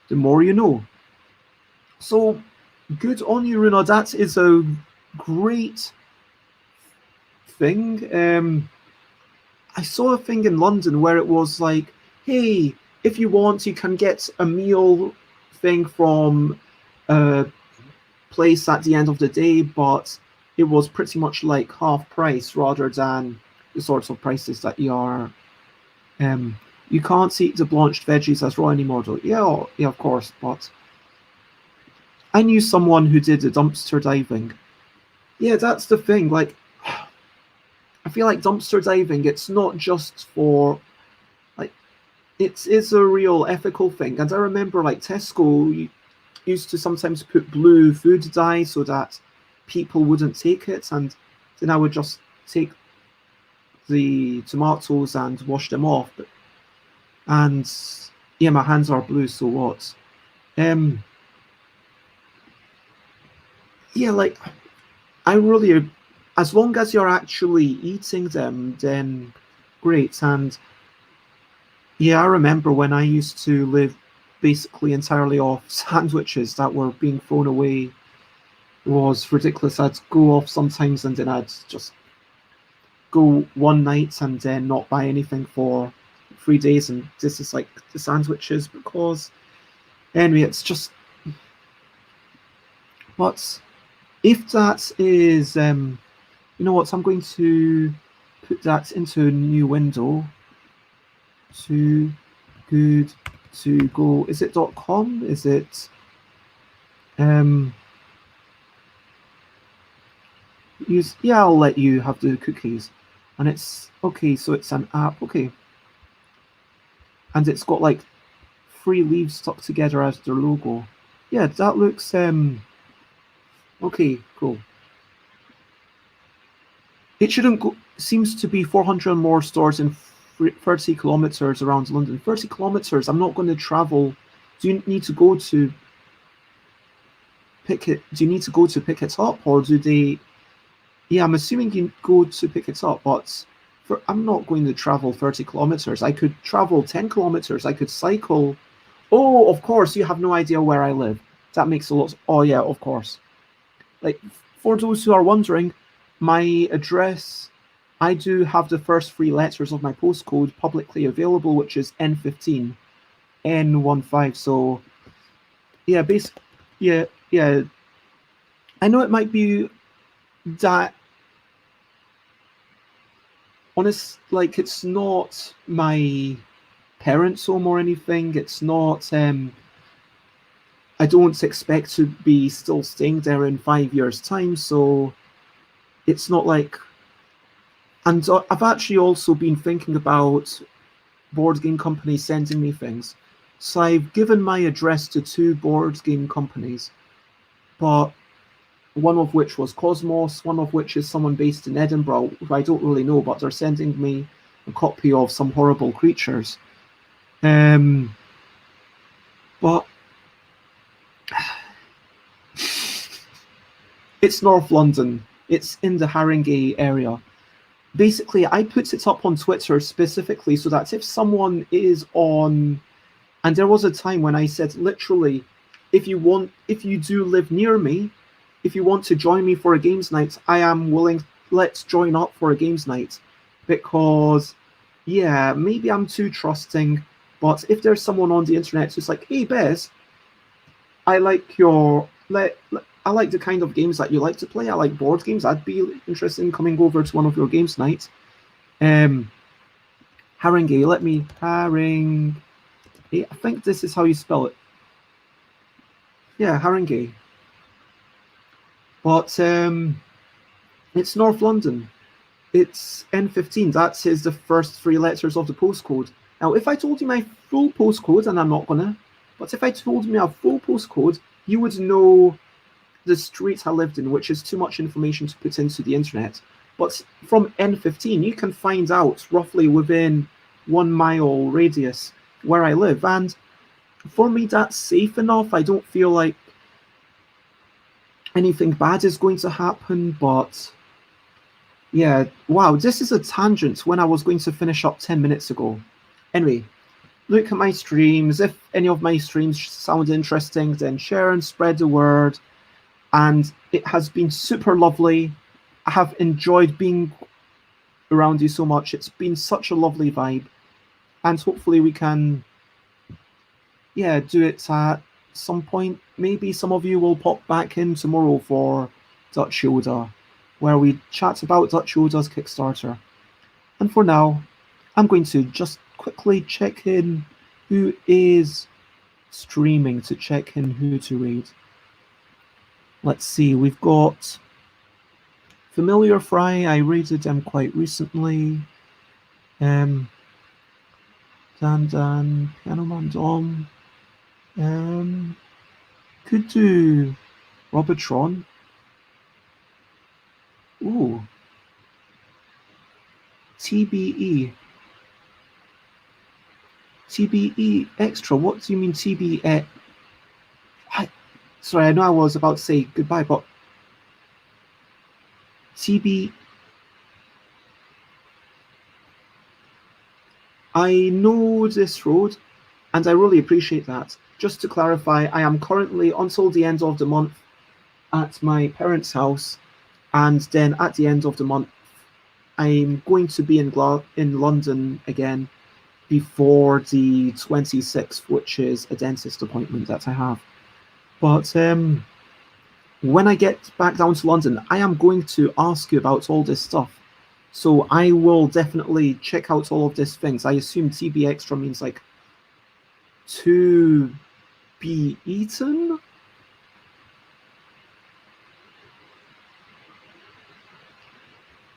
The more you know. So good on you, Runa. That is a great thing. I saw a thing in London where it was like, hey, if you want, you can get a meal thing from a place at the end of the day, but it was pretty much like half price rather than the sorts of prices that you are. You can't eat the blanched veggies as raw anymore, though. Yeah, of course. But I knew someone who did the dumpster diving. Yeah, that's the thing. Like, I feel like dumpster diving, it's not just for, like, it's a real ethical thing. And I remember, like, Tesco used to sometimes put blue food dye so that people wouldn't take it, and then I would just take the tomatoes and wash them off. And yeah, my hands are blue, so what? Yeah, like, I really, as long as you're actually eating them, then great. And yeah, I remember when I used to live basically entirely off sandwiches that were being thrown away. It was ridiculous. I'd go off sometimes and then I'd just go one night and then not buy anything for 3 days, and this is like the sandwiches, because anyway, it's just, but if that is you know what, I'm going to put that into a new window. Too good to go. Is it .com? Is it use, yeah, I'll let you have the cookies. And it's okay, so it's an app, okay. And it's got like 3 leaves stuck together as their logo. Yeah, that looks okay, cool. It shouldn't go, seems to be 400 more stores in 30 kilometers around London. 30 kilometers, I'm not going to travel. Do you need to go to pick it? Do you need to go to pick it up, or do they? Yeah, I'm assuming you go to pick it up, but I'm not going to travel 30 kilometers. I could travel 10 kilometers. I could cycle. Oh, of course, you have no idea where I live. That makes a lot. Oh, yeah, of course. Like, for those who are wondering, my address, I do have the first 3 letters of my postcode publicly available, which is N15, N15. So, yeah, yeah. I know it might be that, honest, like, it's not my parents' home or anything. It's not, I don't expect to be still staying there in 5 years' time. So it's not like, and I've actually also been thinking about board game companies sending me things. So I've given my address to 2 board game companies, but one of which was Cosmos, one of which is someone based in Edinburgh, who I don't really know, but they're sending me a copy of some horrible creatures. But it's North London. It's in the Haringey area. Basically, I put it up on Twitter specifically so that if someone is on, and there was a time when I said literally, if you do live near me, if you want to join me for a games night, I am willing, let's join up for a games night, because yeah, maybe I'm too trusting, but if there's someone on the internet who's like, hey, Bez, I like I like the kind of games that you like to play. I like board games. I'd be interested in coming over to one of your games nights. Haringey, let me Haring. I think this is how you spell it. Yeah, Haringey. But it's North London. It's N15. That is the first three letters of the postcode. Now, if I told you my full postcode, and I'm not gonna, but if I told you my full postcode, you would know the street I lived in, which is too much information to put into the internet. But from N15, you can find out roughly within 1 mile radius where I live. And for me, that's safe enough. I don't feel like anything bad is going to happen, but yeah, wow, this is a tangent when I was going to finish up 10 minutes ago. Anyway, look at my streams. If any of my streams sound interesting, then share and spread the word. And it has been super lovely. I have enjoyed being around you so much. It's been such a lovely vibe. And hopefully we can, yeah, do it at some point. Maybe some of you will pop back in tomorrow for Dutch Yoda, where we chat about Dutch Yoda's Kickstarter. And for now, I'm going to just quickly check in who is streaming to check in who to raid. Let's see, we've got Familiar Fry. I raided them quite recently. Dan, Pianoman Dom. Could do Robotron. Ooh. TBE. TBE extra. What do you mean TBE? Sorry, I know I was about to say goodbye, but TB. I know this road, and I really appreciate that. Just to clarify, I am currently, until the end of the month, at my parents' house, and then at the end of the month, I'm going to be in London again before the 26th, which is a dentist appointment that I have. But when I get back down to London, I am going to ask you about all this stuff. So I will definitely check out all of these things. I assume TB extra means like to be eaten.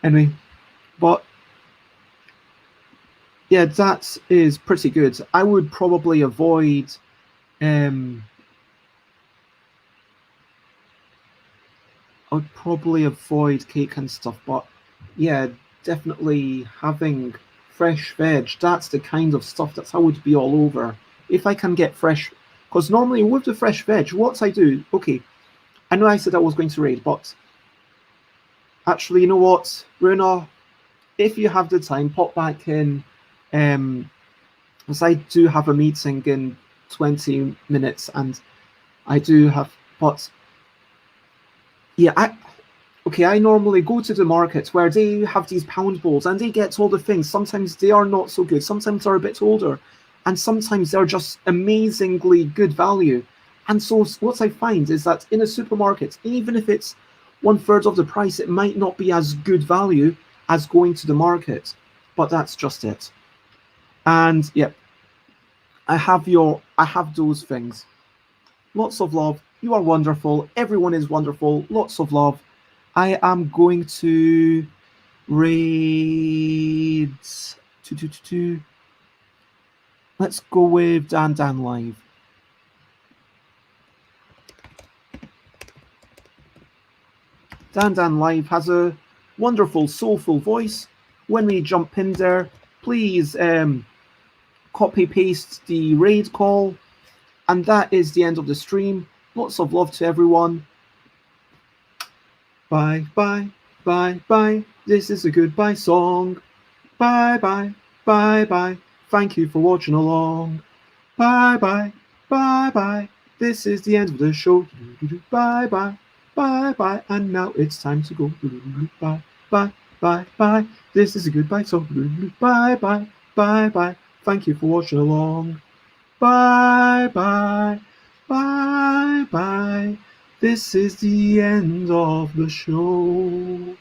Anyway, but yeah, that is pretty good. I would probably avoid cake and stuff, but yeah, definitely having fresh veg, that's the kind of stuff that I would be all over. If I can get fresh, because normally with the fresh veg, what I do, okay, I know I said I was going to raid, but actually, you know what, Runa, if you have the time, pop back in, because I do have a meeting in 20 minutes, and I do have, but yeah, I normally go to the markets where they have these pound bowls and they get all the things. Sometimes they are not so good. Sometimes they're a bit older. And sometimes they're just amazingly good value. And so what I find is that in a supermarket, even if it's 1/3 of the price, it might not be as good value as going to the market. But that's just it. And yeah, I have those things. Lots of love. You are wonderful. Everyone is wonderful. Lots of love. I am going to raid two. Let's go with Dan Live. Dan Live has a wonderful, soulful voice. When we jump in there, please copy paste the raid call, and that is the end of the stream. Lots of love to everyone. Bye, bye, bye, bye. This is a goodbye song. Bye, bye, bye, bye. Thank you for watching along. Bye, bye, bye, bye. This is the end of the show. Bye, bye, bye, bye. And now it's time to go. Bye, bye. bye, bye. This is a goodbye, so bye, bye, bye, bye. Thank you for watching along. Bye, bye, bye, bye. This is the end of the show.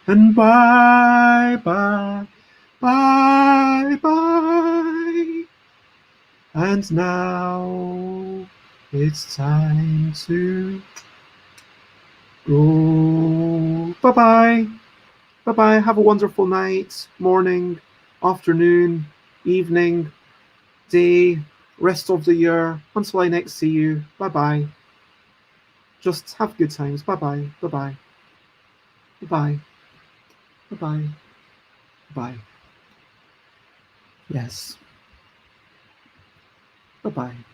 And bye, bye, bye, bye. And now it's time to go. Bye-bye. Bye-bye. Have a wonderful night, morning, afternoon, evening, day, rest of the year. Until I next see you. Bye-bye. Just have good times. Bye-bye. Bye-bye. Bye-bye. Bye-bye. Bye. Yes. Bye-bye.